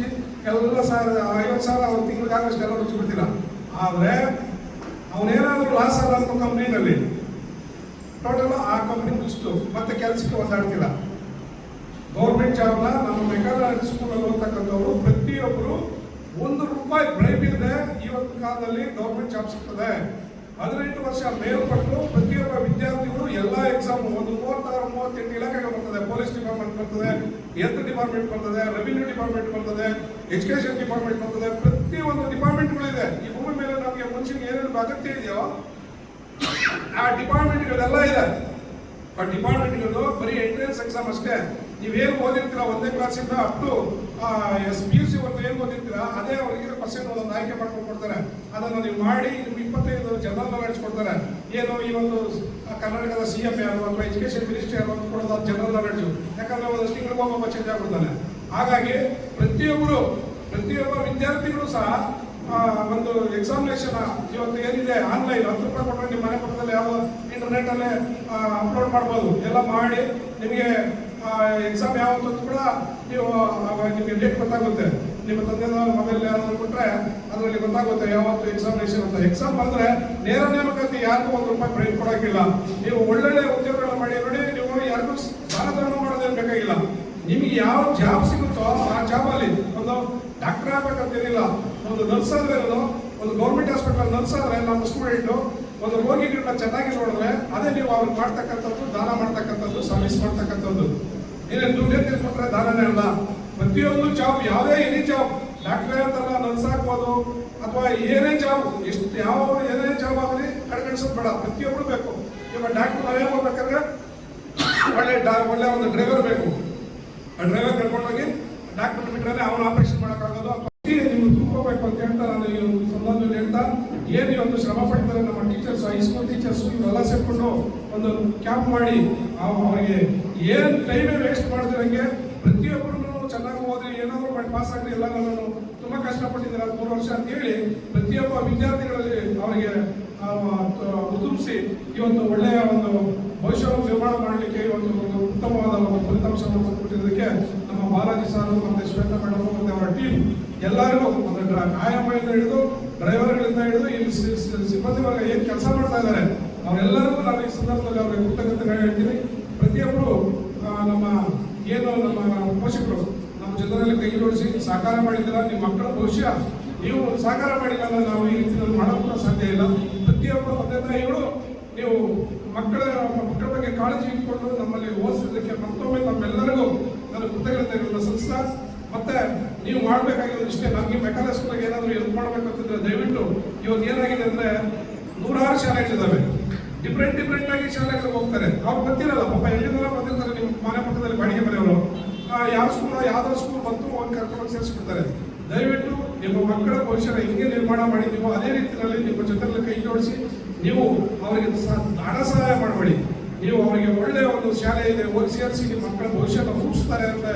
ಎಲ್ಲ 50,000 ಅವ್ರು ತಿಂಗಳಿಗೆ ಆಗೋಷ್ಟು ಎಲ್ಲ ರುಚಿ ಬಿಡ್ತೀರಾ. ಆದರೆ ಅವನೇನಾದ್ರೂ ಲಾಸ್ ಆದ ಅಂತ ಕಂಪ್ನಿನಲ್ಲಿ ಟೋಟಲ್ ಆ ಕಂಪ್ನಿ ಮುಗಿಸ್ತು ಮತ್ತೆ ಕೆಲಸಕ್ಕೆ ಒದ್ದಾಡ್ತೀರಾ. ಗೌರ್ಮೆಂಟ್ ಜಾಬ್ನ ನಮ್ಮ ಮೆಕಾಲೆ ಸ್ಕೂಲಲ್ಲಿ ಓದ್ತಕ್ಕಂಥವ್ರು ಪ್ರತಿಯೊಬ್ಬರು ₹1 ಬ್ರೈಬ್ ಇಲ್ಲದೆ ಇವತ್ತು ಕಾಲದಲ್ಲಿ ಗೌರ್ಮೆಂಟ್ ಜಾಬ್ ಸಿಗ್ತದೆ. 18 ವರ್ಷ ಮೇಲ್ಪಟ್ಟು ಪ್ರತಿಯೊಬ್ಬ ವಿದ್ಯಾರ್ಥಿಗಳು ಎಲ್ಲ ಎಕ್ಸಾಮ್ ಒಂದು 36-38 ಇಲಾಖೆಗಳು ಬರ್ತದೆ. ಪೊಲೀಸ್ ಡಿಪಾರ್ಟ್ಮೆಂಟ್ ಬರ್ತದೆ, ಹೆಲ್ತ್ ಡಿಪಾರ್ಟ್ಮೆಂಟ್ ಬರ್ತದೆ, ರೆವಿನ್ಯೂ ಡಿಪಾರ್ಟ್ಮೆಂಟ್ ಬರ್ತದೆ, ಎಜುಕೇಶನ್ ಡಿಪಾರ್ಟ್ಮೆಂಟ್ ಬರ್ತದೆ, ಪ್ರತಿಯೊಂದು ಡಿಪಾರ್ಟ್ಮೆಂಟ್ಗಳಿದೆ. ಈ ಭೂಮಿ ಮೇಲೆ ನಮಗೆ ಮುಂಚಿನ ಏನೇನು ಅಗತ್ಯ ಇದೆಯೋ ಆ ಡಿಪಾರ್ಟ್ಮೆಂಟ್ಗಳೆಲ್ಲ ಇದೆ. ಆ ಡಿಪಾರ್ಟ್ಮೆಂಟ್ಗಳು ಬರೀ ಎಂಟ್ರೆನ್ಸ್ ಎಕ್ಸಾಮ್ ಅಷ್ಟೇ. ನೀವೇನು ಓದಿರ್ತೀರ 1ನೇ ಕ್ಲಾಸಿಂದ ಅಪ್ ಟು PUC ವರೆಗೂ ಏನು ಓದಿರ್ತೀರ ಅದೇ ಅವರಿಗೆ ಪರ್ಸೆಂಟ್ ಒಂದು ಆಯ್ಕೆ ಮಾಡ್ಕೊಂಡು ಕೊಡ್ತಾರೆ. ಅದನ್ನು ನೀವು ಮಾಡಿ ನಿಮ್ಗೆ 25 ಜನರಲ್ ನಾಲೆಡ್ಜ್ ಕೊಡ್ತಾರೆ. ಏನು ಈ ಒಂದು ಕರ್ನಾಟಕದ CM ಯಾರು ಅಥವಾ ಎಜುಕೇಶನ್ ಮಿನಿಸ್ಟ್ರಿ ಯಾರು ಅಂತ ಕೊಡೋದು ಜನರಲ್ ನಾಲೆಡ್ಜು. ಯಾಕಂದ್ರೆ ಒಂದು ತಿಂಗಳಿಗೆ ಒಬ್ಬ ಚೇಂಜ್ ಆಗ್ಬಿಡ್ತಾನೆ. ಹಾಗಾಗಿ ಪ್ರತಿಯೊಬ್ಬ ವಿದ್ಯಾರ್ಥಿಗಳು ಸಹ ಒಂದು ಎಕ್ಸಾಮಿನೇಷನ್ ಇವತ್ತು ಏನಿದೆ ಆನ್ಲೈನ್ ₹10 ಕೊಟ್ಟರೆ ನಿಮ್ಮ ಮನೆ ಪಕ್ಕದಲ್ಲಿ ಯಾವ ಇಂಟರ್ನೆಟಲ್ಲೇ ಅಪ್ಲೋಡ್ ಮಾಡ್ಬೋದು. ಎಲ್ಲ ಮಾಡಿ ನಿಮಗೆ ಎಕ್ಸಾಮ್ ಯಾವತ್ತು ಕೂಡ ನೀವು ನಿಮಗೆ ಡೇಟ್ ಗೊತ್ತಾಗುತ್ತೆ. ನಿಮ್ಮ ತಂದೆ ಮೊಬೈಲ್ ಯಾರಾದ್ರೂ ಕೊಟ್ಟರೆ ಅದರಲ್ಲಿ ಗೊತ್ತಾಗುತ್ತೆ ಯಾವತ್ತು ಎಕ್ಸಾಮಿನೇಷನ್ ಅಂತ. ಎಕ್ಸಾಮ್ ಬಂದರೆ ನೇರ ನೇಮಕಾತಿ ಯಾರಿಗೂ ₹1 ಪ್ರೈಸ್ ಕೊಡೋಕ್ಕಿಲ್ಲ. ನೀವು ಒಳ್ಳೊಳ್ಳೆ ಉದ್ಯೋಗಗಳನ್ನ ಮಾಡಿ ನೋಡಿ, ನೀವು ಯಾರಿಗೂ ದಾನ ಮಾಡೋದೇನು ಬೇಕಾಗಿಲ್ಲ. ನಿಮಗೆ ಯಾವ ಜಾಬ್ ಸಿಗುತ್ತೋ ಆ ಜಾಬಲ್ಲಿ ಒಂದು ಡಾಕ್ಟರ್ ಆಗ್ಬೇಕಂತೇನಿಲ್ಲ, ಒಂದು ನರ್ಸ್ ಆದ್ರೆ, ಒಂದು ಗೌರ್ಮೆಂಟ್ ಹಾಸ್ಪಿಟಲ್ ನರ್ಸ್ ಆದ್ರೆ ನಮ್ಮ ಸ್ಟೂಡೆಂಟು ಒಂದು ರೋಗಿಗಳನ್ನ ಚೆನ್ನಾಗಿ ನೋಡಿದ್ರೆ ಅದೇ ನೀವು ಅವ್ರಿಗೆ ಮಾಡ್ತಕ್ಕಂಥದ್ದು, ದಾನ ಮಾಡ್ತಕ್ಕಂಥದ್ದು, ಸರ್ವಿಸ್ ಮಾಡ್ತಕ್ಕಂಥದ್ದು. ಏನೇ ದುಡ್ಡೇ ತಿಳ್ಕೊಂಡ್ರೆ ದಾನನೇ ಅಲ್ಲ. ಪ್ರತಿಯೊಂದು ಜಾಬ್, ಯಾವುದೇ ಎನಿ ಜಾಬ್, ಡಾಕ್ಟರ್ ಅಂತಲ್ಲ, ನರ್ಸ್ ಆಗ್ಬೋದು ಅಥವಾ ಏನೇ ಜಾಬ್, ಏನೇ ಜಾಬ್ ಆಗಲಿ ಕಡೆಗಣಿಸೋದು ಬೇಡ. ಪ್ರತಿಯೊಬ್ಬರು ಬೇಕು. ಇವಾಗ ಡಾಕ್ಟರ್ ನಾವೇ ಹೋಗ್ಬೇಕಾದ್ರೆ ಒಳ್ಳೆ ಒಂದು ಡ್ರೈವರ್ ಬೇಕು. ಆ ಡ್ರೈವರ್ ಕರ್ಕೊಂಡೋಗಿ ಡಾಕ್ಟರ್ ಬಿಟ್ಟರೆ ಅವನು ಆಪರೇಷನ್ ಮಾಡೋಕ್ಕಾಗೋದು. ನೀವು ತಿಳ್ಕೋಬೇಕು ಅಂತ ಹೇಳ್ತಾ ನಾನು ಈ ಒಂದು ಸಂದರ್ಭದಲ್ಲಿ ಹೇಳ್ತಾ ಏನು ಇವತ್ತು ಶ್ರಮ ಪಡ್ತಾರೆ ನಮ್ಮ ಟೀಚರ್ಸ್, ಹೈಸ್ಕೂಲ್ ಟೀಚರ್ಸ್ ಇವರೆಲ್ಲ ಸೇರ್ಕೊಂಡು ಒಂದು ಕ್ಯಾಂಪ್ ಮಾಡಿ ಅವರಿಗೆ ಏನು ಟೈಮೇ ವೇಸ್ಟ್ ಮಾಡಿದ್ರಂಗೆ ಪ್ರತಿಯೊಬ್ಬರು ಚೆನ್ನಾಗಿ ಓದಿ ಏನಾದರೂ ಮಾಡಿ ಪಾಸ್ ಆಗಲಿ ಎಲ್ಲ ನಾನು ತುಂಬ ಕಷ್ಟಪಟ್ಟಿದ್ದಾರೆ 3 ವರ್ಷ ಅಂತ ಹೇಳಿ ಪ್ರತಿಯೊಬ್ಬ ವಿದ್ಯಾರ್ಥಿಗಳಲ್ಲಿ ಅವರಿಗೆ ಉತ್ತಮಿಸಿ ಇವತ್ತು ಒಳ್ಳೆಯ ಒಂದು ಭವಿಷ್ಯವನ್ನು ನಿರ್ಮಾಣ ಮಾಡಲಿಕ್ಕೆ ಇವತ್ತು ಒಂದು ಉತ್ತಮವಾದ ಒಂದು ಫಲಿತಾಂಶವನ್ನು ಕೊಟ್ಟಿದ್ದಕ್ಕೆ ನಮ್ಮ ಬಾಲಾಜಿ ಸರ್ ಮತ್ತು ಶ್ವೇತಾ ಮೇಡಮ್ ಮತ್ತು ಅವರ ಟೀಮ್ ಎಲ್ಲರಿಗೂ ಒಂದು ಆಯಾಮದಿಂದ ಹಿಡಿದು ಡ್ರೈವರ್ಗಳಿಂದ ಹಿಡಿದು ಇಲ್ಲಿ ಸಿಬ್ಬಂದಿ ವರ್ಗ ಏನು ಕೆಲಸ ಮಾಡ್ತಾ ಇದ್ದಾರೆ ಅವರೆಲ್ಲರಿಗೂ ನಾವು ಈ ಸಂದರ್ಭದಲ್ಲಿ ಅವರಿಗೆ ಕೃತಜ್ಞತೆ ಹೇಳ್ತೀನಿ. ಪ್ರತಿಯೊಬ್ಬರು ನಮ್ಮ ಏನು ನಮ್ಮ ಪೋಷಕರು ನಮ್ಮ ಜನರಲ್ಲಿ ಕೈ ಜೋಡಿಸಿ ಸಹಕಾರ ಮಾಡಿದ್ದೀರಾ. ನಿಮ್ಮ ಮಕ್ಕಳ ಭವಿಷ್ಯ ನೀವು ಸಹಕಾರ ಮಾಡಿಲ್ಲ ನಾವು ಈ ರೀತಿಯಲ್ಲಿ ಮಾಡೋಕ್ಕೂ ಸಾಧ್ಯ ಇಲ್ಲ. ಪ್ರತಿಯೊಬ್ಬರು ತಂದೆ ತಾಯಿಗಳು ನೀವು ಮಕ್ಕಳ ಬಗ್ಗೆ ಕಾಳಜಿ ಇಟ್ಕೊಂಡು ನಮ್ಮಲ್ಲಿ ಓದಿಸೋದಕ್ಕೆ ಮತ್ತೊಮ್ಮೆ ನಮ್ಮೆಲ್ಲರಿಗೂ ನಾನು ಕೃತಜ್ಞತೆಗಳನ್ನು ಸಲ್ಲಿಸ್ತಾ, ಮತ್ತೆ ನೀವು ಮಾಡಬೇಕಾಗಿರೋದು ಇಷ್ಟೇ. ನಮಗೆ ಮೆಕಾಲೆ ಸ್ಕೂಲ್ಗೆ ಏನಾದರೂ ಹೆಲ್ಪ್ ಮಾಡಬೇಕಂತಂದ್ರೆ ದಯವಿಟ್ಟು ಇವತ್ತು ಏನಾಗಿದೆ ಅಂದರೆ 100 ಶಾಲೆಗಳಿದ್ದಾವೆ. ಡಿಫ್ರೆಂಟ್ ಆಗಿ ಶಾಲೆಗಳಿಗೆ ಹೋಗ್ತಾರೆ. ಅವ್ರು ಗೊತ್ತಿರಲ್ಲ ಪಾಪ, ಎಲ್ಲಿಂದ ಬಂದಿರ್ತಾರೆ ನಿಮ್ಮ ಮನೆ ಪಕ್ಕದಲ್ಲಿ ಬಾಡಿಗೆ ಮನೆಯವರು, ಯಾವ ಸ್ಕೂಲ್ ಯಾವ್ದೋ ಸ್ಕೂಲ್ ಬಂತು ಹೋಗಿ ಕರ್ಕೊಂಡು ಸೇರಿಸ್ಬಿಡ್ತಾರೆ. ದಯವಿಟ್ಟು ನಿಮ್ಮ ಮಕ್ಕಳ ಭವಿಷ್ಯ ಹಿಂಗೆ ನಿರ್ಮಾಣ ಮಾಡಿದ್ದೀವೋ ಅದೇ ರೀತಿಯಲ್ಲಿ ನಿಮ್ಮ ಜೊತೆಯಲ್ಲಿ ಕೈ ಜೋಡಿಸಿ ನೀವು ಅವರಿಗೆ ಹಣ ಸಹಾಯ ಮಾಡಬೇಡಿ. ನೀವು ಅವರಿಗೆ ಒಳ್ಳೆಯ ಒಂದು ಶಾಲೆ ಇದೆ, ಹೋಗಿ ಸೇರಿಸಿ ನಿಮ್ಮ ಮಕ್ಕಳ ಭವಿಷ್ಯನ ರೂಪಿಸ್ತಾರೆ ಅಂತ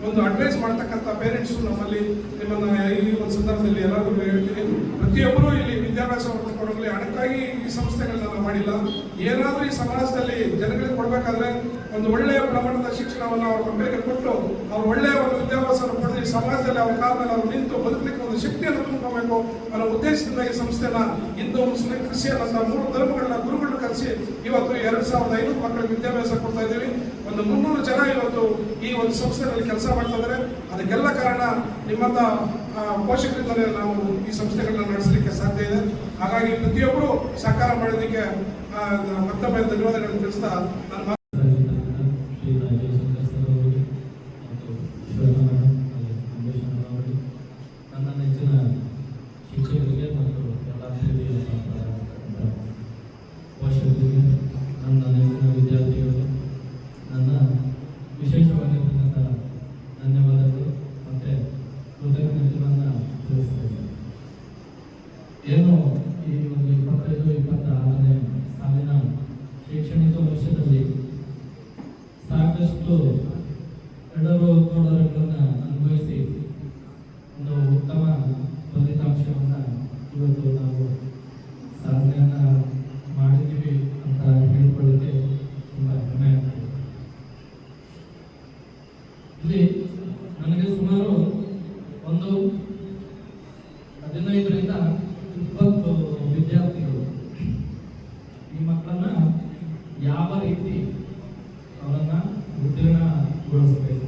ಒಂದು ಅಡ್ವೈಸ್ ಮಾಡ್ತಕ್ಕಂಥ ಪೇರೆಂಟ್ಸು ನಮ್ಮಲ್ಲಿ ನಿಮ್ಮನ್ನು ಈ ಒಂದು ಸಂದರ್ಭದಲ್ಲಿ ಎಲ್ಲರಿಗೂ ಹೇಳ್ತೀನಿ. ಪ್ರತಿಯೊಬ್ಬರೂ ಇಲ್ಲಿ ವಿದ್ಯಾಭ್ಯಾಸವನ್ನು ಕೊಡೋಗ್ಲಿ ಹಣಕ್ಕಾಗಿ ಈ ಸಂಸ್ಥೆಗಳನ್ನ ನಾವು ಮಾಡಿಲ್ಲ. ಏನಾದರೂ ಈ ಸಮಾಜದಲ್ಲಿ ಜನಗಳಿಗೆ ಕೊಡಬೇಕಾದ್ರೆ ಒಂದು ಒಳ್ಳೆಯ ಪ್ರಮಾಣದ ಶಿಕ್ಷಣವನ್ನು ಅವ್ರ ಮಕ್ಕಳಿಗೆ ಕೊಟ್ಟು ಅವ್ರು ಒಳ್ಳೆಯ ಒಂದು ವಿದ್ಯಾಭ್ಯಾಸವನ್ನು ಪಡೆದು ಈ ಸಮಾಜದಲ್ಲಿ ಅವ್ರ ಕಾಲ ಮೇಲೆ ಅವ್ರು ನಿಂತು ಬದುಕಲಿಕ್ಕೆ ಒಂದು ಶಕ್ತಿಯನ್ನು ತುಂಬಿಕೊಬೇಕು ಅನ್ನೋ ಉದ್ದೇಶದಿಂದ ಈ ಸಂಸ್ಥೆನ ಹಿಂದೂ ಮುಸ್ಲಿಂ ಕ್ರಿಶ್ಚಿಯನ್ ಅಂತ 3 ಧರ್ಮಗಳನ್ನ ಗುರುಗಳನ್ನ ಕರೆಸಿ ಇವತ್ತು 2500 ಮಕ್ಕಳಿಗೆ ವಿದ್ಯಾಭ್ಯಾಸ ಕೊಡ್ತಾ ಇದ್ದೀವಿ. ಒಂದು 300 ಜನ ಇವತ್ತು ಈ ಒಂದು ಸಂಸ್ಥೆಯಲ್ಲಿ ಕೆಲಸ ಮಾಡ್ತಾ ಇದ್ದಾರೆ. ಅದಕ್ಕೆಲ್ಲ ಕಾರಣ ನಿಮ್ಮಂತ ಪೋಷಕರಿಂದಲೇ ನಾವು ಈ ಸಂಸ್ಥೆಗಳನ್ನ ನಡೆಸಲಿಕ್ಕೆ ಸಾಧ್ಯ ಇದೆ. ಹಾಗಾಗಿ ಪ್ರತಿಯೊಬ್ಬರು ಸಹಕಾರ ಮಾಡೋದಕ್ಕೆ ಮತ್ತೊಮ್ಮೆ ಧನ್ಯವಾದಗಳನ್ನು ತಿಳಿಸ್ತಾ ನಾನು ನನ್ನ ನೆಚ್ಚಿನ ಶಿಕ್ಷಕರಿಗೆ ಮತ್ತು ಎಲ್ಲ ಪೋಷಕರಿಗೆ, ನನ್ನ ನೆಚ್ಚಿನ ವಿದ್ಯಾರ್ಥಿಗಳು, ನನ್ನ ವಿಶೇಷವಾಗಿರ್ತಕ್ಕಂಥ ಧನ್ಯವಾದಗಳು ಮತ್ತು ಕೃತಜ್ಞತೆಗಳನ್ನು ತಿಳಿಸ್ತೇನೆ. ಏನು ಈ ಒಂದು 25-26ನೇ ಸಾಲಿನ ಶೈಕ್ಷಣಿಕ ವರ್ಷದಲ್ಲಿ ಸಾಕಷ್ಟು ಎಡರುತೊಡರುಗಳನ್ನು ಅನುಭವಿಸಿ ಒಂದು ಉತ್ತಮ ಫಲಿತಾಂಶವನ್ನು ಇವತ್ತು ನಾವು ಸಾಧನೆಯನ್ನು ಮಾಡಿದ್ದೀವಿ ಅಂತ ಹೇಳ್ಕೊಳ್ಳಿಕ್ಕೆ ತುಂಬ ಹೆಮ್ಮೆ ಆಗ್ತದೆ. ಇಲ್ಲಿ ನನಗೆ ಸುಮಾರು ಒಂದು 15ರಿಂದ 20 ವಿದ್ಯಾರ್ಥಿಗಳು ಈ ಮಕ್ಕಳನ್ನ ಯಾವ ರೀತಿ ಅವರನ್ನು ಉತ್ತೀರ್ಣಗೊಳಿಸಬೇಕು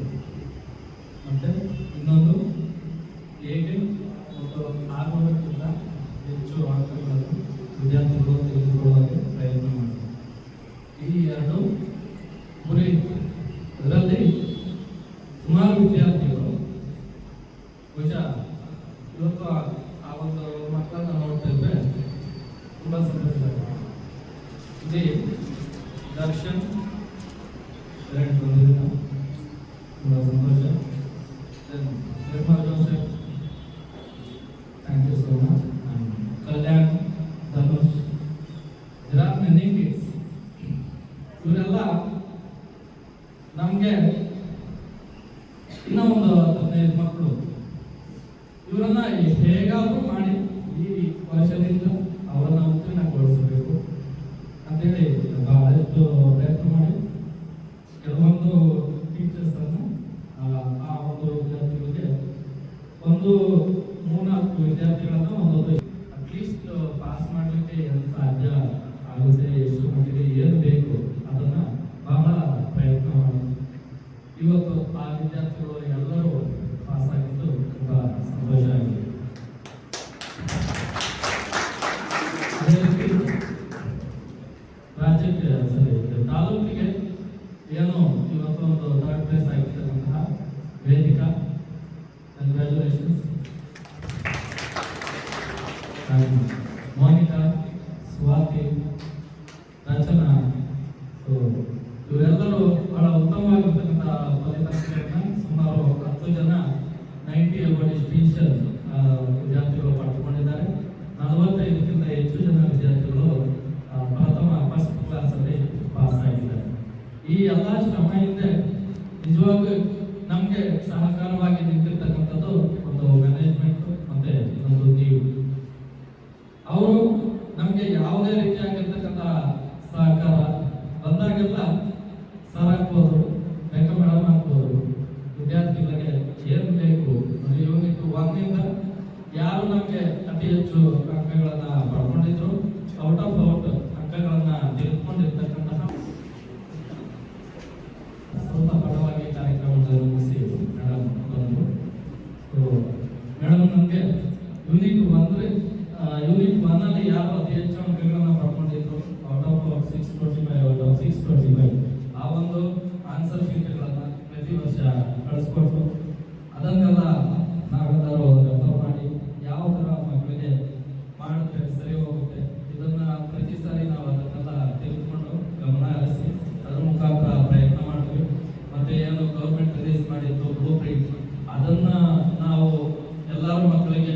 ಮತ್ತು ಇನ್ನೊಂದು ಹೇಗೆ ಒಂದು 600ಕ್ಕಿಂತ ಹೆಚ್ಚು ಅಂಕಗಳನ್ನು ವಿದ್ಯಾರ್ಥಿಗಳು ತೆಗೆದುಕೊಳ್ಳೋಕ್ಕೆ ಪ್ರಯತ್ನ ಮಾಡ್ತಾರೆ. ಈ 2 ಗುರಿ ಇದರಲ್ಲಿ ಸುಮಾರು ವಿದ್ಯಾರ್ಥಿಗಳು ಬಹುಶಃ ಇವತ್ತು ಆ ಒಂದು ಮಕ್ಕಳನ್ನ ನೋಡ್ತಾ ಇದ್ದರೆ ತುಂಬ ಸಂತೋಷ ಆಗುತ್ತೆ. ಇಲ್ಲಿ ದರ್ಶನ್ ಬಂದಿಲ್ಲ, ತುಂಬ ಸಂತೋಷ. Nirmal Joseph, thank you so much. Kalyan, Dhanush, there are many kids. ಇವರೆಲ್ಲ ನಮಗೆ ಇನ್ನೂ ಒಂದು 15 ಮಕ್ಕಳು, ಇವರನ್ನ ಹೇಗಾದರೂ ಮಾಡಿ ಈ ವರ್ಷದಿಂದ ಅವರನ್ನ ಉತ್ತೀರ್ಣಗೊಳಿಸಬೇಕು ಅಂತೇಳಿ ಬಹಳಷ್ಟು ಪ್ರಯತ್ನ ಮಾಡಿ ಕೆಲವೊಂದು ಟೀಚರ್ಸನ್ನು ಆ ಒಂದು ವಿದ್ಯಾರ್ಥಿಗಳಿಗೆ ಒಂದು 3-4 ವಿದ್ಯಾರ್ಥಿಗಳನ್ನು ಒಂದು ಅಟ್ಲೀಸ್ಟ್ ಪಾಸ್ ಮಾಡಲಿಕ್ಕೆ ಏನು ಸಾಧ್ಯ ಆಗುತ್ತೆ, ಎಷ್ಟು ಮಟ್ಟಿಗೆ ಏನು ಬೇಕು ಅದನ್ನು ಬಹಳ ಪ್ರಯತ್ನ ಮಾಡಿ ಇವತ್ತು ಆ ವಿದ್ಯಾರ್ಥಿಗಳು ಎಲ್ಲರೂ ಪಾಸ್ ಆಗಿದ್ದು ತುಂಬ ಸಂತೋಷ ಆಗಿದೆ. ಅದೇ ರೀತಿ ರಾಜ್ಯಕ್ಕೆ ತಾಲೂಕಿಗೆ ಏನು ಇವತ್ತು ಒಂದು 3rd ಪ್ಲೇಸ್ ಆಗಿರ್ತಕ್ಕಂತಹ ವೇದಿಕಾ, ಕಂಗ್ರ್ಯಾಚುಲೇಷನ್ಸ್. ಮೋನಿಕಾ, ಸ್ವಾತಿ, ರಚನಾ, ಇವರೆಲ್ಲರೂ ಬಹಳ ಉತ್ತಮವಾಗಿರ್ತಕ್ಕಂಥ ಫಲಿತಾಂಶಗಳನ್ನು ಸುಮಾರು 10 ಜನ 90 ಡಿಸ್ಟಿಂಕ್ಷನ್ ವಿದ್ಯಾರ್ಥಿಗಳು ಪಡೆದುಕೊಂಡಿದ್ದಾರೆ. 45ಕ್ಕಿಂತ ನಮಗೆ ಅತಿ ಹೆಚ್ಚು ಅಂಕಗಳನ್ನ ಪಡ್ಕೊಂಡಿದ್ರು. ಔಟ್ ಅಂಕಗಳನ್ನ ತೆಗೆದುಕೊಂಡಿರ್ತಕ್ಕಂತಹ ಸ್ವಲ್ಪ ಬಡವಾಗಿ ಕಾರ್ಯಕ್ರಮವನ್ನು ಮುಗಿಸಿ ಮೇಡಮ್ ಬಂದರು. ಮೇಡಮ್ ನಮಗೆ ಯೂನಿಟ್ 1 ಅಲ್ಲಿ ಯಾರು ಅತಿ ಹೆಚ್ಚು ಅಂಕಗಳನ್ನ ಪಡ್ಕೊಂಡಿದ್ರು ಔಟ್ ಆಫ್ 625 ಆ ಒಂದು ಆನ್ಸರ್ ಶೀಟ್ಗಳನ್ನ ಪ್ರತಿ ವರ್ಷ ಕಳಿಸ್ಕೊಟ್ಟು ಅದನ್ನೆಲ್ಲ ನಾವೆಲ್ಲರೂ ರೆಫರ್ ಮಾಡಿ ಯಾವ ಥರ ಮಕ್ಕಳಿಗೆ ಮಾಡಿದ್ರೆ ಸರಿ ಹೋಗುತ್ತೆ ಇದನ್ನ ಪ್ರತಿ ಸಾರಿ ನಾವು ಅದನ್ನೆಲ್ಲ ತೆಗೆದುಕೊಂಡು ಗಮನ ಹರಿಸಿ ಅದ್ರ ಮುಖಾಂತರ ಪ್ರಯತ್ನ ಮಾಡಿದ್ವಿ. ಮತ್ತೆ ಏನು ಗೌರ್ಮೆಂಟ್ ರಿಲೀಸ್ ಮಾಡಿತ್ತು ಬ್ಲೂ ಪ್ರಿಂಟ್ ಅದನ್ನ ನಾವು ಎಲ್ಲರೂ ಮಕ್ಕಳಿಗೆ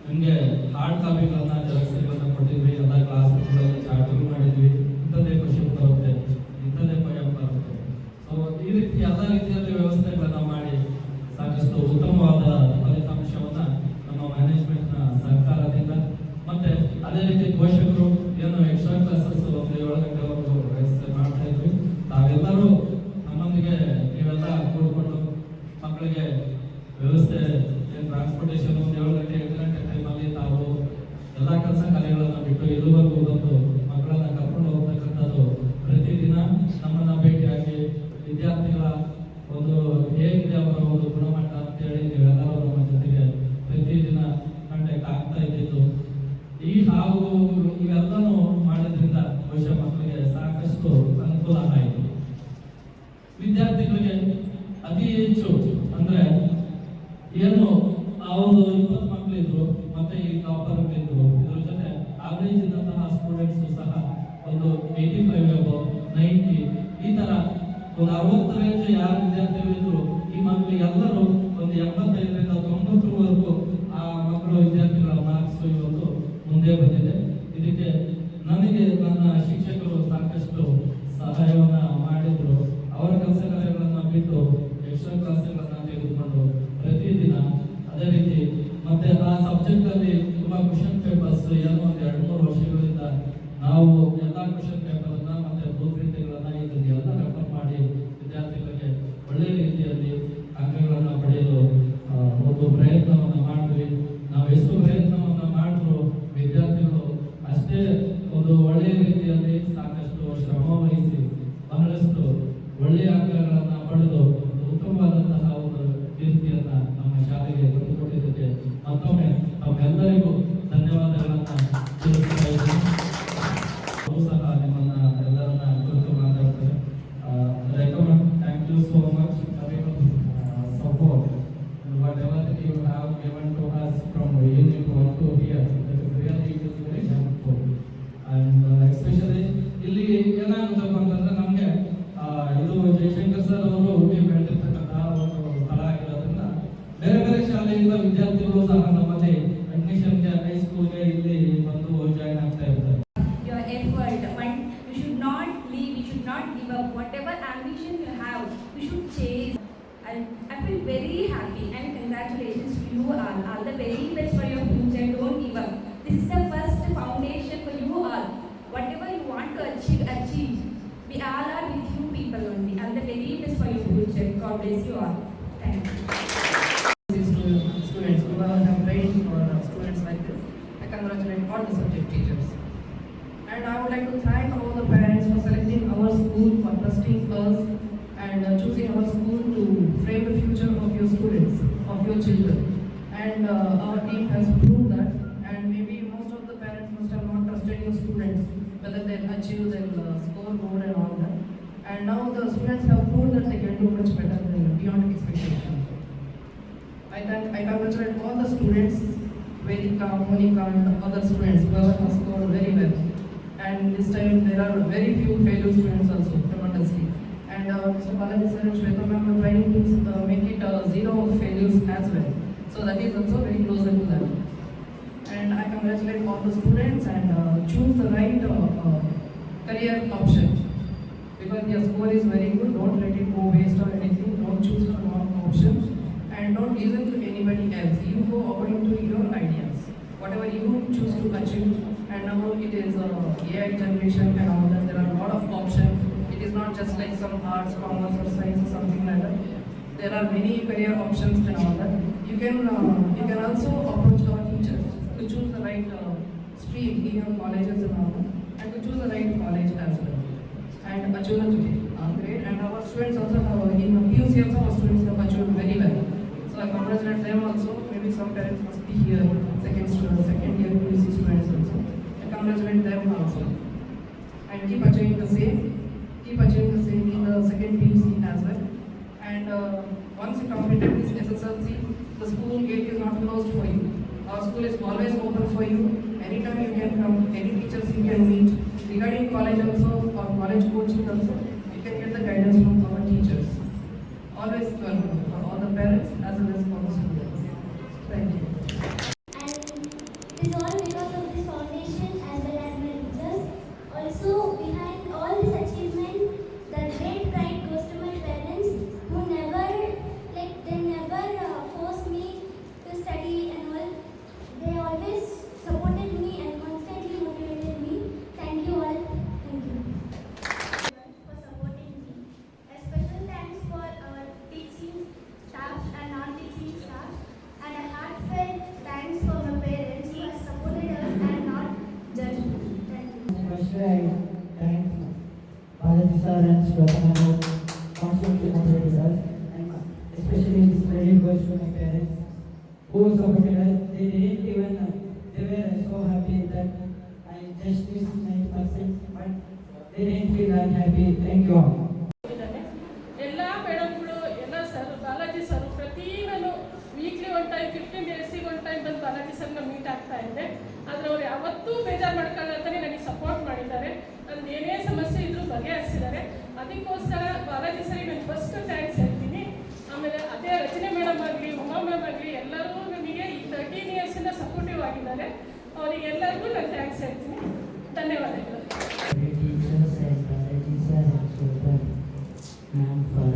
ನಿಮಗೆ ಹಾರ್ಡ್ ಕಾಪಿಗಳನ್ನ ಜೆರಾಕ್ಸ್ಗಳನ್ನ ಕೊಟ್ಟಿದ್ವಿ. ಎಲ್ಲ ಕ್ಲಾಸ್ಗಳಲ್ಲಿ ಚಾರ್ಟ್ಗಳು ಮಾಡಿದ್ವಿ. ಇಂಥದ್ದೇ ಕ್ವಶನ್ ಬರುತ್ತೆ, ಇಂಥದ್ದೇ ಪೋಯಂ ಬರುತ್ತೆ. ಸೊ ಈ ರೀತಿ ಎಲ್ಲ ರೀತಿಯಲ್ಲಿ ವ್ಯವಸ್ಥೆಗಳನ್ನ ಮಾಡಿ ಸಾಕಷ್ಟು ಉತ್ತಮವಾದ ಫಲಿತಾಂಶವನ್ನ ನಮ್ಮ ಮ್ಯಾನೇಜ್ಮೆಂಟ್ನ ಸಹಕಾರದಿಂದ ಮತ್ತೆ ಅದೇ ರೀತಿ ಪೋಷಕರು ಏನು ಎಕ್ಸ್ಟ್ರಾ ಕ್ಲಾಸಸ್ ಒಂದು 7 ಗಂಟೆವರೆಗೂ ವ್ಯವಸ್ಥೆ ಮಾಡ್ತಾ ಇದ್ವಿ. ತಾವೆಲ್ಲರೂ ನಮ್ಮೊಂದಿಗೆ ನೀವೆಲ್ಲ ಕೂಡ್ಕೊಂಡು ಮಕ್ಕಳಿಗೆ ವ್ಯವಸ್ಥೆ ಟ್ರಾನ್ಸ್ಪೋರ್ಟೇಷನ್ 7 ಗಂಟೆ 8 ಗಂಟೆ ಟೈಮಲ್ಲಿ ತಾವು ಎಲ್ಲ ಕೆಲಸ ಕಾರ್ಯಗಳನ್ನು ಬಿಟ್ಟು ಇದುವರೆಗೂ ಬಂದು ಮಕ್ಕಳನ್ನ ಕರ್ಕೊಂಡು ಹೋಗ್ತಕ್ಕಂಥದ್ದು ಪ್ರತಿದಿನ ನಮ್ಮನ್ನ ಭೇಟಿಯಾಗಿ ವಿದ್ಯಾರ್ಥಿಗಳ ಒಂದು ಹೇಗಿದೆ ಅವರ ಒಂದು ಗುಣಮಟ್ಟ ಅಂತೇಳಿ ನೀವೆಲ್ಲರೂ ನಮ್ಮ ಜೊತೆಗೆ ಪ್ರತಿದಿನ ಕಾಂಟ್ಯಾಕ್ಟ್ ಆಗ್ತಾ ಇದ್ದಿದ್ದು. ಈ ಹಾಗೂ ಇವೆಲ್ಲನೂ ಮಾಡೋದ್ರಿಂದ ಬಹುಶಃ ಮಕ್ಕಳಿಗೆ ಸಾಕಷ್ಟು ಅನುಕೂಲ ಆಯಿತು. ವಿದ್ಯಾರ್ಥಿಗಳಿಗೆ ಅತಿ ಹೆಚ್ಚು ಅಂದ್ರೆ ಏನು ಅವರು 20 ಮಕ್ಕಳಿದ್ರು ಮತ್ತೆ ಈ ಟಾಪರ್ಗಳಿದ್ರು. ಇದ್ರ ಜೊತೆ ಆವರೇಜ್ ಇದ್ದಂತಹ ಸ್ಟೂಡೆಂಟ್ಸ್ ಸಹ ಒಂದು 85 90 ಈ ತರ ಒಂದು 60 ರೇಂಜ್ ಯಾರು ವಿದ್ಯಾರ್ಥಿಗಳಿದ್ರು ಈ ಮಕ್ಕಳಿಗೆಲ್ಲರೂ ಒಂದು 85ರಿಂದ 90ವರೆಗೂ ಆ ಮಕ್ಕಳು ವಿದ್ಯಾರ್ಥಿಗಳ ಮಾರ್ಕ್ಸ್ ಇವತ್ತು ಮುಂದೆ ಬಂದಿದೆ. ಇದಕ್ಕೆ ನನಗೆ ನನ್ನ ಶಿಕ್ಷಕರು ಸಾಕಷ್ಟು ಸಹಾಯವನ್ನ ಮಾಡಿದ್ರು. ಅವರ ಕೆಲಸ ಕಾರ್ಯಗಳನ್ನ ಬಿಟ್ಟು ಎಕ್ಸ್ಟ್ರಾ ಕ್ಲಾಸ್ಗಳನ್ನ ತೆಗೆದುಕೊಂಡು ಪ್ರತಿದಿನ ಅದೇ ರೀತಿ ಮತ್ತೆ ಆ ಸಬ್ಜೆಕ್ಟ್ ಅಲ್ಲಿ ತುಂಬಾ ಕ್ವಶನ್ ಪೇಪರ್ಸ್ ಏನೋ ಒಂದು 2-3 ವರ್ಷಗಳಿಂದ ನಾವು ಎಲ್ಲ ಕ್ವಶನ್ ಪೇಪರ್ನ ಮತ್ತೆ ಬ್ಲೂ ಪ್ರಿಂಟ್ಗಳನ್ನ ಇದನ್ನೆಲ್ಲ ರೆಫರ್ ಮಾಡಿ ವಿದ್ಯಾರ್ಥಿಗಳಿಗೆ ಒಳ್ಳೆಯ ರೀತಿಯಲ್ಲಿ ಅಂಕಗಳನ್ನ ಪಡೆಯಲು ಒಂದು ಪ್ರಯತ್ನವನ್ನ ಮಾಡಿದ್ವಿ. ನಾವು ಎಷ್ಟು ಪ್ರಯತ್ನವನ್ನ ಮಾಡಿದ್ರು ವಿದ್ಯಾರ್ಥಿಗಳು ಅಷ್ಟೇ ಒಂದು ಒಳ್ಳೆಯ ರೀತಿಯಲ್ಲಿ ಸಾಕಷ್ಟು ಶ್ರಮ ವಹಿಸಿ ಬಹಳಷ್ಟು ಒಳ್ಳೆಯ ಅಂಕಗಳನ್ನ ಪಡೆದು ಉತ್ತಮವಾದಂತಹ ಒಂದು ಕೀರ್ತಿಯನ್ನ ನಮ್ಮ ಶಾಲೆಗೆ ತಂದುಕೊಟ್ಟಿದ್ದಕ್ಕೆ ಮತ್ತೊಮ್ಮೆ ತಮ್ಮೆಲ್ಲರಿಗೂ ಧನ್ಯವಾದಗಳನ್ನ ತಿಳಿಸ್ತಾ ಇದ್ದೀನಿ. ಅವರು ಸಹ ನಿಮ್ಮನ್ನ ಎಲ್ಲರನ್ನ ಕುರಿತು ಮಾತಾಡ್ತಾರೆ. Recommend thank you so much support whatever you have given to us from unit 1 to here. That is really it is very helpful and especially ಇಲ್ಲಿ ಏನಾಗುತ್ತಪ್ಪ ಅಂತಂದ್ರೆ ನಮಗೆ ಇದು ಜಯಶಂಕರ್ ಸರ್ ಅವರು ಬೆಳೆದಿರ್ತಕ್ಕಂತಹ ಒಂದು ಸ್ಥಳ ಆಗಿರೋದ್ರಿಂದ ಬೇರೆ ಬೇರೆ ಶಾಲೆಯಿಂದ ವಿದ್ಯಾರ್ಥಿಗಳು ಸಹ ನಮ್ಮಲ್ಲಿ ಅಡ್ಮಿಷನ್ಗೆ ಹೈಸ್ಕೂಲ್ಗೆ ಇಲ್ಲಿ ಬಂದು ಜಾಯಿನ್ ಆಗ್ತಾ ಇರ್ತಾರೆ. Your effort, but you should not leave, you should not give up. Whatever ambition you have, you should chase. I feel very happy and congratulations to you all the very best for your future. Don't give up. This is the first foundation for you all. Whatever you want to achieve. We all are with you people only. All the very best for your future. God bless you all. Thank you. Students, who are trained for students like this, I congratulate all the subject teachers. And I would like to thank all the parents for selecting our school, for trusting us and choosing our school to frame the future of your students, of your children. And our team has proved that. And maybe most of the parents must have not trusted your students, whether they'll achieve their scoreboard and all that. And now the students have proved that they can do much better than beyond expectation. I congratulate all the students, Vedika, Monica and other students who have scored very well. And this time there are very few failure students also, tremendously. And Mr. Balaji sir and Shweta ma'am are trying to make it 0 failures as well. So that is also very closer to that. And I congratulate all the students and choose the right career option. Because your score is very good, don't let it go waste or anything. Don't choose the wrong option and don't listen to anybody else. You go according to your ideas, whatever you choose to achieve. And now it is AI generation and all that. There are a lot of options. It is not just like some arts, commerce or science or something like that. There are many career options and all that. You can also approach our teachers to choose the right stream in your colleges and all, and to choose the right college as well. And achieved great, and our students also have in PUC also our students have achieved very well. So I congratulate them also. Maybe some parents must be here, second year PUC students also. I congratulate them also. And keep achieving the same in the second PUC as well. And once you completed this SSLC, the school gate is not closed for you. Our school is always open for you. Anytime you can come, any teachers you can meet. Regarding college also or college coaching also, you can get the guidance from our teachers. Always welcome for all the parents as well as for the students. Thank you. And it is all because of this foundation as well as my teachers. Also, behind all this achievement, the great pride goes to my parents who never forced me to study and all. They always supported me and constantly motivated me. Thank you all. Thank you for supporting me. A special thanks for our teaching staff and non-teaching staff, and a heartfelt thanks for my parents who have supported us and not judged. Thank you. Firstly, I thank Balaji sir and Swetana who constantly motivated us, and especially this credit goes to my parents who supported us. They were so happy that I just missed 90%, but they didn't feel unhappy. Thank you all. ಎಲ್ಲ ಮೇಡಮ್ಗಳು ಎಲ್ಲ sir Balaji sir ಪ್ರತಿನೂ weekly one time 15 ಡೇಸಿಗೆ one time ಬಂದು ಬಾಲಾಜಿ ಸರ್ನ meet ಆಗ್ತಾ ಇದ್ದೆ. ಆದರೆ ಅವ್ರು ಯಾವತ್ತೂ ಬೇಜಾರು ಮಾಡ್ಕೊಳ್ಳೋಂತಾನೆ ನನಗೆ ಸಪೋರ್ಟ್ ಮಾಡಿದ್ದಾರೆ. ನಂದು ಏನೇ ಸಮಸ್ಯೆ ಇದ್ರೂ ಬಗೆಹರಿಸಿದ್ದಾರೆ. ಅದಕ್ಕೋಸ್ಕರ ಬಾಲಾಜಿ ಸರಿಗೆ ನಾನು ಫಸ್ಟ್ ಥ್ಯಾಂಕ್ಸ್ ಹೇಳ್ತೀನಿ. ಆಮೇಲೆ ಅದೇ ರಚನೆ ಮೇಡಮ್ ಆಗಲಿ, ಉಮಾ ಮ್ಯಾಮ್ ಆಗಲಿ, ಎಲ್ಲರೂ ನನಗೆ ಈ 13 ಇಯರ್ಸಿಂದ ಸಪೋರ್ಟಿವ್ ಆಗಿದ್ದಾರೆ. ಅವರಿಗೆಲ್ಲರಿಗೂ ನಾನು ಥ್ಯಾಂಕ್ಸ್ ಹೇಳ್ತೀನಿ. ಧನ್ಯವಾದಗಳು. Ma'am for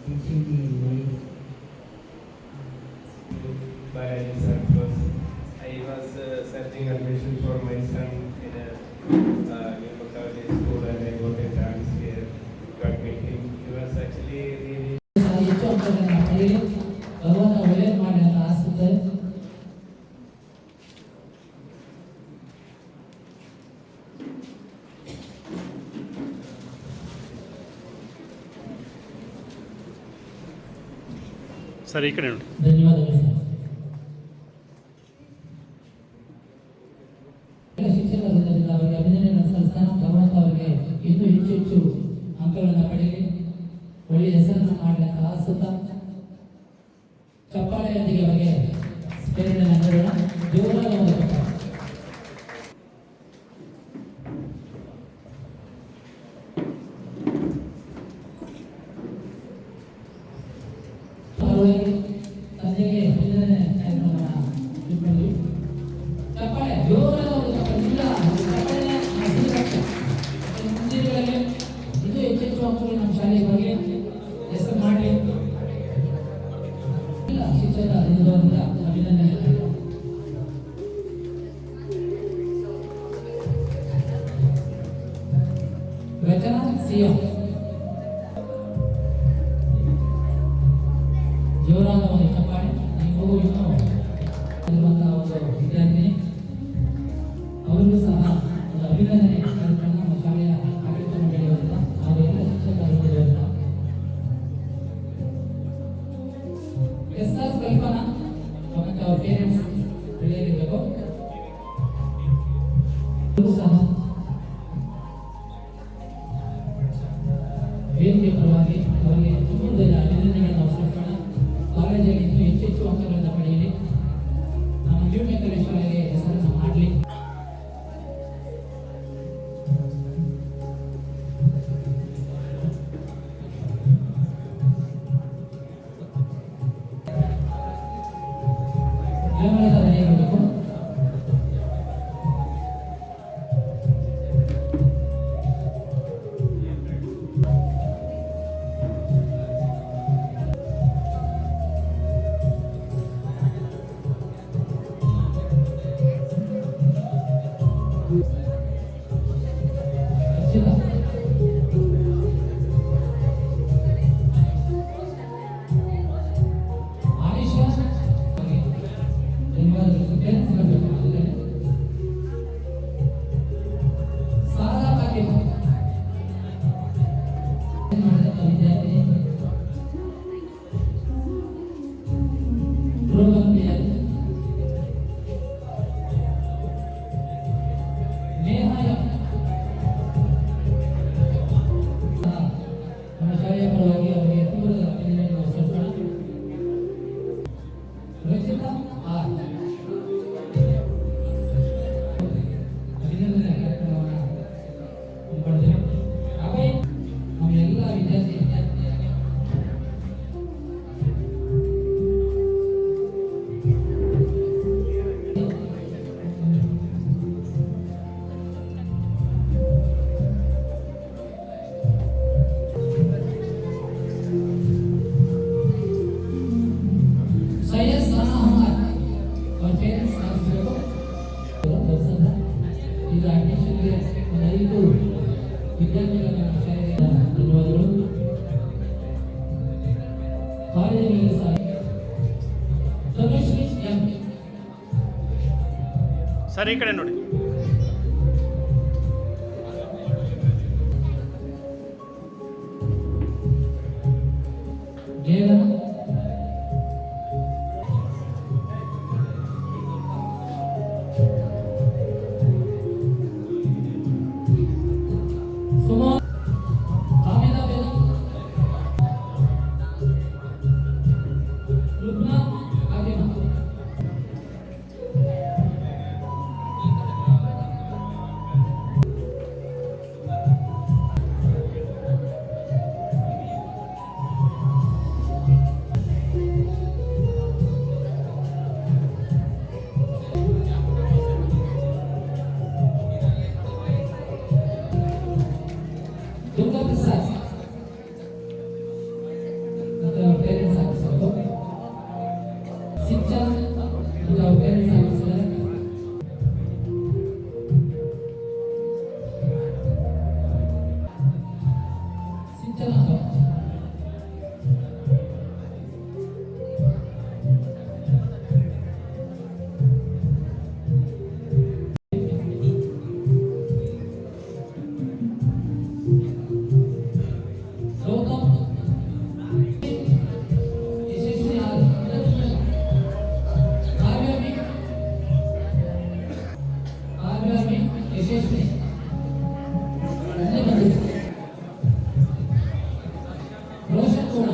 teaching me way. Balaji sir, because I was searching admission for my son in a new Makavali school, and I got a chance here to admit him. He was actually really ಹೆಚ್ಚು ಅಂಕಗಳನ್ನು ಪಡೆಯಲಿ, ಭಗವಂತ ಒಳ್ಳೆಯದು ಮಾಡಿ ಅಂತ ಆಶಿಸುತ್ತೆ. Sir ಈ ಕಡೆ ನೋಡಿ. ಧನ್ಯವಾದಗಳು ಸರ್. ಶಿಕ್ಷಕ ವೃಂದದಿಂದ ಅವರಿಗೆ ಅಭಿನಂದನೆ ಸಲ್ಲಿಸ್ತಾ ಭಗವಂತ ಅವರಿಗೆ ಇನ್ನೂ ಹೆಚ್ಚು ಅಂಕಗಳನ್ನು ಪಡೆಯಲಿ, ಒಳ್ಳೆಯ ಹೆಸರನ್ನು ಮಾಡಲಿಕ್ಕೆ ಆಸುತ್ತಾ ಚಪ್ಪಾಳೆಯೊಂದಿಗೆ ಅವರಿಗೆ ಪ್ರೇರಣೆ ನೀಡೋಣ. ಜೋರಾದ ಒಂದು ಚಪ್ಪಾಳೆ. ತಂದೆಗೆ ಅಭಿನಂದನೆ ಕಾರ್ಯಕ್ರಮವನ್ನು ಚಪ್ಪಾಳೆ, ಜೋರಾದ ಒಂದು ಚಪ್ಪಾಳೆ. ಮುಂದಿನಗಳಲ್ಲಿ ಇನ್ನೂ ಹೆಚ್ಚೆಚ್ಚು ಅಂಕಗಳು ನಮ್ಮ ಶಾಲೆಗೆ ಬರಲಿ, ಹೆಸರು ಮಾಡಲಿ. ಇಲ್ಲ ಶಿಕ್ಷಕ ದಿನದವರಿಂದ ಅಭಿನಂದನೆ. ರಚನಾ ಸಿಎಂ ಜೋರಾದ ಒಂದು ಚಪ್ಪಾಳೆ. ನೀವು ಇನ್ನೂ ಇರುವಂತಹ ಒಂದು ವಿದ್ಯಾರ್ಥಿನಿ, ಅವರಿಗೂ ಸಹ ಒಂದು ಅಭಿನಂದನೆ ಕಾರ್ಯಕ್ರಮ ನಮ್ಮ ಶಾಲೆಯ ಆಡಳಿತ ಮಂಡಳಿಯವರಿಂದ ಹಾಗೂ ಎಲ್ಲ ಶಿಕ್ಷಕರಿಂದ. ಎಸ್.ಆರ್. ಕಲ್ಪನಾ ಮತ್ತು ಅವರ ಪೇರೆಂಟ್ಸ್ ತಿಳಿಯಲಿರಬೇಕು. ಸಹ ವೇದಿಕೆ ಪರವಾಗಿ ಅವರಿಗೆ ತುಂಬ ಅಭಿನಂದನೆಗಳನ್ನು ನಾವು ಸಲ್ಲಿಸೋಣ. ಕಾಲೇಜಲ್ಲಿ ಇನ್ನೂ ಹೆಚ್ಚೆಚ್ಚು ಅಂಕಗಳನ್ನು ಪಡೆಯಲಿ, ನಮ್ಮ ನ್ಯೂ ಮೆಕಲ್ ಶಾಲೆಗೆ ಹೆಸರನ್ನು ಮಾಡಲಿ. ಧನ್ಯವಾದಗಳು. ವಿದ್ಯಾರ್ಥಿಗಳ ಶಾಲೆಗೆ ಧನ್ಯವಾದಗಳು. ಕಾಲೇಜಿನಲ್ಲಿ ಸಹ ತನುಶ್ರೀ ಎಂ. ಸರ್ ಈ ಕಡೆ ನೋಡಿ. ವೇದ ಸುಮಾ ಹಾಮಿದಾ ಬೇಗಂ ರುಬ್ನಾ ಆಗಿಮಾ ದುರ್ಗಾ ಪ್ರಸಾದ್ ಮತ್ತು ಅವ್ರ ಪೇರೆಂಟ್ಸ್ ಆಗಿರ್ಬೋದು. ಸಿಂಚನ್ ಮತ್ತು ಅವ್ರ ಪೇರೆಂಟ್ಸ್ ಆಗಿರ್ತಾರೆ. ಸಿಂಚನ ಗೌತಮ್ ಯಶಸ್ವಿ ಕಾವ್ಯಾಮಿ ಯಶಸ್ವಿ ರೋಷನ್ ಕೂಡ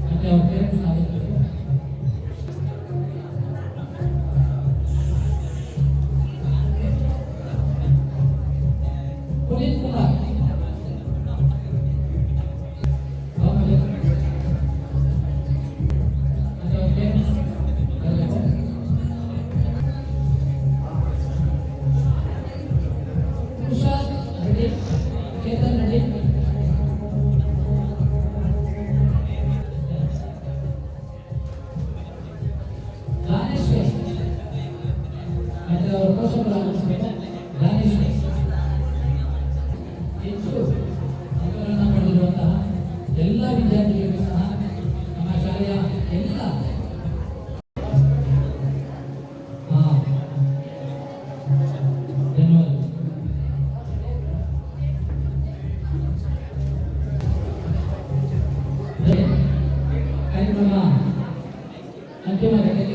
ಮತ್ತೆ ಅವ್ರ ಪೇರೆಂಟ್ಸ್ ಆಗಿರ್ತಾರೆ. ಪುನೀತ್ ಕುಮಾರ್ ಆಮೇಲೆ ಮತ್ತೆ ಅವ್ರ ಪೇರೆಂಟ್ಸ್ ಆಗಿರ್ತಾರೆ. ಕುಶಾಲ್ ರೆಡ್ಡಿ, ಚೇತನ್ ರೆಡ್ಡಿ, ದಾನೇಶ್ವರ್ ಮತ್ತೆ ಅವರ ಪೋಷಕರಾಗಿರ್ತಾರೆ. ದಾನೇಶ್ವರ್ ಹೆಚ್ಚು ಅಂಕಗಳನ್ನು ಪಡೆದಿರುವಂತಹ ಎಲ್ಲ ವಿದ್ಯಾರ್ಥಿಗಳಿಗೂ ಸಹ ನಮ್ಮ ಶಾಲೆಯ ಎಲ್ಲ ಧನ್ಯವಾದಗಳು. ಕಾರ್ಯಕ್ರಮ ಅಂತಿಮ ಘಟ್ಟಕ್ಕೆ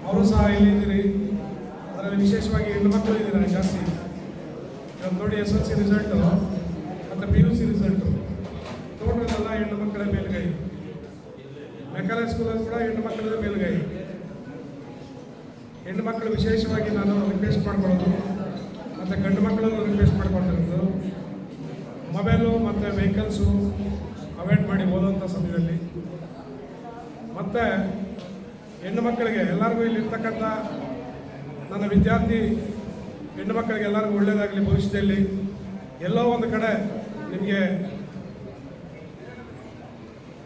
ಅವರು ಸಹ ಇಲ್ಲಿ ಇದ್ದೀರಿ. ಅದರಲ್ಲಿ ವಿಶೇಷವಾಗಿ ಹೆಣ್ಣು ಮಕ್ಕಳು ಇದ್ದೀರಾ ಜಾಸ್ತಿ. ಇವತ್ತು ನೋಡಿ SSLC ರಿಸಲ್ಟು ಮತ್ತು PUC ರಿಸಲ್ಟು ಟೋಟಲ್ ಎಲ್ಲ ಹೆಣ್ಣು ಮಕ್ಕಳ ಮೇಲುಗೈ. ಮೆಕಾಲೆ ಸ್ಕೂಲಲ್ಲಿ ಕೂಡ ಹೆಣ್ಣು ಮಕ್ಕಳದ ಮೇಲುಗೈ. ಹೆಣ್ಣು ಮಕ್ಕಳು ವಿಶೇಷವಾಗಿ ನಾನು ರಿಕ್ವೆಸ್ಟ್ ಮಾಡ್ಕೊಳ್ಳೋದು ಮತ್ತು ಗಂಡು ಮಕ್ಕಳನ್ನು ರಿಕ್ವೆಸ್ಟ್ ಮಾಡ್ಕೊಳ್ತಿರೋದು, ಮೊಬೈಲು ಮತ್ತು ವೆಹಿಕಲ್ಸು ಅವಾಯ್ಡ್ ಮಾಡಿ ಓದೋಂಥ ಸಮಯದಲ್ಲಿ. ಮತ್ತು ಹೆಣ್ಣು ಮಕ್ಕಳಿಗೆ ಎಲ್ಲರಿಗೂ ಇಲ್ಲಿರ್ತಕ್ಕಂಥ ನನ್ನ ವಿದ್ಯಾರ್ಥಿ ಹೆಣ್ಣು ಮಕ್ಕಳಿಗೆ ಎಲ್ಲರಿಗೂ ಒಳ್ಳೆಯದಾಗಲಿ. ಭವಿಷ್ಯದಲ್ಲಿ ಎಲ್ಲೋ ಒಂದು ಕಡೆ ನಿಮಗೆ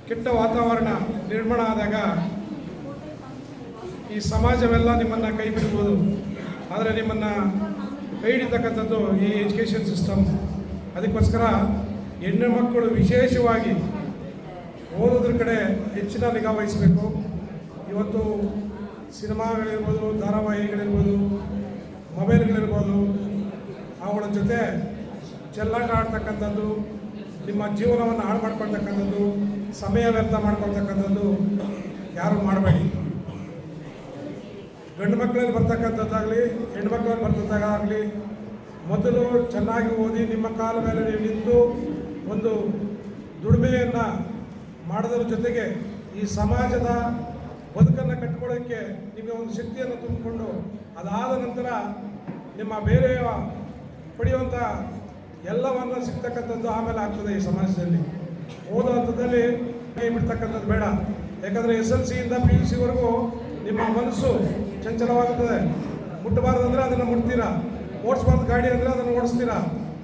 ಕೆಟ್ಟ ವಾತಾವರಣ ನಿರ್ಮಾಣ ಆದಾಗ ಈ ಸಮಾಜವೆಲ್ಲ ನಿಮ್ಮನ್ನು ಕೈ ಬಿಡ್ಬೋದು. ಆದರೆ ನಿಮ್ಮನ್ನು ಕೈ ಹಿಡಿತಕ್ಕಂಥದ್ದು ಈ ಎಜುಕೇಷನ್ ಸಿಸ್ಟಮ್. ಅದಕ್ಕೋಸ್ಕರ ಹೆಣ್ಣು ಮಕ್ಕಳು ವಿಶೇಷವಾಗಿ ಓದೋದ್ರ ಕಡೆ ಹೆಚ್ಚಿನ ನಿಗಾ ವಹಿಸಬೇಕು. ಇವತ್ತು ಸಿನಿಮಾಗಳಿರ್ಬೋದು, ಧಾರಾವಾಹಿಗಳಿರ್ಬೋದು, ಮೊಬೈಲ್ಗಳಿರ್ಬೋದು, ಅವುಗಳ ಜೊತೆ ಚೆಲ್ಲಾಟ ಆಡ್ತಕ್ಕಂಥದ್ದು, ನಿಮ್ಮ ಜೀವನವನ್ನು ಹಾಳು ಮಾಡ್ಕೊಳ್ತಕ್ಕಂಥದ್ದು, ಸಮಯ ವ್ಯರ್ಥ ಮಾಡ್ಕೊಳ್ತಕ್ಕಂಥದ್ದು ಯಾರು ಮಾಡಬೇಡಿ. ಗಂಡು ಮಕ್ಕಳಲ್ಲಿ ಬರ್ತಕ್ಕಂಥದ್ದಾಗಲಿ ಹೆಣ್ಣು ಮಕ್ಕಳಲ್ಲಿ ಬರ್ತದ್ದಾಗಲಿ ಮೊದಲು ಚೆನ್ನಾಗಿ ಓದಿ ನಿಮ್ಮ ಕಾಲ ಮೇಲೆ ನೀವು ನಿಂತು ಒಂದು ದುಡಿಮೆಯನ್ನು ಮಾಡೋದ್ರ ಜೊತೆಗೆ ಈ ಸಮಾಜದ ಬದುಕನ್ನು ಕಟ್ಟಿಕೊಳ್ಳೋಕ್ಕೆ ನಿಮಗೆ ಒಂದು ಶಕ್ತಿಯನ್ನು ತುಂಬಿಕೊಂಡು ಅದಾದ ನಂತರ ನಿಮ್ಮ ಬೇರೆ ಪಡೆಯುವಂಥ ಎಲ್ಲವನ್ನು ಸಿಗ್ತಕ್ಕಂಥದ್ದು ಆಮೇಲೆ ಆಗ್ತದೆ. ಈ ಸಮಾಜದಲ್ಲಿ ಓದೋ ಹಂತದಲ್ಲಿ ಕೈ ಬಿಡ್ತಕ್ಕಂಥದ್ದು ಬೇಡ. ಯಾಕಂದರೆ SSLCಯಿಂದ PUCವರೆಗೂ ನಿಮ್ಮ ಮನಸ್ಸು ಚಂಚಲವಾಗುತ್ತದೆ. ಮುಟ್ಟಬಾರ್ದಂದರೆ ಅದನ್ನು ಮುಟ್ತೀರಾ, ಓಡಿಸ್ಬಾರ್ದು ಗಾಡಿ ಅಂದರೆ ಅದನ್ನು ಓಡಿಸ್ತೀರಾ,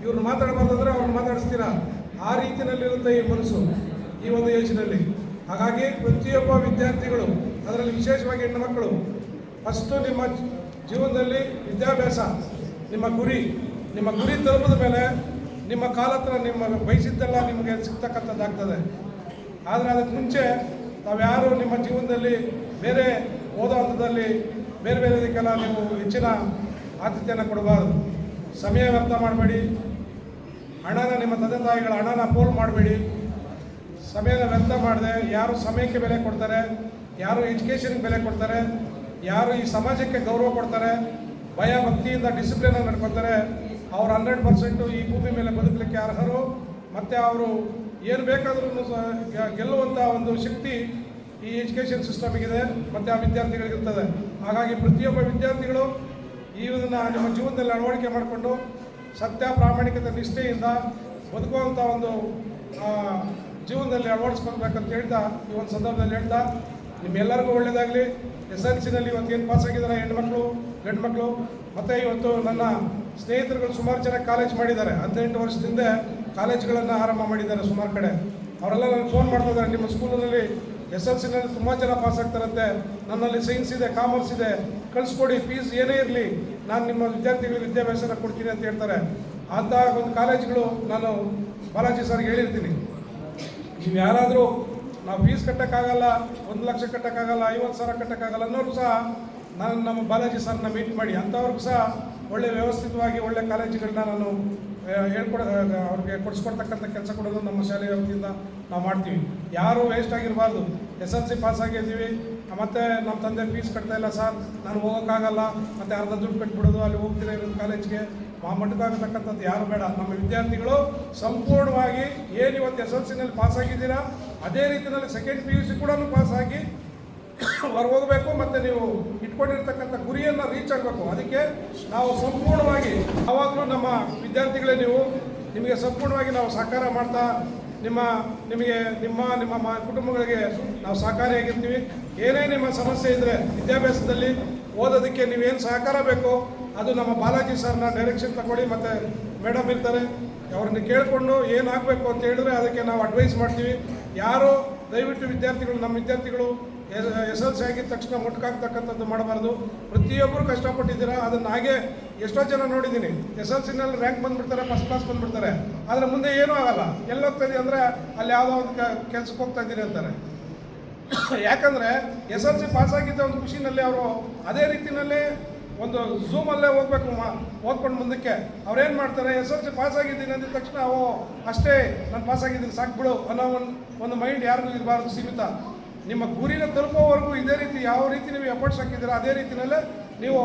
ಇವ್ರನ್ನ ಮಾತಾಡಬಾರ್ದಂದರೆ ಅವ್ರನ್ನ ಮಾತಾಡಿಸ್ತೀರಾ. ಆ ರೀತಿಯಲ್ಲಿರುತ್ತೆ ಈ ಮನಸ್ಸು ಈ ಒಂದು ಏಜ್ನಲ್ಲಿ. ಹಾಗಾಗಿ ಪ್ರತಿಯೊಬ್ಬ ವಿದ್ಯಾರ್ಥಿಗಳು, ಅದರಲ್ಲಿ ವಿಶೇಷವಾಗಿ ಹೆಣ್ಣುಮಕ್ಕಳು, ಫಸ್ಟು ನಿಮ್ಮ ಜೀವನದಲ್ಲಿ ವಿದ್ಯಾಭ್ಯಾಸ ನಿಮ್ಮ ಗುರಿ ತಲುಪಿದ ಮೇಲೆ ನಿಮ್ಮ ಕಾಲ ಹತ್ರ ನಿಮ್ಮ ಬಯಸಿದ್ದೆಲ್ಲ ನಿಮಗೆ ಸಿಗ್ತಕ್ಕಂಥದ್ದಾಗ್ತದೆ. ಆದರೆ ಅದಕ್ಕೆ ಮುಂಚೆ ತಾವ್ಯಾರು ನಿಮ್ಮ ಜೀವನದಲ್ಲಿ ಬೇರೆ ಓದೋ ಹಂತದಲ್ಲಿ ಬೇರೆದಕ್ಕೆಲ್ಲ ನೀವು ಹೆಚ್ಚಿನ ಆದ್ಯತೆಯನ್ನು ಕೊಡಬಾರ್ದು. ಸಮಯ ವ್ಯರ್ಥ ಮಾಡಬೇಡಿ. ನಿಮ್ಮ ತಂದೆ ತಾಯಿಗಳ ಹಣನ ಪೋಲ್ ಮಾಡಬೇಡಿ. ಸಮಯನ ವ್ಯರ್ಥ ಮಾಡದೆ ಯಾರು ಸಮಯಕ್ಕೆ ಬೆಲೆ ಕೊಡ್ತಾರೆ, ಯಾರು ಎಜುಕೇಷನ್ಗೆ ಬೆಲೆ ಕೊಡ್ತಾರೆ, ಯಾರು ಈ ಸಮಾಜಕ್ಕೆ ಗೌರವ ಕೊಡ್ತಾರೆ, ಭಯ ಭಕ್ತಿಯಿಂದ ಡಿಸಿಪ್ಲಿನಾಗಿ ನಡ್ಕೊತಾರೆ, ಅವ್ರು 100% ಈ ಭೂಮಿ ಮೇಲೆ ಬದುಕಲಿಕ್ಕೆ ಅರ್ಹರು. ಮತ್ತು ಅವರು ಏನು ಬೇಕಾದ್ರೂ ಗೆಲ್ಲುವಂಥ ಒಂದು ಶಕ್ತಿ ಈ ಎಜುಕೇಷನ್ ಸಿಸ್ಟಮಿಗಿದೆ ಮತ್ತು ಆ ವಿದ್ಯಾರ್ಥಿಗಳಿಗಿರ್ತದೆ. ಹಾಗಾಗಿ ಪ್ರತಿಯೊಬ್ಬ ವಿದ್ಯಾರ್ಥಿಗಳು ಇದನ್ನು ನಿಮ್ಮ ಜೀವನದಲ್ಲಿ ಅಳವಡಿಕೆ ಮಾಡಿಕೊಂಡು ಸತ್ಯ, ಪ್ರಾಮಾಣಿಕತೆ, ನಿಷ್ಠೆಯಿಂದ ಬದುಕುವಂಥ ಒಂದು ಜೀವನದಲ್ಲಿ ಅಳವಡಿಸ್ಕೊಳ್ಬೇಕಂತ ಹೇಳ್ತಾ ಈ ಒಂದು ಸಂದರ್ಭದಲ್ಲಿ ಹೇಳ್ತಾ ನಿಮ್ಮೆಲ್ಲರಿಗೂ ಒಳ್ಳೆಯದಾಗಲಿ. SLCನಲ್ಲಿ ಇವತ್ತು ಏನು ಪಾಸಾಗಿದ್ದಾರೆ ಹೆಣ್ಮಕ್ಳು, ಗಂಡು ಮಕ್ಕಳು, ಮತ್ತು ಇವತ್ತು ನನ್ನ ಸ್ನೇಹಿತರುಗಳು ಸುಮಾರು ಜನ ಕಾಲೇಜ್ ಮಾಡಿದ್ದಾರೆ. 18 ವರ್ಷದಿಂದ ಕಾಲೇಜ್ಗಳನ್ನು ಆರಂಭ ಮಾಡಿದ್ದಾರೆ ಸುಮಾರು ಕಡೆ. ಅವರೆಲ್ಲ ನನಗೆ ಫೋನ್ ಮಾಡ್ತಿದ್ದಾರೆ, ನಿಮ್ಮ ಸ್ಕೂಲಿನಲ್ಲಿ SLCನಲ್ಲಿ ತುಂಬ ಜನ ಪಾಸ್ ಆಗ್ತಾರಂತೆ, ನನ್ನಲ್ಲಿ ಸೈನ್ಸ್ ಇದೆ, ಕಾಮರ್ಸ್ ಇದೆ, ಕಳಿಸ್ಕೊಡಿ, ಫೀಸ್ ಏನೇ ಇರಲಿ, ನಾನು ನಿಮ್ಮ ವಿದ್ಯಾರ್ಥಿಗಳಿಗೆ ವಿದ್ಯಾಭ್ಯಾಸನ ಕೊಡ್ತೀನಿ ಅಂತ ಹೇಳ್ತಾರೆ. ಅಂಥ ಒಂದು ಕಾಲೇಜ್ಗಳು ನಾನು ಬಾಲಾಜಿ ಸರ್ಗೆ ಹೇಳಿರ್ತೀನಿ, ನೀವು ಯಾರಾದರೂ ನಾವು ಫೀಸ್ ಕಟ್ಟೋಕ್ಕಾಗಲ್ಲ, 1 ಲಕ್ಷ ಕಟ್ಟೋಕ್ಕಾಗಲ್ಲ, 50,000 ಕಟ್ಟೋಕ್ಕಾಗಲ್ಲ ಅನ್ನೋರು ಸಹ ನಮ್ಮ ಬಾಲಾಜಿ ಸರ್ನ ಮೀಟ್ ಮಾಡಿ. ಅಂಥವ್ರಿಗೂ ಸಹ ಒಳ್ಳೆ ವ್ಯವಸ್ಥಿತವಾಗಿ ಒಳ್ಳೆ ಕಾಲೇಜುಗಳನ್ನ ನಾನು ಅವ್ರಿಗೆ ಕೊಡಿಸ್ಕೊಡ್ತಕ್ಕಂಥ ಕೆಲಸ ಕೊಡೋದು ನಮ್ಮ ಶಾಲೆಯ ವತಿಯಿಂದ ನಾವು ಮಾಡ್ತೀವಿ. ಯಾರೂ ವೇಸ್ಟ್ ಆಗಿರಬಾರ್ದು. SLC ಪಾಸ್ ಆಗಿದ್ದೀವಿ, ಮತ್ತು ನಮ್ಮ ತಂದೆ ಫೀಸ್ ಕಟ್ತಾಯಿಲ್ಲ ಸರ್, ನಾನು ಹೋಗೋಕ್ಕಾಗಲ್ಲ, ಮತ್ತು ಅರ್ಧ ದುಡ್ಡು ಕಟ್ಬಿಡೋದು, ಅಲ್ಲಿ ಹೋಗ್ತೀರಾ ಇರೋದು ಕಾಲೇಜ್ಗೆ, ಮಟ್ಟಕ್ಕಾಗತಕ್ಕಂಥದ್ದು ಯಾರು ಬೇಡ. ನಮ್ಮ ವಿದ್ಯಾರ್ಥಿಗಳು ಸಂಪೂರ್ಣವಾಗಿ ಏನು ಇವತ್ತು SLCನಲ್ಲಿ ಪಾಸಾಗಿದ್ದೀರಾ ಅದೇ ರೀತಿಯಲ್ಲಿ ಸೆಕೆಂಡ್ PUC ಕೂಡ ಪಾಸಾಗಿ ಹೊರಗೆ ಹೋಗಬೇಕು. ಮತ್ತು ನೀವು ಇಟ್ಕೊಂಡಿರ್ತಕ್ಕಂಥ ಗುರಿಯನ್ನು ರೀಚ್ ಆಗಬೇಕು. ಅದಕ್ಕೆ ನಾವು ಸಂಪೂರ್ಣವಾಗಿ ಯಾವಾಗಲೂ ನಮ್ಮ ವಿದ್ಯಾರ್ಥಿಗಳೇ ನಿಮಗೆ ಸಂಪೂರ್ಣವಾಗಿ ನಾವು ಸಹಕಾರ ಮಾಡ್ತಾ ನಿಮ್ಮ ಕುಟುಂಬಗಳಿಗೆ ನಾವು ಸಹಕಾರಿಯಾಗಿರ್ತೀವಿ. ಏನೇ ನಿಮ್ಮ ಸಮಸ್ಯೆ ಇದ್ದರೆ ವಿದ್ಯಾಭ್ಯಾಸದಲ್ಲಿ ಓದೋದಕ್ಕೆ ನೀವೇನು ಸಹಕಾರ ಬೇಕು ಅದು ನಮ್ಮ ಬಾಲಾಜಿ ಸರ್ನ ಡೈರೆಕ್ಷನ್ ತಗೊಳ್ಳಿ. ಮತ್ತು ಮೇಡಮ್ ಇರ್ತಾರೆ, ಅವ್ರನ್ನ ಕೇಳಿಕೊಂಡು ಏನಾಗಬೇಕು ಅಂತ ಹೇಳಿದ್ರೆ ಅದಕ್ಕೆ ನಾವು ಅಡ್ವೈಸ್ ಮಾಡ್ತೀವಿ. ಯಾರು ದಯವಿಟ್ಟು ನಮ್ಮ ವಿದ್ಯಾರ್ಥಿಗಳು SLC ಆಗಿದ ತಕ್ಷಣ ಮುಟ್ಕಾಗ್ತಕ್ಕಂಥದ್ದು ಮಾಡಬಾರ್ದು. ಪ್ರತಿಯೊಬ್ಬರು ಕಷ್ಟಪಟ್ಟಿದ್ದೀರಾ. ಅದನ್ನು ಹಾಗೆ ಎಷ್ಟೋ ಜನ ನೋಡಿದ್ದೀನಿ, SLCನಲ್ಲಿ ರ್ಯಾಂಕ್ ಬಂದುಬಿಡ್ತಾರೆ, ಫಸ್ಟ್ ಕ್ಲಾಸ್ ಬಂದುಬಿಡ್ತಾರೆ, ಆದರೆ ಮುಂದೆ ಏನೂ ಆಗಲ್ಲ. ಎಲ್ಲಿ ಹೋಗ್ತಾ ಇದ್ದೀವಿ ಅಂದರೆ ಅಲ್ಲಿ ಯಾವುದೋ ಒಂದು ಕೆಲಸಕ್ಕೆ ಹೋಗ್ತಾ ಇದ್ದೀನಿ ಅಂತಾರೆ. ಯಾಕಂದರೆ SLC ಪಾಸಾಗಿದ್ದ ಒಂದು ಖುಷಿನಲ್ಲಿ ಅವರು ಅದೇ ರೀತಿಯಲ್ಲೇ ಒಂದು ಝೂಮಲ್ಲೇ ಹೋಗ್ಬೇಕು ಓದ್ಕೊಂಡು ಮುಂದಕ್ಕೆ. ಅವ್ರೇನು ಮಾಡ್ತಾರೆ, SLC ಪಾಸಾಗಿದ್ದೀನಿ ಅಂದಿದ ತಕ್ಷಣ ಅಷ್ಟೇ ನಾನು ಪಾಸಾಗಿದ್ದೀನಿ ಸಾಕ್ಬಿಡು ಅನ್ನೋ ಒಂದು ಮೈಂಡ್ ಯಾರಿಗೂ ಇರಬಾರ್ದು, ಸೀಮಿತ. ನಿಮ್ಮ ಗುರಿನ ತಲುಪೋವರೆಗೂ ಇದೇ ರೀತಿ ಯಾವ ರೀತಿ ನೀವು ಎಫರ್ಟ್ಸ್ ಹಾಕಿದ್ದೀರ ಅದೇ ರೀತಿಯಲ್ಲೇ ನೀವು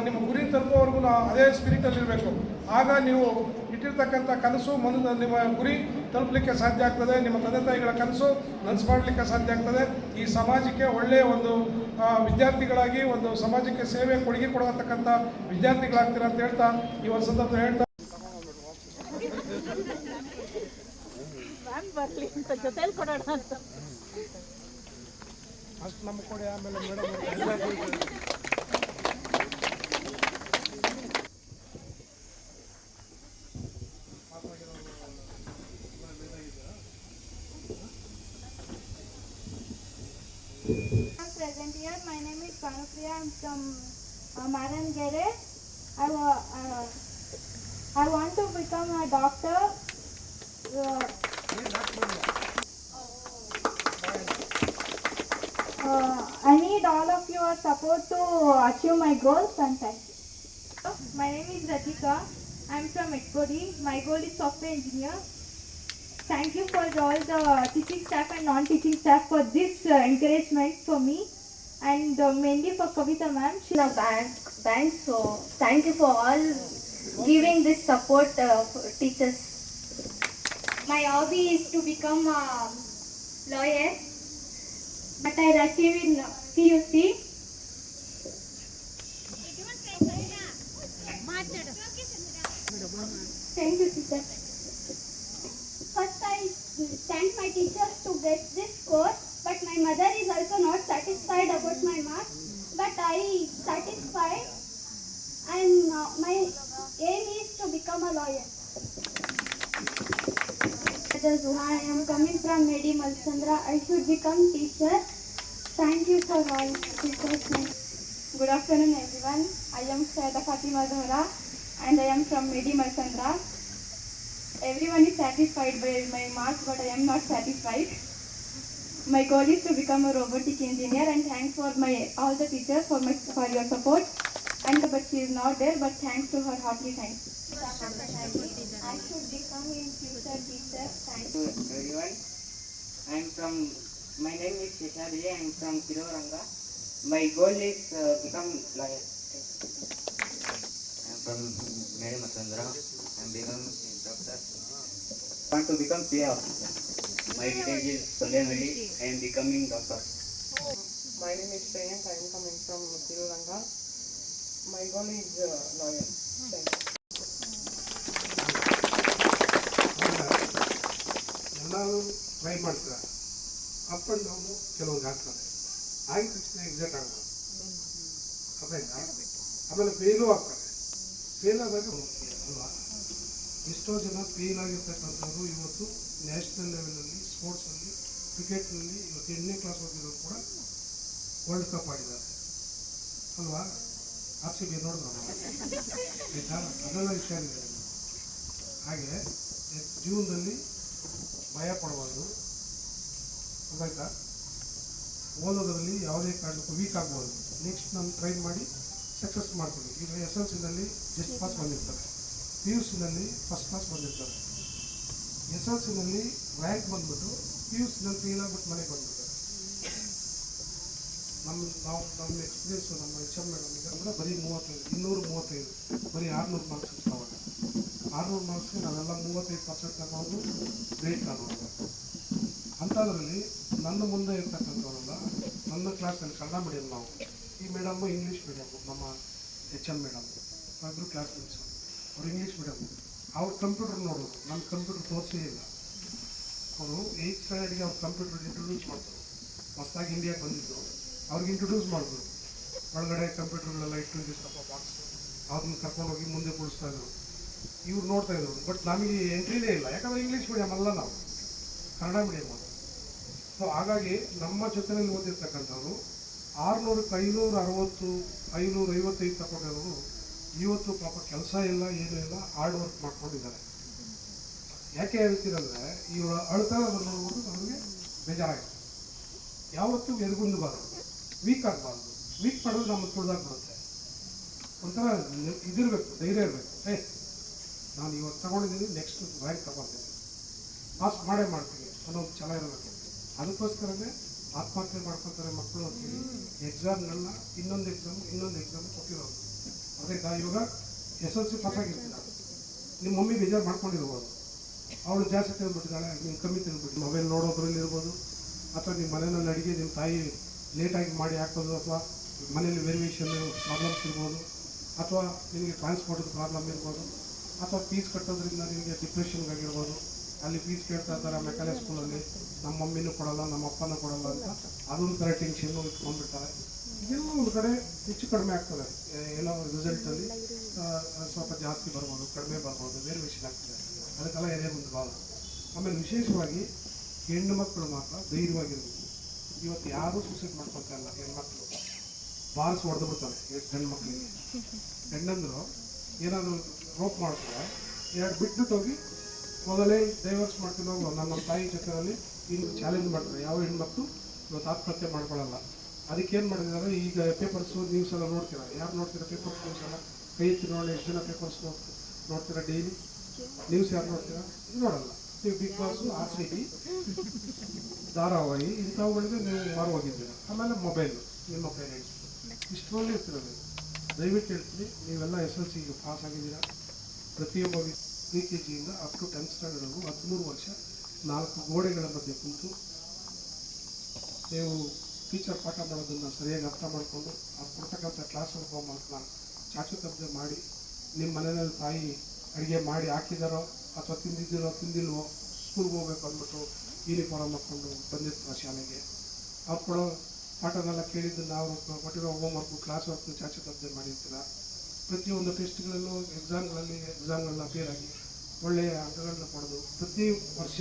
ನಿಮ್ಮ ಗುರಿನ ತಲುಪೋವರೆಗೂ ಅದೇ ಸ್ಪಿರಿಟಲ್ಲಿರಬೇಕು. ಆಗ ನೀವು ಇಟ್ಟಿರ್ತಕ್ಕಂಥ ಕನಸು ನಿಮ್ಮ ಗುರಿ ತಲುಪಲಿಕ್ಕೆ ಸಾಧ್ಯ ಆಗ್ತದೆ. ನಿಮ್ಮ ತಂದೆ ತಾಯಿಗಳ ಕನಸು ನನಸು ಮಾಡಲಿಕ್ಕೆ ಸಾಧ್ಯ ಆಗ್ತದೆ. ಈ ಸಮಾಜಕ್ಕೆ ಒಳ್ಳೆಯ ಒಂದು ವಿದ್ಯಾರ್ಥಿಗಳಾಗಿ ಒಂದು ಸಮಾಜಕ್ಕೆ ಸೇವೆ ಕೊಡುಗೆ ಕೊಡತಕ್ಕಂಥ ವಿದ್ಯಾರ್ಥಿಗಳಾಗ್ತೀರ ಅಂತ ಹೇಳ್ತಾ ಈ ಒಂದು ಸಂದರ್ಭ ಹೇಳ್ತಾ ಅಷ್ಟು ನಮ್ಮ ಕೊಡಿ. ಆಮೇಲೆ madam present here. My name is Kanupriya. I'm from Marangere. I want to become a doctor. I need all of your support to achieve my goals and thank you. My name is Ratika. I'm from Ekpodi. My goal is software engineer. Thank you for all the teaching staff and non-teaching staff for this encouragement for me, and mainly for Kavita ma'am. She's a bank, so thank you for all giving this support for teachers. My hobby is to become a lawyer, but I achieved in PUC. Thank you, teacher. First, I thank my teachers to get this score, but my mother is also not satisfied about my marks. But I satisfied, and my aim is to become a lawyer. brother Zuhan. I am coming from Medi Malsandra. I should become teacher. Thank you for all teachers. Good afternoon everyone. I am Saida Fatima Zahra and I am from Medi Malsandra. Everyone is satisfied by my marks, but I am not satisfied. My goal is to become a robotic engineer, and thanks for all the teachers for your support. And but she is not there, but thanks to her, heartily thanks. I should become in future teacher. Thank you. Everyone, my name is Sheshadri. I am from Tiruranga. My goal is become lawyer. I am from Mary Masandra. I am becoming doctor. I want to become PA officer. My detail is Solemali. I am becoming doctor. My name is Priyank. I am coming from Tiruranga. My goal is lawyer. Thank you. ಎಲ್ಲರೂ try ಮಾಡ್ತಾರೆ, up and down ಕೆಲವ್ರಿಗೆ ಆಗ್ತಾರೆ, ಆಗಿದ ತಕ್ಷಣ exact ಆಗೋದು ಅದಾಯ್ತಾ. ಆಮೇಲೆ fail ಆಗ್ತಾರೆ, fail ಆದಾಗ ಅಲ್ವಾ, ಎಷ್ಟೋ ಜನ ಫೇಲ್ ಆಗಿರ್ತಕ್ಕಂಥವ್ರು ಇವತ್ತು ನ್ಯಾಷನಲ್ ಲೆವೆಲಲ್ಲಿ ಸ್ಪೋರ್ಟ್ಸಲ್ಲಿ ಕ್ರಿಕೆಟ್ನಲ್ಲಿ ಇವತ್ತು 8ನೇ ಕ್ಲಾಸ್ ಓದಿರೋರು ಕೂಡ ವರ್ಲ್ಡ್ ಕಪ್ ಆಡಿದ್ದಾರೆ ಅಲ್ವಾ. RCB ನೋಡಿದ್ರು ಆಯಿತಾ, ಅದೆಲ್ಲ ವಿಷಯ ಇದೆ. ಹಾಗೆ ಜೀವನದಲ್ಲಿ ಭಯ ಪಡಬಾರ್ದು, ಗೊತ್ತಾಯ್ತಾ. ಓದೋದ್ರಲ್ಲಿ ಯಾವುದೇ ಕಾರಣಕ್ಕೂ ವೀಕ್ ಆಗ್ಬೋದು. ನೆಕ್ಸ್ಟ್ ನಾನು ಟ್ರೈ ಮಾಡಿ ಸಕ್ಸಸ್ ಮಾಡ್ತೀವಿ. ಈಗ SLCನಲ್ಲಿ ಜಸ್ಟ್ ಪಾಸ್ ಬಂದಿರ್ತಾರೆ, PUCನಲ್ಲಿ ಫಸ್ಟ್ ಕ್ಲಾಸ್ ಬಂದಿರ್ತಾರೆ, SLCನಲ್ಲಿ ರ್ಯಾಂಕ್ ಬಂದ್ಬಿಟ್ಟು PUCನಲ್ಲಿ ಫೇಲ್ ಆಗ್ಬಿಟ್ಟು ಮನೆಗೆ ಬಂದ್ಬಿಡ್ತಾರೆ. ನಮ್ಮ ಎಕ್ಸ್ಪೀರಿಯನ್ಸು ನಮ್ಮ HM ಮೇಡಮ್ ಈಗ ಅಂದರೆ ಬರೀ 35, 235, ಬರೀ 600 ಮಾರ್ಕ್ಸ್ ಇರ್ತಾವಾಗ. 600 ಮಾರ್ಕ್ಸ್ಗೆ ನಾವೆಲ್ಲ 35% ತಗೊಂಡು ಗ್ರೇಟ್ ತಗೊಂಡು. ಅಂಥದ್ರಲ್ಲಿ ನನ್ನ ಮುಂದೆ ಇರ್ತಕ್ಕಂಥವರೆಲ್ಲ ನನ್ನ ಕ್ಲಾಸಲ್ಲಿ ಕನ್ನಡ ಮೀಡಿಯಮ್, ನಾವು ಈ ಮೇಡಮ್ಮು ಇಂಗ್ಲೀಷ್ ಮೀಡಿಯಮ್ಮು, ನಮ್ಮ HM ಮೇಡಮ್ ಇಬ್ಬರು ಕ್ಲಾಸ್ಮೇಟ್ಸು, ಅವ್ರು ಇಂಗ್ಲೀಷ್ ಮೀಡಿಯಮ್ಮು. ಅವ್ರು ಕಂಪ್ಯೂಟರ್ ನೋಡೋದು, ನನ್ನ ಕಂಪ್ಯೂಟರ್ ತೋರಿಸೇ ಇಲ್ಲ. ಅವರು 8th ಸ್ಟ್ಯಾಂಡರ್ಡ್ಗೆ ಅವ್ರು ಕಂಪ್ಯೂಟರ್ ಇಂಟ್ರೊಡ್ಯೂಸ್ ಮಾಡ್ತಾರೆ. ಹೊಸದಾಗಿ ಇಂಡಿಯಾಗೆ ಬಂದಿದ್ದು ಅವ್ರಿಗೆ ಇಂಟ್ರೊಡ್ಯೂಸ್ ಮಾಡಿದ್ರು. ಒಳಗಡೆ ಕಂಪ್ಯೂಟರ್ಗಳೆಲ್ಲ ಇಟ್ಟು ಸ್ವಲ್ಪ ಬಾಕ್ಸ್ ಅವ್ರನ್ನ ಕರ್ಕೊಂಡೋಗಿ ಮುಂದೆ ಕೂಡಿಸ್ತಾಯಿದ್ರು. ಇವ್ರು ನೋಡ್ತಾಯಿದ್ರು, ಬಟ್ ನಮಗೆ ಎಂಟ್ರಿನೇ ಇಲ್ಲ, ಯಾಕಂದರೆ ಇಂಗ್ಲೀಷ್ ಮೀಡಿಯಮ್ ಅಲ್ಲ, ನಾವು ಕನ್ನಡ ಮೀಡಿಯಮ್ ಅದು. ಸೊ ಹಾಗಾಗಿ ನಮ್ಮ ಜೊತೆಯಲ್ಲಿ ಓದಿರ್ತಕ್ಕಂಥವ್ರು 600ಕ್ಕೆ 560, 555 ತಗೊಂಡಿರೋರು ಇವತ್ತು ಪಾಪ ಕೆಲಸ ಇಲ್ಲ, ಏನೂ ಇಲ್ಲ, ಹಾರ್ಡ್ ವರ್ಕ್ ಮಾಡ್ಕೊಂಡಿದ್ದಾರೆ. ಯಾಕೆ ಹೇಳ್ತೀರಂದರೆ ಇವರು ಅಳ್ತಾರೋದನ್ನು ನೋಡ್ಬಿಟ್ಟು ನಮಗೆ ಬೇಜಾರಾಗಿದೆ. ಯಾವತ್ತೂ ಎದುಗುಂದಬಾರ್ದು, ವೀಕ್ ಆಗಬಾರ್ದು. ವೀಕ್ ಮಾಡೋದು ನಮ್ಮ ತುಳಿದಾಗ್ಬಿಡುತ್ತೆ. ಒಂಥರ ಇದಿರಬೇಕು, ಧೈರ್ಯ ಇರಬೇಕು. ನಾನು ಇವತ್ತು ತಗೊಂಡಿದ್ದೀನಿ, ನೆಕ್ಸ್ಟ್ ರ್ಯಾಂಕ್ ತಗೊಳ್ತೀನಿ, ಪಾಸ್ ಮಾಡೇ ಮಾಡ್ತೀನಿ ಅನ್ನೋದು ಛಲ ಇರಬೇಕು. ಅದಕ್ಕೋಸ್ಕರನೇ ಆತ್ಮಹತ್ಯೆ ಮಾಡ್ಕೊತಾರೆ ಮಕ್ಕಳು ಅಂತೀವಿ. ಎಕ್ಸಾಮ್ಗಳನ್ನ ಇನ್ನೊಂದು ಎಕ್ಸಾಮ್ ಕೊಟ್ಟಿರೋದು. ಅದಕ್ಕೆ ಇವಾಗ SLC ಪಾಸ್ ಆಗಿರ್ತೀರ, ನಿಮ್ಮ ಮಮ್ಮಿ ಬೇಜಾರು ಮಾಡ್ಕೊಂಡಿರ್ಬೋದು, ಅವಳು ಜಾಸ್ತಿ ತಿಂದ್ಬಿಟ್ಟಿದ್ದಾಳೆ, ನೀವು ಕಮ್ಮಿ ತಿಂದ್ಬಿಟ್ಟು ಮೊಬೈಲ್ ನೋಡೋದ್ರಲ್ಲಿ ಇರ್ಬೋದು, ಅಥವಾ ನಿಮ್ಮ ಮನೆಯಲ್ಲಿ ಅಡುಗೆ ನಿಮ್ಮ ತಾಯಿ ಲೇಟಾಗಿ ಮಾಡಿ ಹಾಕೋದು, ಅಥವಾ ಮನೇಲಿ ವೇರಿಯೇಷನ್ ಪ್ರಾಬ್ಲಮ್ಸ್ ಇರ್ಬೋದು, ಅಥವಾ ನಿಮಗೆ ಟ್ರಾನ್ಸ್ಪೋರ್ಟ್ ಪ್ರಾಬ್ಲಮ್ ಇರ್ಬೋದು, ಅಥವಾ ಫೀಸ್ ಕಟ್ಟೋದ್ರಿಂದ ನಿಮಗೆ ಡಿಪ್ರೆಷನ್ಗಾಗಿರ್ಬೋದು. ಅಲ್ಲಿ ಫೀಸ್ ಕೇಳ್ತಾ ಇರ್ತಾರೆ ಮೆಕಾಲೆ ಸ್ಕೂಲಲ್ಲಿ, ನಮ್ಮ ಮಮ್ಮಿನೂ ಕೊಡೋಲ್ಲ, ನಮ್ಮ ಅಪ್ಪನೂ ಕೊಡೋಲ್ಲ ಅಂತ ಅದೊಂದು ಥರ ಟೆನ್ಷನ್ನು ಇಟ್ಕೊಂಡ್ಬಿಡ್ತಾರೆ. ಇದೆಲ್ಲ ಒಂದು ಕಡೆ ಹೆಚ್ಚು ಕಡಿಮೆ ಆಗ್ತದೆ. ಏನೋ ರಿಸಲ್ಟಲ್ಲಿ ಸ್ವಲ್ಪ ಜಾಸ್ತಿ ಬರ್ಬೋದು, ಕಡಿಮೆ ಬರ್ಬೋದು, ವೇರಿಯೇಷನ್ ಆಗ್ತದೆ. ಅದಕ್ಕೆಲ್ಲ ಏನೇ ಒಂದು ಭಾಳ. ಆಮೇಲೆ ವಿಶೇಷವಾಗಿ ಹೆಣ್ಣು ಮಕ್ಕಳು ಮಾತ್ರ ಧೈರ್ಯವಾಗಿರ್ಬೇಕು. ಇವತ್ತು ಯಾರೂ ಸೂಸೈಡ್ ಮಾಡ್ಕೊತಾ ಇಲ್ಲ. ಹೆಣ್ಮಕ್ಳು ಬಾಲ್ಸ್ ಹೊಡೆದು ಬಿಡ್ತಾರೆ ಗಂಡು ಮಕ್ಕಳಿಗೆ. ಹೆಣ್ಣಂದ್ರು ಏನಾದರೂ ರೋಪ್ ಮಾಡ್ತಾರೆ, 2 ಬಿಟ್ಬಿಟ್ಟು ಹೋಗಿ ಮೊದಲೇ ಡೈವರ್ಸ್ ಮಾಡ್ಕೊಂಡು ನಮ್ಮ ತಾಯಿ ಜೊತೆಯಲ್ಲಿ ಇನ್ನು ಚಾಲೆಂಜ್ ಮಾಡ್ತಾರೆ. ಯಾವ ಹೆಣ್ಮಕ್ಳು ಇವತ್ತು ಆತ್ಮಹತ್ಯೆ ಮಾಡ್ಕೊಳ್ಳಲ್ಲ. ಅದಕ್ಕೇನು ಮಾಡಿದ್ದಾರೆ, ಈಗ ಪೇಪರ್ಸು ನ್ಯೂಸ್ ಎಲ್ಲ ನೋಡ್ತೀರಾ, ಯಾರು ನೋಡ್ತೀರಾ ಪೇಪರ್ಸ್ ನ್ಯೂಸ್ ಎಲ್ಲ? ಕೈ ಎತ್ತಿ ನೋಡಿ, ಎಷ್ಟು ಜನ ಪೇಪರ್ಸ್ ನೋಡ್ತೀರಾ ಡೈಲಿ? ನ್ಯೂಸ್ ಯಾರು ನೋಡ್ತೀರಾ? ನೋಡಲ್ಲ. ನೀವು ಬಿಗ್ ಬಾಸು, RCB, ಧಾರಾವಾಹಿ ಇಂಥವುಗಳಿಗೆ ನೀವು ಮಾರುವಾಗಿದ್ದೀರ. ಆಮೇಲೆ ಮೊಬೈಲು, ನಿಮ್ಮ ಪೇರೆಂಟ್ಸ್ ಇಷ್ಟರಲ್ಲಿ ಇರ್ತಿರೋದು. ದಯವಿಟ್ಟು ಹೇಳ್ತೀನಿ, ನೀವೆಲ್ಲ SLCಗೆ ಪಾಸ್ ಆಗಿದ್ದೀರಾ. ಪ್ರತಿಯೊಬ್ಬ PKGಯಿಂದ ಅಪ್ ಟು 10th ಸ್ಟ್ಯಾಂಡರ್ಡ್ವರೆಗೂ 13 ವರ್ಷ 4 ಗೋಡೆಗಳ ಮಧ್ಯೆ ಕುಂತು ನೀವು ಟೀಚರ್ ಪಾಠ ಮಾಡೋದನ್ನು ಸರಿಯಾಗಿ ಅರ್ಥ ಮಾಡಿಕೊಂಡು ಅವ್ರು ಕೊಡ್ತಕ್ಕಂಥ ಕ್ಲಾಸ್ ವರ್ಕ್ ಹೋಮ್ವರ್ಕ್ನ ಚಾಚು ತಪ್ಪದೆ ಮಾಡಿ, ನಿಮ್ಮ ಮನೆಯಲ್ಲಿ ತಾಯಿ ಅಡುಗೆ ಮಾಡಿ ಹಾಕಿದಾರೋ ಅಥವಾ ತಿಂದಿಲ್ವೋ, ಸ್ಕೂಲ್ಗೆ ಹೋಗ್ಬೇಕು ಅಂದ್ಬಿಟ್ಟು ಯೂನಿಫಾರ್ಮ್ ಹಾಕ್ಕೊಂಡು ಬಂದಿರ್ತಾರೆ ಶಾಲೆಗೆ. ಅವ್ರು ಕೊಡೋ ಪಾಠನೆಲ್ಲ ಕೇಳಿದ್ದನ್ನು ಅವರು ಕೊಟ್ಟಿರೋ ಹೋಮ್ವರ್ಕು, ಕ್ಲಾಸ್ ವರ್ಕ್ನ ಚಾಚು ತಪ್ಪದೆ ಮಾಡಿರ್ತೀರ. ಪ್ರತಿಯೊಂದು ಟೆಸ್ಟ್ಗಳಲ್ಲೂ ಎಕ್ಸಾಮ್ಗಳನ್ನ ಅಪೇರ್ ಆಗಿ ಒಳ್ಳೆಯ ಅಂಕಗಳನ್ನ ಪಡೆದು ಪ್ರತಿ ವರ್ಷ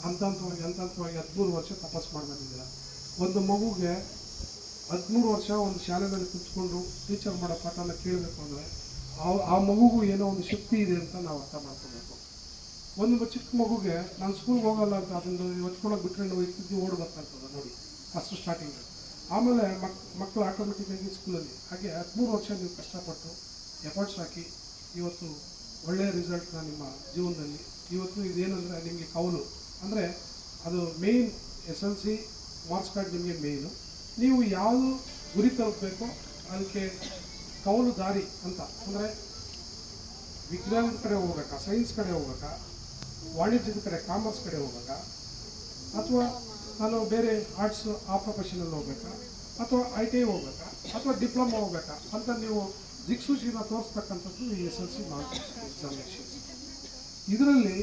ಹಂತವಾಗಿ 13 ವರ್ಷ ತಪಸ್ಸು ಮಾಡಿ ಬಂದಿದ್ದೀರ. ಒಂದು ಮಗುಗೆ 13 ವರ್ಷ ಒಂದು ಶಾಲೆಯಲ್ಲಿ ಕುತ್ಕೊಂಡು ಟೀಚರ್ ಮಾಡೋ ಪಾಠನ ಕೇಳಬೇಕು ಅಂದರೆ ಆ ಮಗುಗೂ ಏನೋ ಒಂದು ಶಕ್ತಿ ಇದೆ ಅಂತ ನಾವು ಅರ್ಥ ಮಾಡ್ಕೋಬೇಕು. ಒಂದು ಚಿಕ್ಕ ಮಗುಗೆ ನಾನು ಸ್ಕೂಲ್ಗೆ ಹೋಗಲ್ಲ ಅಂತ ಅದನ್ನು ಹೊಚ್ಕೊಳಕ್ಕೆ ಬಿಟ್ಟರೆ ನಾವು ಇತ್ತಿದ್ದು ಓಡಿ ಬರ್ತಾಯಿರ್ತದೆ ನೋಡಿ ಫಸ್ಟ್ ಸ್ಟಾರ್ಟಿಂಗ್. ಆಮೇಲೆ ಮಕ್ಕಳು ಆಟೋಮೆಟಿಕ್ಕಾಗಿ ಸ್ಕೂಲಲ್ಲಿ ಹಾಗೆ 13 ವರ್ಷ ನೀವು ಕಷ್ಟಪಟ್ಟು ಎಫರ್ಟ್ಸ್ ಹಾಕಿ ಇವತ್ತು ಒಳ್ಳೆಯ ರಿಸಲ್ಟ್ನ ನಿಮ್ಮ ಜೀವನದಲ್ಲಿ ಇವತ್ತು ಇದೇನೆಂದರೆ ನಿಮಗೆ ಕೌಲು ಅಂದರೆ ಅದು ಮೇಯ್ನ್ SLC ಮಾರ್ಕ್ಸ್ ಕಾರ್ಡ್ ನಿಮಗೆ ಮೇಯ್ನು. ನೀವು ಯಾವುದು ಗುರಿ ತಲುಪಬೇಕೋ ಅದಕ್ಕೆ ಕೌಲು ದಾರಿ ಅಂತ ಅಂದರೆ ವಿಜ್ಞಾನದ ಕಡೆ ಹೋಗ್ಬೇಕಾ, ಸೈನ್ಸ್ ಕಡೆ ಹೋಗ್ಬೇಕಾ, ವಾಣಿಜ್ಯದ ಕಡೆ ಕಾಮರ್ಸ್ ಕಡೆ ಹೋಗ್ಬೇಕಾ, ಅಥವಾ ನಾನು ಬೇರೆ ಆರ್ಟ್ಸ್ ಆ ಪ್ರೊಫೆಷನಲ್ಲಿ ಹೋಗ್ಬೇಕಾ, ಅಥವಾ ITI ಹೋಗ್ಬೇಕಾ, ಅಥವಾ ಡಿಪ್ಲೊಮಾ ಹೋಗ್ಬೇಕಾ ಅಂತ ನೀವು ದಿಕ್ಸೂಚಿನ ತೋರಿಸ್ತಕ್ಕಂಥದ್ದು ಈ SLC ಮಾರ್ಕ್ಸ್ ಎಕ್ಸಾಮಿನೇಷನ್ಸ್. ಇದರಲ್ಲಿ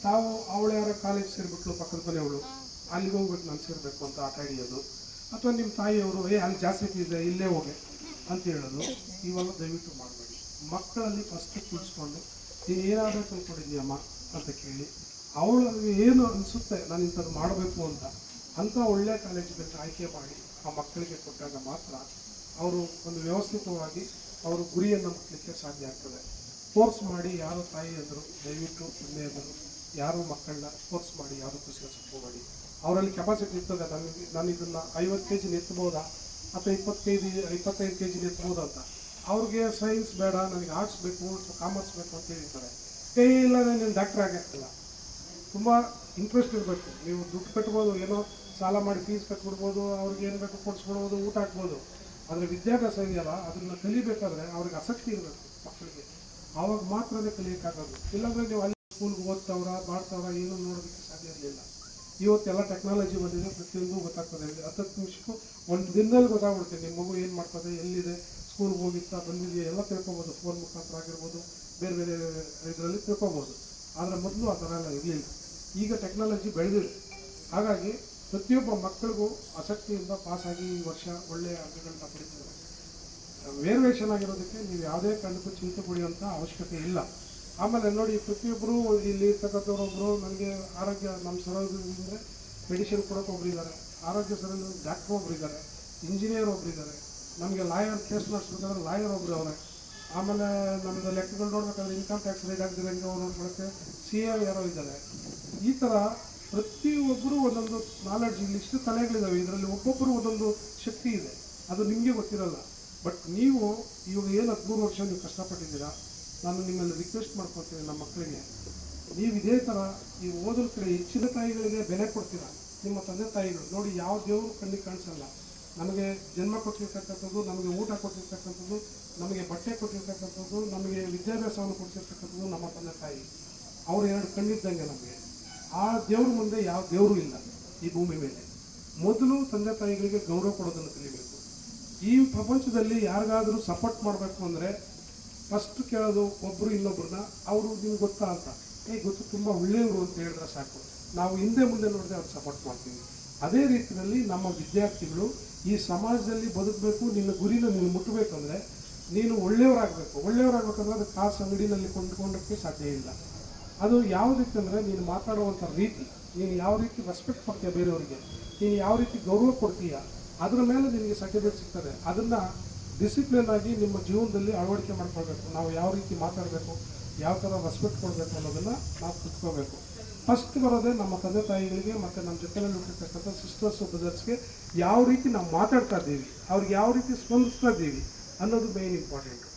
ತಾವು ಅವಳು ಯಾರೋ ಕಾಲೇಜ್ ಸೇರಿಬಿಟ್ಲು ಪಕ್ಕದ ಮನೆಯವಳು ಅಲ್ಲಿಗೆ ಹೋಗ್ಬೇಕು ನಾನು ಸೇರಬೇಕು ಅಂತ ಆಟ ಹಿಡಿಯೋದು, ಅಥವಾ ನಿಮ್ಮ ತಾಯಿಯವರು ಅಲ್ಲಿ ಜಾಸ್ತಿ ಇದೆ ಇಲ್ಲೇ ಹೋಗಿ ಅಂತ ಹೇಳೋದು, ಇವೆಲ್ಲ ದಯವಿಟ್ಟು ಮಾಡಬೇಡಿ. ಮಕ್ಕಳಲ್ಲಿ ಫಸ್ಟ್ ಕೂಡಿಸ್ಕೊಂಡು ನೀನು ಏನಾಗಬೇಕು ಅಂದ್ಕೊಂಡಿದ್ದೀಯಮ್ಮ ಅಂತ ಕೇಳಿ ಅವಳು ಏನು ಅನಿಸುತ್ತೆ ನಾನು ಇಂಥದ್ದು ಮಾಡಬೇಕು ಅಂತ ಒಳ್ಳೆಯ ಕಾಲೇಜುಗಳನ್ನ ಆಯ್ಕೆ ಮಾಡಿ ಆ ಮಕ್ಕಳಿಗೆ ಕೊಟ್ಟಾಗ ಮಾತ್ರ ಅವರು ಒಂದು ವ್ಯವಸ್ಥಿತವಾಗಿ ಅವರು ಗುರಿಯನ್ನು ಮುಟ್ಟಲಿಕ್ಕೆ ಸಾಧ್ಯ ಆಗ್ತದೆ. ಫೋರ್ಸ್ ಮಾಡಿ ಯಾರು ತಾಯಿ ಅಂದರು ದಯವಿಟ್ಟು ತಂದೆ ಅಂದರು ಯಾರು ಮಕ್ಕಳನ್ನ ಫೋರ್ಸ್ ಮಾಡಿ ಯಾರು ಖುಷಿಗೆ ಮಾಡಿ ಅವರಲ್ಲಿ ಕೆಪಾಸಿಟಿ ಇರ್ತದೆ. ನಾನು ಇದನ್ನು 50 kg ಎತ್ತಬೋದಾ ಅಥವಾ 25 kg ಎತ್ತಬೋದಾ ಅಂತ. ಅವ್ರಿಗೆ ಸೈನ್ಸ್ ಬೇಡ ನನಗೆ ಆರ್ಟ್ಸ್ ಬೇಕು ಕಾಮರ್ಸ್ ಬೇಕು ಅಂತ ಹೇಳಿರ್ತಾರೆ. ಇಲ್ಲ ನೀನು ಡಾಕ್ಟ್ರ್ ಆಗಿರ್ತಿಲ್ಲ, ತುಂಬ ಇಂಟ್ರೆಸ್ಟ್ ಇರಬೇಕು. ನೀವು ದುಡ್ಡು ಕಟ್ಬೋದು, ಏನೋ ಸಾಲ ಮಾಡಿ ಫೀಸ್ ಕಟ್ಬಿಡ್ಬೋದು, ಅವ್ರಿಗೆ ಏನು ಬೇಕು ಕೊಡಿಸ್ಬಿಡ್ಬೋದು, ಊಟ ಹಾಕ್ಬೋದು. ಆದರೆ ವಿದ್ಯಾಭ್ಯಾಸ ಇದೆಯಲ್ಲ ಅದನ್ನು ಕಲಿಬೇಕಾದ್ರೆ ಅವ್ರಿಗೆ ಆಸಕ್ತಿ ಇರಬೇಕು ಮಕ್ಕಳಿಗೆ, ಆವಾಗ ಮಾತ್ರನೇ ಕಲಿಯೋಕ್ಕಾಗೋದು. ಇಲ್ಲಾಂದರೆ ನೀವು ಅಲ್ಲಿ ಸ್ಕೂಲ್ಗೆ ಓದ್ತವ್ರ ಮಾಡ್ತವ್ರ ಏನೂ ನೋಡೋದಕ್ಕೆ ಸಾಧ್ಯ ಇರಲಿಲ್ಲ. ಇವತ್ತೆಲ್ಲ ಟೆಕ್ನಾಲಜಿ ಬಂದಿದೆ, ಪ್ರತಿಯೊಂದು ಗೊತ್ತಾಗ್ತದೆ. 10 ನಿಮಿಷಕ್ಕೂ ಒಂದು ದಿನದಲ್ಲಿ ಗೊತ್ತಾಗ್ಬಿಡ್ತೀವಿ ನಿಮ್ಮ ಮಗು ಏನು ಮಾಡ್ತದೆ, ಎಲ್ಲಿದೆ, ಸ್ಕೂಲ್ಗೆ ಹೋಗಿತ್ತಾ ಬಂದಿದೆಯಾ ಎಲ್ಲ ತಿಳ್ಕೊಬೋದು. ಫೋನ್ ಮುಖಾಂತರ ಆಗಿರ್ಬೋದು, ಬೇರೆ ಬೇರೆ ಇದರಲ್ಲಿ ತಿಳ್ಕೊಬೋದು. ಆದರೆ ಮೊದಲು ಆ ಥರ ಎಲ್ಲ ಇರಲಿಲ್ಲ. ಈಗ ಟೆಕ್ನಾಲಜಿ ಬೆಳೆದಿದೆ. ಹಾಗಾಗಿ ಪ್ರತಿಯೊಬ್ಬ ಮಕ್ಕಳಿಗೂ ಆಸಕ್ತಿಯಿಂದ ಪಾಸಾಗಿ ಈ ವರ್ಷ ಒಳ್ಳೆಯ ಅಂಕಗಳನ್ನ ಪಡಿತಾರೆ. ವೇರಿಯೇಷನ್ ಆಗಿರೋದಕ್ಕೆ ನೀವು ಯಾವುದೇ ಕಾರಣಕ್ಕೂ ಚಿಂತೆ ಪಡೆಯುವಂಥ ಅವಶ್ಯಕತೆ ಇಲ್ಲ. ಆಮೇಲೆ ನೋಡಿ, ಪ್ರತಿಯೊಬ್ಬರು ಇಲ್ಲಿ ಇರ್ತಕ್ಕಂಥವ್ರೊಬ್ಬರು ನನಗೆ ಆರೋಗ್ಯ ನಮ್ಮ ಸರೋದ್ರೆ ಮೆಡಿಸಿನ್ ಕೊಡೋಕೆ ಒಬ್ಬರಿದ್ದಾರೆ, ಆರೋಗ್ಯ ಸರಲ್ಲಿ ಡಾಕ್ಟ್ರ್ ಒಬ್ಬರಿದ್ದಾರೆ, ಇಂಜಿನಿಯರ್ ಒಬ್ಬರಿದ್ದಾರೆ, ನಮಗೆ ಲಾಯರ್ ಕೇಸ್ ಮಾಡಿಸ್ಬೇಕಾದ್ರೆ ಲಾಯರ್ ಒಬ್ಬರು ಅವರೇ. ಆಮೇಲೆ ನಮ್ಮದು ಲೆಕ್ಕಗಳು ನೋಡ್ಬೇಕಾದ್ರೆ ಇನ್ಕಮ್ ಟ್ಯಾಕ್ಸ್ ರೇಟ್ ಆಗ್ತಿರಂಗೆ ಅವ್ರು ನೋಡ್ಕೊಳ್ಳೋಕ್ಕೆ CA ಯಾರೋ ಇದ್ದಾರೆ. ಈ ಥರ ಪ್ರತಿಯೊಬ್ಬರು ಒಂದೊಂದು ನಾಲೆಡ್ಜ್ ಇಲ್ಲಿಷ್ಟು ತಲೆಗಳಿದ್ದಾವೆ. ಇದರಲ್ಲಿ ಒಬ್ಬೊಬ್ಬರು ಒಂದೊಂದು ಶಕ್ತಿ ಇದೆ, ಅದು ನಿಮಗೆ ಗೊತ್ತಿರಲ್ಲ. ಬಟ್ ನೀವು ಇವಾಗ ಏನು 13 ವರ್ಷ ನೀವು ಕಷ್ಟಪಟ್ಟಿದ್ದೀರಾ, ನಾನು ನಿಮ್ಮಲ್ಲಿ ರಿಕ್ವೆಸ್ಟ್ ಮಾಡ್ಕೊಳ್ತೀನಿ ನಮ್ಮ ಮಕ್ಕಳಿಗೆ, ನೀವು ಇದೇ ಥರ ಈ ಓದೋದ ಕಡೆ ಹೆಚ್ಚಿನ ತಾಯಿಗಳಿಗೆ ಬೆಲೆ ಕೊಡ್ತೀರಾ. ನಿಮ್ಮ ತಂದೆ ತಾಯಿಗಳು ನೋಡಿ, ಯಾವ ದೇವರು ಕಣ್ಣಿಗೆ ಕಾಣಿಸಲ್ಲ. ನಮಗೆ ಜನ್ಮ ಕೊಟ್ಟಿರ್ತಕ್ಕಂಥದ್ದು, ನಮಗೆ ಊಟ ಕೊಟ್ಟಿರ್ತಕ್ಕಂಥದ್ದು, ನಮಗೆ ಬಟ್ಟೆ ಕೊಟ್ಟಿರ್ತಕ್ಕಂಥದ್ದು, ನಮಗೆ ವಿದ್ಯಾಭ್ಯಾಸವನ್ನು ಕೊಡ್ತಿರ್ತಕ್ಕಂಥದ್ದು ನಮ್ಮ ತಂದೆ ತಾಯಿ. ಅವರು 2 ಕಣ್ಣಿದ್ದಂಗೆ ನಮಗೆ. ಆ ದೇವ್ರ ಮುಂದೆ ಯಾವ ದೇವರು ಇಲ್ಲ ಈ ಭೂಮಿ ಮೇಲೆ. ಮೊದಲು ತಂದೆ ತಾಯಿಗಳಿಗೆ ಗೌರವ ಕೊಡೋದನ್ನು ಕಲಿಬೇಕು. ಈ ಪ್ರಪಂಚದಲ್ಲಿ ಯಾರಿಗಾದರೂ ಸಪೋರ್ಟ್ ಮಾಡಬೇಕು ಅಂದರೆ ಫಸ್ಟ್ ಕೇಳೋದು ಒಬ್ಬರು ಇನ್ನೊಬ್ಬರನ್ನ, ಅವರು ನಿಮ್ಗೆ ಗೊತ್ತಾ ಅಂತ, ಗೊತ್ತು ತುಂಬ ಒಳ್ಳೆಯವರು ಅಂತ ಹೇಳಿದ್ರೆ ಸಾಕು. ನಾವು ಹಿಂದೆ ಮುಂದೆ ನೋಡಿದ್ರೆ ಅವ್ರು ಸಪೋರ್ಟ್ ಮಾಡ್ತೀವಿ. ಅದೇ ರೀತಿಯಲ್ಲಿ ನಮ್ಮ ವಿದ್ಯಾರ್ಥಿಗಳು ಈ ಸಮಾಜದಲ್ಲಿ ಬದುಕಬೇಕು, ನಿನ್ನ ಗುರಿನ ನೀನು ಮುಟ್ಟಬೇಕಂದ್ರೆ ನೀನು ಒಳ್ಳೆಯವರಾಗಬೇಕು. ಒಳ್ಳೆಯವರಾಗಬೇಕಂದ್ರೆ ಅದು ಕಾಸು ಅಂಗಡಿನಲ್ಲಿ ಕೊಂಡ್ಕೊಳ್ಳೋಕ್ಕೆ ಸಾಧ್ಯ ಇಲ್ಲ. ಅದು ಯಾವುದಕ್ಕಂದರೆ ನೀನು ಮಾತಾಡುವಂಥ ರೀತಿ, ನೀನು ಯಾವ ರೀತಿ ರೆಸ್ಪೆಕ್ಟ್ ಕೊಡ್ತೀಯ ಬೇರೆಯವರಿಗೆ, ನೀನು ಯಾವ ರೀತಿ ಗೌರವ ಕೊಡ್ತೀಯ, ಅದರ ಮೇಲೆ ನಿನಗೆ ಸರ್ಟಿಫಿಕೇಟ್ ಸಿಗ್ತದೆ. ಅದನ್ನು ಡಿಸಿಪ್ಲಿನ್ ಆಗಿ ನಿಮ್ಮ ಜೀವನದಲ್ಲಿ ಅಳವಡಿಕೆ ಮಾಡ್ಕೊಳ್ಬೇಕು. ನಾವು ಯಾವ ರೀತಿ ಮಾತಾಡಬೇಕು, ಯಾವ ಥರ ರೆಸ್ಪೆಕ್ಟ್ ಕೊಡಬೇಕು ಅನ್ನೋದನ್ನು ನಾವು ಕಲ್ತ್ಕೋಬೇಕು. ಫಸ್ಟ್ ಬರೋದೇ ನಮ್ಮ ತಂದೆ ತಾಯಿಗಳಿಗೆ ಮತ್ತು ನಮ್ಮ ಜೊತೆಯಲ್ಲಿ ಹುಟ್ಟಿರ್ತಕ್ಕಂಥ ಸಿಸ್ಟರ್ಸು ಬ್ರದರ್ಸ್ಗೆ ಯಾವ ರೀತಿ ನಾವು ಮಾತಾಡ್ತಾ ಇದ್ದೀವಿ, ಅವ್ರಿಗೆ ಯಾವ ರೀತಿ ಸ್ಪಂದಿಸ್ತಾ ಇದ್ದೀವಿ ಅನ್ನೋದು ಮೇಯ್ನ್ ಇಂಪಾರ್ಟೆಂಟು.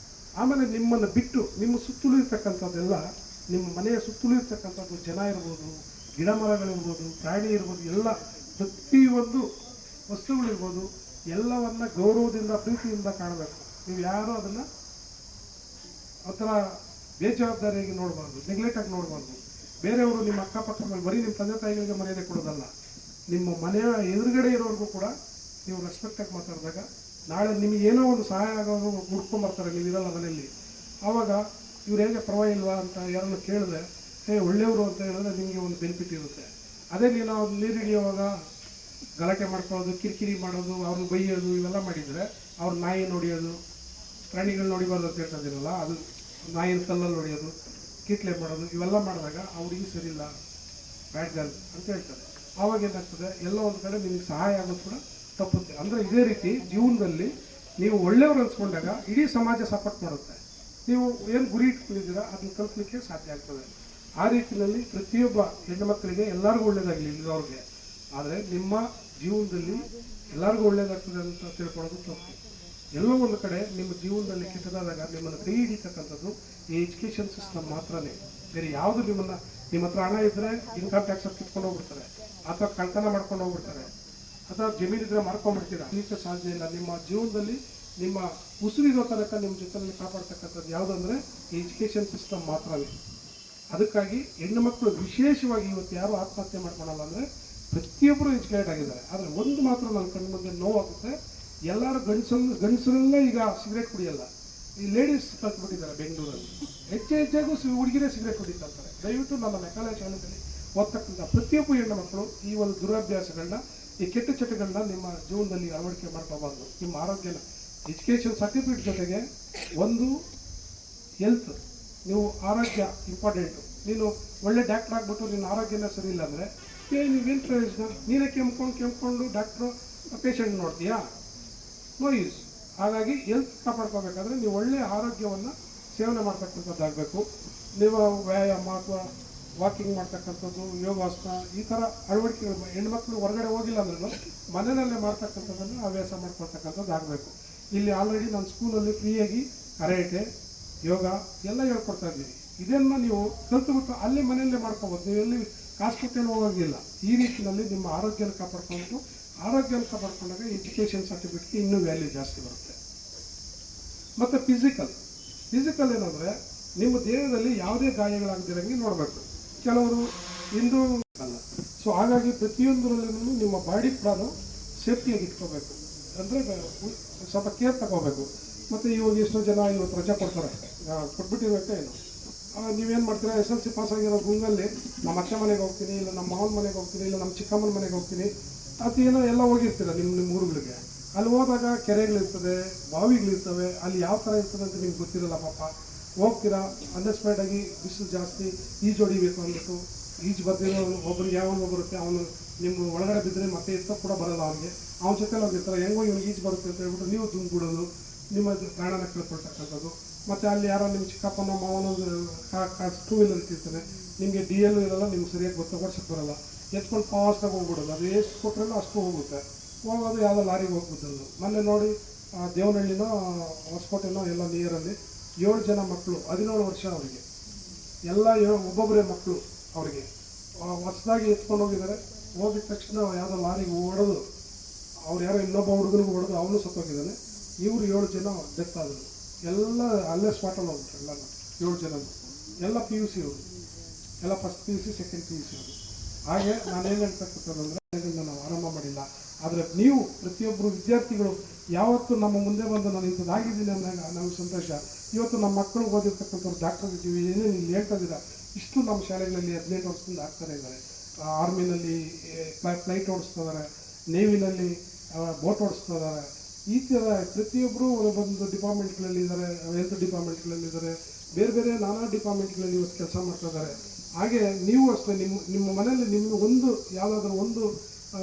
ಆಮೇಲೆ ನಿಮ್ಮನ್ನು ಬಿಟ್ಟು ನಿಮ್ಮ ಸುತ್ತಲೂ ಇರ್ತಕ್ಕಂಥದ್ದೆಲ್ಲ, ನಿಮ್ಮ ಮನೆಯ ಸುತ್ತಲೂ ಇರ್ತಕ್ಕಂಥದ್ದು ಜನ ಇರ್ಬೋದು, ಗಿಡ ಮರಗಳಿರ್ಬೋದು, ಪ್ರಾಣಿ ಇರ್ಬೋದು, ಎಲ್ಲ ಪ್ರತಿಯೊಂದು ವಸ್ತುಗಳಿರ್ಬೋದು, ಎಲ್ಲವನ್ನು ಗೌರವದಿಂದ ಪ್ರೀತಿಯಿಂದ ಕಾಣಬೇಕು. ನೀವು ಯಾರೂ ಅದನ್ನು ಆ ಥರ ಬೇಜವಾಬ್ದಾರಿಯಾಗಿ ನೋಡಬಾರ್ದು, ನೆಗ್ಲೆಕ್ಟಾಗಿ ನೋಡಬಾರ್ದು. ಬೇರೆಯವರು ನಿಮ್ಮ ಅಕ್ಕಪಕ್ಕ ಬರೀ ನಿಮ್ಮ ತಂದೆ ತಾಯಿಗಳಿಗೆ ಮರ್ಯಾದೆ ಕೊಡೋದಲ್ಲ, ನಿಮ್ಮ ಮನೆಯ ಎದುರುಗಡೆ ಇರೋರಿಗೂ ಕೂಡ ನೀವು ರೆಸ್ಪೆಕ್ಟಾಗಿ ಮಾತಾಡಿದಾಗ ನಾಳೆ ನಿಮಗೆ ಏನೋ ಒಂದು ಸಹಾಯ ಆಗೋದು ಹುಡ್ಕೊಂಬರ್ತಾರೆ, ನೀವು ಇರಲ್ಲ ಮನೆಯಲ್ಲಿ. ಆವಾಗ ಇವ್ರು ಹೇಗೆ ಪರವಾಗಿಲ್ವಾ ಅಂತ ಯಾರನ್ನು ಕೇಳಿದ್ರೆ ಒಳ್ಳೆಯವರು ಅಂತ ಹೇಳಿದ್ರೆ ನಿಮಗೆ ಒಂದು ಬೆನಿಫಿಟ್ ಇರುತ್ತೆ. ಅದೇ ನೀನು ಅವ್ರು ನೀರು ಹಿಡಿಯೋವಾಗ ಗಲಾಟೆ ಮಾಡ್ಕೊಳ್ಳೋದು, ಕಿರಿಕಿರಿ ಮಾಡೋದು, ಅವ್ರನ್ನ ಬೈಯೋದು ಇವೆಲ್ಲ ಮಾಡಿದರೆ ಅವ್ರ ನಾಯಿ ನೋಡಿಯೋದು, ಪ್ರಾಣಿಗಳು ನೋಡಿಬಾರ್ದು ಅಂತ ಹೇಳ್ತಾ ಇದ್ದೀರಲ್ಲ, ಅದು ನಾಯಿನ ಕಲ್ಲಲ್ಲಿ ಹೊಡೆಯೋದು, ಕೀಟ್ಲೆ ಮಾಡೋದು ಇವೆಲ್ಲ ಮಾಡಿದಾಗ ಅವ್ರಿಗೆ ಸರಿ ಇಲ್ಲ, ಬ್ಯಾಡ್ ಗರ್ಲ್ ಅಂತ ಹೇಳ್ತಾರೆ. ಆವಾಗ ಏನಾಗ್ತದೆ, ಎಲ್ಲ ಒಂದು ಕಡೆ ನಿಮಗೆ ಸಹಾಯ ಆಗೋದು ಕೂಡ ತಪ್ಪುತ್ತೆ. ಅಂದರೆ ಇದೇ ರೀತಿ ಜೀವನದಲ್ಲಿ ನೀವು ಒಳ್ಳೆಯವರು ಅನ್ಸ್ಕೊಂಡಾಗ ಇಡೀ ಸಮಾಜ ಸಪೋರ್ಟ್ ಮಾಡುತ್ತೆ. ನೀವು ಏನು ಗುರಿ ಇಟ್ಕೊಂಡಿದ್ದೀರಾ ಅದನ್ನು ತಲುಪಲಿಕ್ಕೆ ಸಾಧ್ಯ ಆಗ್ತದೆ. ಆ ರೀತಿಯಲ್ಲಿ ಪ್ರತಿಯೊಬ್ಬ ಹೆಣ್ಣು ಮಕ್ಕಳಿಗೆ ಎಲ್ಲರಿಗೂ ಒಳ್ಳೆಯದಾಗಲಿ ಇಲ್ಲಿರೋರಿಗೆ. ಆದರೆ ನಿಮ್ಮ ಜೀವನದಲ್ಲಿ ಎಲ್ಲರಿಗೂ ಒಳ್ಳೆಯದಾಗ್ತದೆ ಅಂತ ತಿಳ್ಕೊಳ್ಳೋದು ತಪ್ಪು. ಎಲ್ಲೋ ಒಂದು ಕಡೆ ನಿಮ್ಮ ಜೀವನದಲ್ಲಿ ಕೆಟ್ಟದಾದಾಗ ನಿಮ್ಮನ್ನು ಕೈ ಹಿಡಿತಕ್ಕಂಥದ್ದು ಈ ಎಜುಕೇಷನ್ ಸಿಸ್ಟಮ್ ಮಾತ್ರನೇ. ಬೇರೆ ಯಾವುದು ನಿಮ್ಮ ಹತ್ರ ಹಣ ಇದ್ದರೆ ಇನ್ಕಮ್ ಟ್ಯಾಕ್ಸ್ ಕಿತ್ಕೊಂಡು ಹೋಗ್ಬಿಡ್ತಾರೆ, ಅಥವಾ ಕಳ್ತನ ಮಾಡ್ಕೊಂಡು ಹೋಗ್ಬಿಡ್ತಾರೆ, ಅಥವಾ ಜಮೀನಿದ್ರೆ ಮಾರ್ಕೊಂಡ್ಬಿಡ್ತೀರಾ. ಇದಕ್ಕೆ ಸಾಧ್ಯ ಇಲ್ಲ. ನಿಮ್ಮ ಜೀವನದಲ್ಲಿ ನಿಮ್ಮ ಉಸಿರಿರೋ ತನಕ ನಿಮ್ಮ ಜೊತೆಯಲ್ಲಿ ಕಾಪಾಡ್ತಕ್ಕಂಥದ್ದು ಯಾವುದಂದರೆ ಈ ಎಜುಕೇಷನ್ ಸಿಸ್ಟಮ್ ಮಾತ್ರನೇ. ಅದಕ್ಕಾಗಿ ಹೆಣ್ಣು ಮಕ್ಕಳು ವಿಶೇಷವಾಗಿ ಇವತ್ತು ಯಾರು ಆತ್ಮಹತ್ಯೆ ಮಾಡ್ಕೊಳಲ್ಲ ಅಂದರೆ ಪ್ರತಿಯೊಬ್ಬರು ಎಜುಕೇಟ್ ಆಗಿದ್ದಾರೆ. ಆದರೆ ಒಂದು ಮಾತ್ರ ನನ್ನ ಕಣ್ಣು ಮುಂದೆ ನೋವಾಗುತ್ತೆ, ಎಲ್ಲರೂ ಗಂಡಸರೆಲ್ಲ ಈಗ ಸಿಗರೇಟ್ ಕುಡಿಯಲ್ಲ. ಈ ಲೇಡೀಸ್ ಕಲ್ತ್ಬಿಟ್ಟಿದ್ದಾರೆ ಬೆಂಗಳೂರಲ್ಲಿ. ಹೆಚ್ಚಾಗೂ ಹುಡುಗಿರೇ ಸಿಗರೇಟ್ ಕುಡಿತಾರೆ. ದಯವಿಟ್ಟು ನನ್ನ ಮೆಕಾಲೆ ಶಾಲೆಯಲ್ಲಿ ಓದ್ತಕ್ಕಂಥ ಪ್ರತಿಯೊಬ್ಬ ಹೆಣ್ಣು ಮಕ್ಕಳು ಈ ಒಂದು ದುರಭ್ಯಾಸಗಳನ್ನ, ಈ ಕೆಟ್ಟ ಚಟಗಳನ್ನ ನಿಮ್ಮ ಜೀವನದಲ್ಲಿ ಅಳವಡಿಕೆ ಮಾಡ್ಕೋಬಾರ್ದು. ನಿಮ್ಮ ಆರೋಗ್ಯನ ಎಜುಕೇಷನ್ ಸರ್ಟಿಫಿಕೇಟ್ ಜೊತೆಗೆ ಒಂದು ಹೆಲ್ತ್, ನೀವು ಆರೋಗ್ಯ ಇಂಪಾರ್ಟೆಂಟು. ನೀನು ಒಳ್ಳೆ ಡಾಕ್ಟ್ರ್ ಆಗಿಬಿಟ್ಟು ನಿನ್ನ ಆರೋಗ್ಯನ ಸರಿ ಇಲ್ಲ ಅಂದರೆ ನೀವೇನು ಪ್ರಯೋಜನ? ನೀನೇ ಕೆಮ್ಕೊಂಡು ಡಾಕ್ಟ್ರು ಪೇಷಂಟ್ ನೋಡ್ತೀಯಾ? No use. ಹಾಗಾಗಿ ಹೆಲ್ತ್ ಕಾಪಾಡ್ಕೋಬೇಕಾದ್ರೆ ನೀವು ಒಳ್ಳೆಯ ಆರೋಗ್ಯವನ್ನು ಸೇವನೆ ಮಾಡ್ತಕ್ಕಂಥದ್ದಾಗಬೇಕು. ನೀವು ವ್ಯಾಯಾಮ ಅಥವಾ ವಾಕಿಂಗ್ ಮಾಡ್ತಕ್ಕಂಥದ್ದು, ಯೋಗಾಸನ, ಈ ಥರ ಅಳವಡಿಕೆಗಳು ಹೆಣ್ಮಕ್ಳು ಹೊರಗಡೆ ಹೋಗಿಲ್ಲ ಅಂದ್ರೂ ಮನೆಯಲ್ಲೇ ಮಾಡ್ತಕ್ಕಂಥದ್ದನ್ನು ಹವ್ಯಾಸ ಮಾಡ್ಕೊಳ್ತಕ್ಕಂಥದ್ದು ಆಗಬೇಕು. ಇಲ್ಲಿ ಆಲ್ರೆಡಿ ನನ್ನ ಸ್ಕೂಲಲ್ಲಿ ಫ್ರೀಯಾಗಿ ಕರಾಟೆ, ಯೋಗ ಎಲ್ಲ ಹೇಳ್ಕೊಡ್ತಾ ಇದ್ದೀವಿ. ಇದನ್ನು ನೀವು ಕಲ್ತುಬಿಟ್ಟು ಅಲ್ಲಿ ಮನೆಯಲ್ಲೇ ಮಾಡ್ಕೋಬೋದು. ನೀವು ಎಲ್ಲಿ ಕಾಸು ಕೊಟ್ಟೇನು ಹೋಗೋಂಗಿಲ್ಲ. ಈ ರೀತಿಯಲ್ಲಿ ನಿಮ್ಮ ಆರೋಗ್ಯನ ಕಾಪಾಡ್ಕೊಂಡು, ಆರೋಗ್ಯನ ಕಾಪಾಡ್ಕೊಂಡಾಗ ಎಜುಕೇಷನ್ ಸರ್ಟಿಫಿಕೇಟ್ಗೆ ಇನ್ನೂ ವ್ಯಾಲ್ಯೂ ಜಾಸ್ತಿ ಬರುತ್ತೆ. ಮತ್ತು ಫಿಸಿಕಲ್ ಏನಂದರೆ ನಿಮ್ಮ ದೇಹದಲ್ಲಿ ಯಾವುದೇ ಗಾಯಗಳಾಗದಿರಂಗೆ ನೋಡಬೇಕು. ಕೆಲವರು ಇಂದು ಅಲ್ಲ. ಸೊ ಹಾಗಾಗಿ ಪ್ರತಿಯೊಂದರಲ್ಲೂ ನಿಮ್ಮ ಬಾಡಿ ಕೂಡ ಸೇಫ್ಟಿಯಾಗಿ ಇಟ್ಕೋಬೇಕು. ಅಂದರೆ ಸ್ವಲ್ಪ ಕೇರ್ ತಗೋಬೇಕು. ಮತ್ತು ಇವಾಗ ಎಷ್ಟೋ ಜನ ಇವತ್ತು ರಜೆ ಕೊಡ್ತಾರೆ, ಕೊಟ್ಬಿಟ್ಟಿರ್ಬೇಕು ಏನು. ನೀವೇನು ಮಾಡ್ತೀರಾ, SLC ಪಾಸ್ ಆಗಿರೋ ಗುಂಗಲ್ಲಿ ನಮ್ಮ ಅತ್ತೆ ಮನೆಗೆ ಹೋಗ್ತೀನಿ, ಇಲ್ಲ ನಮ್ಮ ಮಾವನ ಮನೆಗೆ ಹೋಗ್ತೀನಿ, ಇಲ್ಲ ನಮ್ಮ ಚಿಕ್ಕಮ್ಮನ ಮನೆಗೆ ಹೋಗ್ತೀನಿ, ಅದು ಏನೋ ಎಲ್ಲ ಹೋಗಿರ್ತೀರ ನಿಮ್ಮ ಊರುಗಳಿಗೆ. ಅಲ್ಲಿ ಹೋದಾಗ ಕೆರೆಗಳಿರ್ತದೆ, ಬಾವಿಗಳಿರ್ತವೆ. ಅಲ್ಲಿ ಯಾವ ಥರ ಇರ್ತದೆ ಅಂತ ನಿಮ್ಗೆ ಗೊತ್ತಿರಲ್ಲ. ಪಾಪ ಹೋಗ್ತೀರಾ, ಅಂಡರ್ಸ್ಟ್ಯಾಂಡಾಗಿ ಬಿಸಿಲು ಜಾಸ್ತಿ, ಈಜು ಹೊಡಿಬೇಕು ಅಂದ್ಬಿಟ್ಟು ಈಜು ಬರ್ದಿರೋ ಒಬ್ಬರಿಗೆ ಯಾವನು ಬರುತ್ತೆ, ಅವನು ನಿಮ್ಮ ಒಳಗಡೆ ಬಿದ್ದರೆ ಮತ್ತೆ ಎತ್ತ ಕೂಡ ಬರೋಲ್ಲ ಅವನಿಗೆ. ಅವನ ಜೊತೆಲಿ ಹೋಗಿರ್ತಾರೆ, ಹೆಂಗೋ ಇವ್ನಿಗೆ ಈಜು ಬರುತ್ತೆ ಅಂತ ಹೇಳ್ಬಿಟ್ಟು ನೀವು ದುಂಬಿಡೋದು, ನಿಮ್ಮ ಪ್ರಾಣನ ಕಳ್ಕೊಳ್ತಕ್ಕಂಥದ್ದು. ಮತ್ತು ಅಲ್ಲಿ ಯಾರೋ ನಿಮ್ಮ ಚಿಕ್ಕಪ್ಪನ ಮಾವನ ಟೂ ವೀಲರ್ ಇಟ್ಟಿರ್ತಾನೆ, ನಿಮಗೆ DL ಇರೋಲ್ಲ, ನಿಮ್ಗೆ ಸರಿಯಾಗಿ ಓಡಿಸೋಕ್ಕೆ ಬರೋಲ್ಲ, ಎತ್ಕೊಂಡು ಫಾಸ್ಟಾಗಿ ಹೋಗ್ಬಿಡೋದು. ಅದು ಎಷ್ಟು ಕೊಟ್ಟರೆ ಅಷ್ಟು ಹೋಗುತ್ತೆ. ಹೋಗೋದು ಯಾವುದೋ ಲಾರಿಗೆ ಹೋಗ್ಬಿದ್ದದು. ಮೊನ್ನೆ ನೋಡಿ ದೇವನಹಳ್ಳಿನೋ ಹೊಸಕೋಟೆನೋ ಎಲ್ಲ ನೀರಲ್ಲಿ 7 ಜನ ಮಕ್ಕಳು, 17 ವರ್ಷ ಅವರಿಗೆ, ಎಲ್ಲ ಒಬ್ಬೊಬ್ಬರೇ ಮಕ್ಕಳು ಅವರಿಗೆ ಹೊಸದಾಗಿ ಎತ್ಕೊಂಡು ಹೋಗಿದ್ದಾರೆ. ಹೋಗಿದ ತಕ್ಷಣ ಯಾವುದೋ ಲಾರಿಗೆ ಹೊಡೆದು ಅವ್ರು ಯಾರೋ ಇನ್ನೊಬ್ಬ ಹುಡುಗನಿಗೆ ಹೊಡೆದು ಅವನು ಸತ್ತೋಗಿದ್ದಾನೆ. ಇವರು 7 ಜನ ಡೆತ್ ಆದರು. ಎಲ್ಲ ಅಲ್ಲೇ ಸ್ಪಾಟಲ್ಲಿ ಹೋಗ್ಬಿಟ್ರು. ಎಲ್ಲ 7 ಜನ ಎಲ್ಲ PUC ಅವರು, ಎಲ್ಲ ಫಸ್ಟ್ PUC ಸೆಕೆಂಡ್ PUC ಅವರು. ಹಾಗೆ ನಾನೇನು ಹೇಳ್ತಕ್ಕಂಥದ್ದು ನಾವು ಆರಂಭ ಮಾಡಿಲ್ಲ. ಆದರೆ ನೀವು ಪ್ರತಿಯೊಬ್ಬರು ವಿದ್ಯಾರ್ಥಿಗಳು ಯಾವತ್ತು ನಮ್ಮ ಮುಂದೆ ಬಂದು ನಾನು ಇಂಥದ್ದಾಗಿದ್ದೀನಿ ಅಂದಾಗ ನಮಗೆ ಸಂತೋಷ. ಇವತ್ತು ನಮ್ಮ ಮಕ್ಕಳು ಓದಿರ್ತಕ್ಕಂಥವ್ರು ಡಾಕ್ಟರ್ ಇದ್ದೀವಿ, ಏನೇನು ಇಲ್ಲಿ ಹೇಳ್ತಾ ಇದ್ದೀರಾ, ಇಷ್ಟು ನಮ್ಮ ಶಾಲೆಗಳಲ್ಲಿ 18 ವರ್ಷದಿಂದ ಆಗ್ತಾನೆ ಇದ್ದಾರೆ. ಆರ್ಮಿನಲ್ಲಿ ಫ್ಲೈಟ್ ಓಡಿಸ್ತಿದ್ದಾರೆ, ನೇವಿನಲ್ಲಿ ಬೋಟ್ ಓಡಿಸ್ತಿದ್ದಾರೆ. ಈ ಥರ ಪ್ರತಿಯೊಬ್ಬರು ಒಂದು ಡಿಪಾರ್ಟ್ಮೆಂಟ್ಗಳಲ್ಲಿದ್ದಾರೆ, ಹೆಲ್ತ್ ಡಿಪಾರ್ಟ್ಮೆಂಟ್ಗಳಲ್ಲಿದ್ದಾರೆ, ಬೇರೆ ಬೇರೆ ನಾನಾ ಡಿಪಾರ್ಟ್ಮೆಂಟ್ಗಳಲ್ಲಿ ಇವತ್ತು ಕೆಲಸ ಮಾಡ್ತಾ ಇದ್ದಾರೆ. ಹಾಗೆ ನೀವು ಅಷ್ಟೇ ನಿಮ್ಮ ಮನೆಯಲ್ಲಿ ನಿಮ್ಮ ಒಂದು ಯಾವುದಾದ್ರೂ ಒಂದು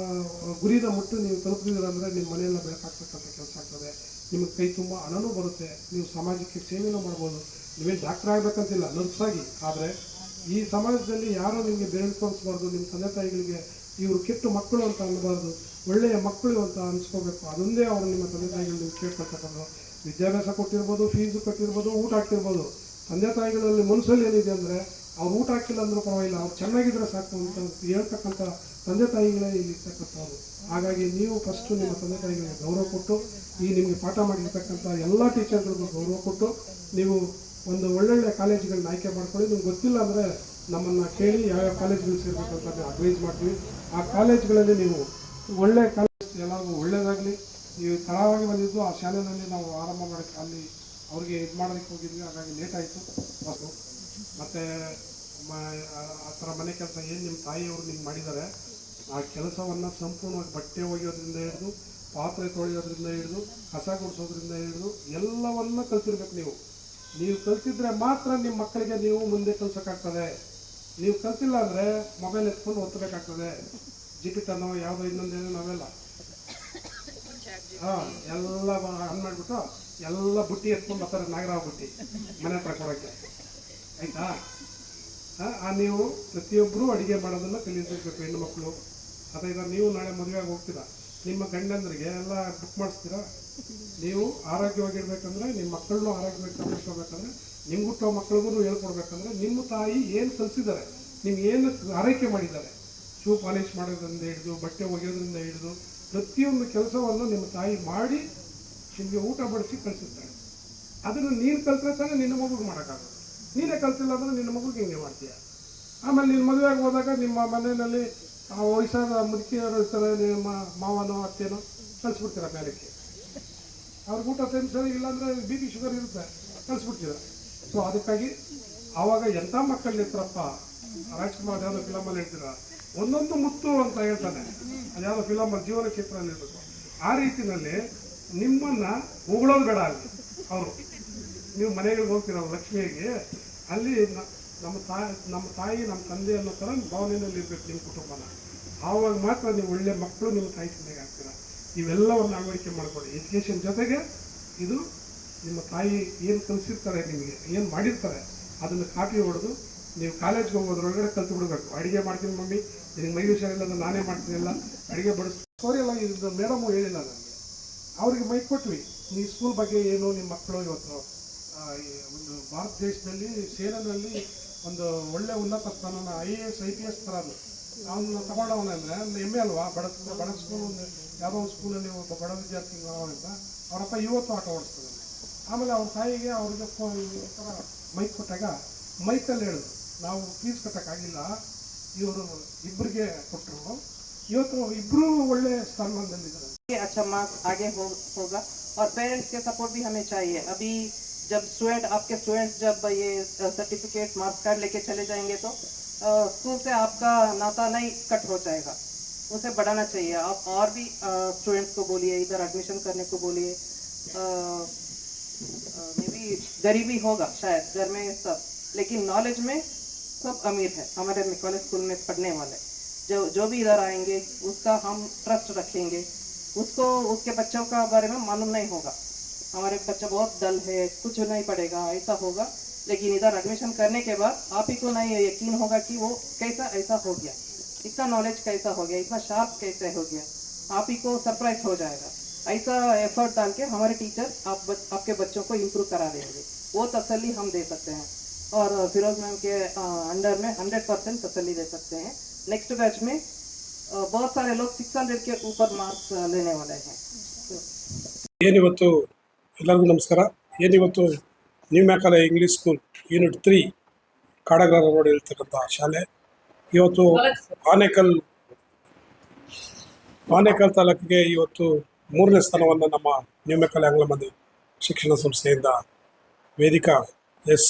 ಗುರಿನ ಮುಟ್ಟು ನೀವು ತಲುಪಿದ್ರೆ ಅಂದರೆ ನಿಮ್ಮ ಮನೆಯೆಲ್ಲ ಬೆಳಕಾಗ್ತಕ್ಕಂಥ ಕೆಲಸ ಆಗ್ತದೆ. ನಿಮಗೆ ಕೈ ತುಂಬ ಹಣನೂ ಬರುತ್ತೆ, ನೀವು ಸಮಾಜಕ್ಕೆ ಸೇವೆನೂ ಮಾಡ್ಬೋದು. ನೀವೇನು ಡಾಕ್ಟರ್ ಆಗಬೇಕಂತಿಲ್ಲ, ನರ್ಸಾಗಿ. ಆದರೆ ಈ ಸಮಾಜದಲ್ಲಿ ಯಾರೂ ನಿಮಗೆ ಬೆರಳು ತೋರಿಸ್ಬಾರ್ದು. ನಿಮ್ಮ ತಂದೆ ತಾಯಿಗಳಿಗೆ ಇವರು ಕೆಟ್ಟ ಮಕ್ಕಳು ಅಂತ ಅನ್ನಬಾರ್ದು, ಒಳ್ಳೆಯ ಮಕ್ಕಳು ಅಂತ ಅನಿಸ್ಕೋಬೇಕು. ಅದೊಂದೇ ಅವರು ನಿಮ್ಮ ತಂದೆ ತಾಯಿಗಳು ನೀವು ಕೇಳ್ಕೊಳ್ತಕ್ಕಂಥ. ವಿದ್ಯಾಭ್ಯಾಸ ಕೊಟ್ಟಿರ್ಬೋದು, ಫೀಸು ಕಟ್ಟಿರ್ಬೋದು, ಊಟ ಹಾಕ್ತಿರ್ಬೋದು. ತಂದೆ ತಾಯಿಗಳಲ್ಲಿ ಮನಸ್ಸಲ್ಲಿ ಏನಿದೆ ಅಂದರೆ ಅವ್ರು ಊಟ ಹಾಕಿಲ್ಲ ಅಂದರೂ ಪರವಾಗಿಲ್ಲ, ಅವ್ರು ಚೆನ್ನಾಗಿದ್ರೆ ಸಾಕು ಅಂತ ಹೇಳ್ತಕ್ಕಂಥ ತಂದೆ ತಾಯಿಗಳೇ ಇಲ್ಲಿ ಇರ್ತಕ್ಕಂಥವ್ರು. ಹಾಗಾಗಿ ನೀವು ಫಸ್ಟು ನಿಮ್ಮ ತಂದೆ ತಾಯಿಗಳಿಗೆ ಗೌರವ ಕೊಟ್ಟು, ಈ ನಿಮಗೆ ಪಾಠ ಮಾಡಿರ್ತಕ್ಕಂಥ ಎಲ್ಲ ಟೀಚರ್ಗಳಿಗೂ ಗೌರವ ಕೊಟ್ಟು, ನೀವು ಒಂದು ಒಳ್ಳೊಳ್ಳೆ ಕಾಲೇಜುಗಳನ್ನ ಆಯ್ಕೆ ಮಾಡ್ಕೊಳ್ಳಿ. ನಿಮ್ಗೆ ಗೊತ್ತಿಲ್ಲ ಅಂದರೆ ನಮ್ಮನ್ನು ಕೇಳಿ ಯಾವ್ಯಾವ ಕಾಲೇಜ್ಗಳು ಸೇರ್ಬೇಕಂತ ನಾವು ಅಡ್ವೈಸ್ ಮಾಡ್ತೀವಿ. ಆ ಕಾಲೇಜ್ಗಳಲ್ಲಿ ನೀವು ಒಳ್ಳೆಯ ಕಾಲೇಜ್ ಎಲ್ಲರಿಗೂ ಒಳ್ಳೆಯದಾಗಲಿ. ನೀವು ತಡವಾಗಿ ಬಂದಿದ್ದು ಆ ಶಾಲೆಯಲ್ಲಿ ನಾವು ಆರಂಭ ಮಾಡೋಕ್ಕೆ ಅಲ್ಲಿ ಅವ್ರಿಗೆ ಇದು ಮಾಡೋದಕ್ಕೆ ಹೋಗಿದ್ವಿ. ಹಾಗಾಗಿ ಲೇಟ್ ಆಯಿತು. ಮತ್ತು ಆ ಥರ ಮನೆ ಕೆಲಸ ಏನು ನಿಮ್ಮ ತಾಯಿಯವರು ನಿಮ್ಗೆ ಮಾಡಿದ್ದಾರೆ, ಆ ಕೆಲಸವನ್ನು ಸಂಪೂರ್ಣವಾಗಿ ಬಟ್ಟೆ ಒಗೆಯೋದ್ರಿಂದ ಹಿಡಿದು, ಪಾತ್ರೆ ತೊಳೆಯೋದ್ರಿಂದ ಹಿಡಿದು, ಕಸ ಗುಡಿಸೋದ್ರಿಂದ ಹಿಡಿದು ಎಲ್ಲವನ್ನ ಕಲ್ತಿರ್ಬೇಕು ನೀವು. ನೀವು ಕಲ್ತಿದ್ರೆ ಮಾತ್ರ ನಿಮ್ಮ ಮಕ್ಕಳಿಗೆ ನೀವು ಮುಂದೆ ಕಲ್ಸೋಕ್ಕಾಗ್ತದೆ. ನೀವು ಕಲ್ತಿಲ್ಲ ಅಂದರೆ ಮೊಬೈಲ್ ಎತ್ಕೊಂಡು ಒತ್ತಬೇಕಾಗ್ತದೆ. ಜಿಪಿಟನೋ ಯಾವುದೋ ಇನ್ನೊಂದೇನೋ ನಾವೆಲ್ಲ ಎಲ್ಲ ಆನ್ ಮಾಡಿಬಿಟ್ಟು ಎಲ್ಲ ಬುಟ್ಟಿ ಎತ್ಕೊಂಡು ಬರ್ತಾರೆ, ನಾಗರಾವ್ ಬುಟ್ಟಿ ಮನೆ ಹತ್ರ ಕೊಡೋಕ್ಕೆ, ಆಯಿತಾ? ನೀವು ಪ್ರತಿಯೊಬ್ಬರು ಅಡುಗೆ ಮಾಡೋದನ್ನು ಕಲಿಯಬೇಕು, ಹೆಣ್ಣು ಮಕ್ಕಳು. ಅಥವಾ ನೀವು ನಾಳೆ ಮದುವೆಗೆ ಹೋಗ್ತೀರಾ, ನಿಮ್ಮ ಗಂಡಂದ್ರಿಗೆ ಎಲ್ಲ ಬುಕ್ ಮಾಡಿಸ್ತೀರಾ? ನೀವು ಆರೋಗ್ಯವಾಗಿರ್ಬೇಕಂದ್ರೆ, ನಿಮ್ಮ ಮಕ್ಕಳನ್ನೂ ಆರೋಗ್ಯವಾಗಿ ಕಾಪಾಡ್ಕೋಬೇಕಂದ್ರೆ, ನಿಮ್ಗೆ ಹುಟ್ಟೋ ಮಕ್ಕಳಿಗೂ ಹೇಳ್ಕೊಡ್ಬೇಕಂದ್ರೆ, ನಿಮ್ಮ ತಾಯಿ ಏನು ಕಲಿಸಿದ್ದಾರೆ, ನಿಮ್ಗೆ ಏನು ಆರೈಕೆ ಮಾಡಿದ್ದಾರೆ, ಶೂ ಪಾಲಿಷ್ ಮಾಡೋದ್ರಿಂದ ಹಿಡಿದು ಬಟ್ಟೆ ಒಗೆಯೋದ್ರಿಂದ ಹಿಡಿದು ಪ್ರತಿಯೊಂದು ಕೆಲಸವನ್ನು ನಿಮ್ಮ ತಾಯಿ ಮಾಡಿ ನಿಮಗೆ ಊಟ ಬಡಿಸಿ ಕಳಿಸಿರ್ತಾರೆ. ಅದನ್ನು ನೀನು ಕಲ್ತ್ರೆ ತಾನೇ ನಿನ್ನ ಮಗುಗೆ ಮಾಡೋಕ್ಕಾಗೋದು. ನೀನೇ ಕಲ್ತಿಲ್ಲ ಅಂದರೆ ನಿನ್ನ ಮಗುಗೆ ಹಿಂಗೆ ಮಾಡ್ತೀಯ. ಆಮೇಲೆ ನೀನು ಮದುವೆಯಾಗಿ ಹೋದಾಗ ನಿಮ್ಮ ಮನೆಯಲ್ಲಿ ವಯಸ್ಸಾದ ಮುದುಕಿಯರು ಇರ್ತಾರೆ, ನಿಮ್ಮ ಮಾವನೋ ಅತ್ತೇನೋ ಕಳಿಸ್ಬಿಡ್ತೀರ ಮೇಲಕ್ಕೆ. ಅವ್ರಿಗೆ ಊಟ ಟೈಮ್ ಸರಿ ಇಲ್ಲಾಂದರೆ ಬಿ ಪಿ ಶುಗರ್ ಇರುತ್ತೆ, ಕಳಿಸ್ಬಿಡ್ತೀರ. ಸೊ ಅದಕ್ಕಾಗಿ ಆವಾಗ ಎಂಥ ಮಕ್ಕಳು ಇರ್ತಾರಪ್ಪ. ರಾಜ್ಕುಮಾರ್ ಯಾವುದೋ ಫಿಲಮಲ್ಲಿ ಹೇಳ್ತೀರ, ಒಂದೊಂದು ಮುತ್ತು ಅಂತ ಹೇಳ್ತಾನೆ, ಅದು ಯಾವುದೋ ಫಿಲಮಲ್ಲಿ ಜೀವನ ಚಿತ್ರದಲ್ಲಿ ಇರಬೇಕು. ಆ ರೀತಿಯಲ್ಲಿ ನಿಮ್ಮನ್ನು ಹೊಗಳೋದು ಬೇಡ. ಅಲ್ಲಿ ಅವರು ನೀವು ಮನೆಗಳಿಗೆ ಹೋಗ್ತೀರ ಲಕ್ಷ್ಮಿಗೆ, ಅಲ್ಲಿ ನಮ್ಮ ತಾಯಿ ನಮ್ಮ ತಂದೆ ಅನ್ನೋ ಥರ ಭಾವನೆಯಲ್ಲಿ ಇರಬೇಕು ನಿಮ್ಮ ಕುಟುಂಬನ. ಆವಾಗ ಮಾತ್ರ ನೀವು ಒಳ್ಳೆ ಮಕ್ಕಳು ನಿಮ್ಮ ತಾಯಿ ತಂದೆಗೆ ಆಗ್ತೀರ. ಇವೆಲ್ಲವನ್ನು ಅಳವಡಿಕೆ ಮಾಡಿಕೊಳ್ಳಿ. ಎಜುಕೇಷನ್ ಜೊತೆಗೆ ಇದು ನಿಮ್ಮ ತಾಯಿ ಏನು ಕಲಿಸಿರ್ತಾರೆ, ನಿಮಗೆ ಏನು ಮಾಡಿರ್ತಾರೆ, ಅದನ್ನು ಕಾಪಿ ಹೊಡೆದು ನೀವು ಕಾಲೇಜ್ಗೆ ಹೋಗೋದ್ರೊಳಗಡೆ ಕಲ್ತು ಬಿಡಬೇಕು. ಅಡುಗೆ ಮಾಡ್ತೀನಿ ಮಮ್ಮಿ, ನಿನಗೆ ಮೈ ಹುಷಾರಿಲ್ಲ ಅಂದರೆ ನಾನೇ ಮಾಡ್ತೀನಿಲ್ಲ, ಅಡುಗೆ ಬಡಿಸ್ಕೋರಿಲ್ಲ. ಇದು ಮೇಡಮು ಹೇಳಿಲ್ಲ ನನಗೆ, ಅವ್ರಿಗೆ ಮೈಕ್ ಕೊಟ್ವಿ. ಈ ಸ್ಕೂಲ್ ಬಗ್ಗೆ ಏನು, ನಿಮ್ಮ ಮಕ್ಕಳು ಇವತ್ತು ಒಂದು ಭಾರತ ದೇಶದಲ್ಲಿ ಸೇನೆಯಲ್ಲಿ ಒಂದು ಒಳ್ಳೆ ಉನ್ನತ ಸ್ಥಾನನ IAS IPS ಥರ ಅವನ್ನ ತಗೊಂಡವನಂದರೆ ಹೆಮ್ಮೆ ಅಲ್ವಾ? ಬಡ ಸ್ಕೂಲ್, ಒಂದು ಯಾವುದೋ ಒಂದು ಸ್ಕೂಲಲ್ಲಿ ಒಬ್ಬ ಬಡ ವಿದ್ಯಾರ್ಥಿ ಅಂತ ಅವರಪ್ಪ ಇವತ್ತು ಆಟ ಓಡಿಸ್ತಾರೆ. ಆಮೇಲೆ ಅವ್ರ ತಾಯಿಗೆ ಅವ್ರಿಗೆ ಈ ಥರ ಮೈಕ್ ಕೊಟ್ಟಾಗ ಮೈಕಲ್ಲಿ ಹೇಳಿದ್ರು, ನಾವು ಫೀಸ್ ಕಟ್ಟೋಕ್ಕಾಗಿಲ್ಲ, ಇವರು ಇಬ್ಬರಿಗೆ ಕೊಟ್ಟರು, ಇವತ್ತು ಇಬ್ಬರು ಒಳ್ಳೆ ಸ್ಥಾನಮಾನದಲ್ಲಿದ್ದಾರೆ. अच्छा मार्क्स आगे होगा और पेरेंट्स के सपोर्ट भी हमें चाहिए. अभी जब आपके स्टूडेंट्स जब ये सर्टिफिकेट मार्क्स कार्ड लेके चले जाएंगे तो स्कूल से आपका नाता नहीं कट हो जाएगा, उसे बढ़ाना चाहिए. आप और भी स्टूडेंट्स को बोलिए, इधर एडमिशन करने को बोलिए. मे बी गरीबी होगा शायद घर में सब, लेकिन नॉलेज में सब अमीर है. हमारे कॉलेज स्कूल में पढ़ने वाले जो भी इधर आएंगे उसका हम ट्रस्ट रखेंगे. उसको उसके बच्चों का बारे में मालूम नहीं होगा, हमारे बच्चा बहुत डल है, कुछ नहीं पढ़ेगा, ऐसा होगा. लेकिन इधर एडमिशन करने के बाद आप ही को नहीं यकीन होगा कि वो कैसा ऐसा हो गया, इतना नॉलेज कैसा हो गया, इतना शार्प कैसे हो गया. आप ही को सरप्राइज हो जाएगा. ऐसा एफर्ट डाल के हमारे टीचर आपके बच्चों को इम्प्रूव करा देंगे. वो तसल्ली हम दे सकते हैं और फिरोज मैम के अंडर में 100% तसल्ली दे सकते हैं. नेक्स्ट बैच में बहुत सारे लोग 600 के ऊपर मार्क्स लेने वाले हैं. ಏನಿವತ್ತು ಎಲ್ಲರಿಗೂ ನಮಸ್ಕಾರ. ಏನಿವತ್ತು new Macaulay English school unit 3 ಕಾಡಗ್ರಾರ ರೋಡ್ ಇರ್ತಕ್ಕಂಥ ಶಾಲೆ ಇವತ್ತು ಆನೇಕಲ್ ತಾಲೂಕಿಗೆ ಇವತ್ತು 3ನೇ ಸ್ಥಾನವನ್ನು ನಮ್ಮ ನ್ಯೂ ಮೆಕಾಲೆ ಆಂಗ್ಲ ಮಾಧ್ಯಮ ಶಿಕ್ಷಣ ಸಂಸ್ಥೆಯಿಂದ ವೇದಿಕಾ ಎಸ್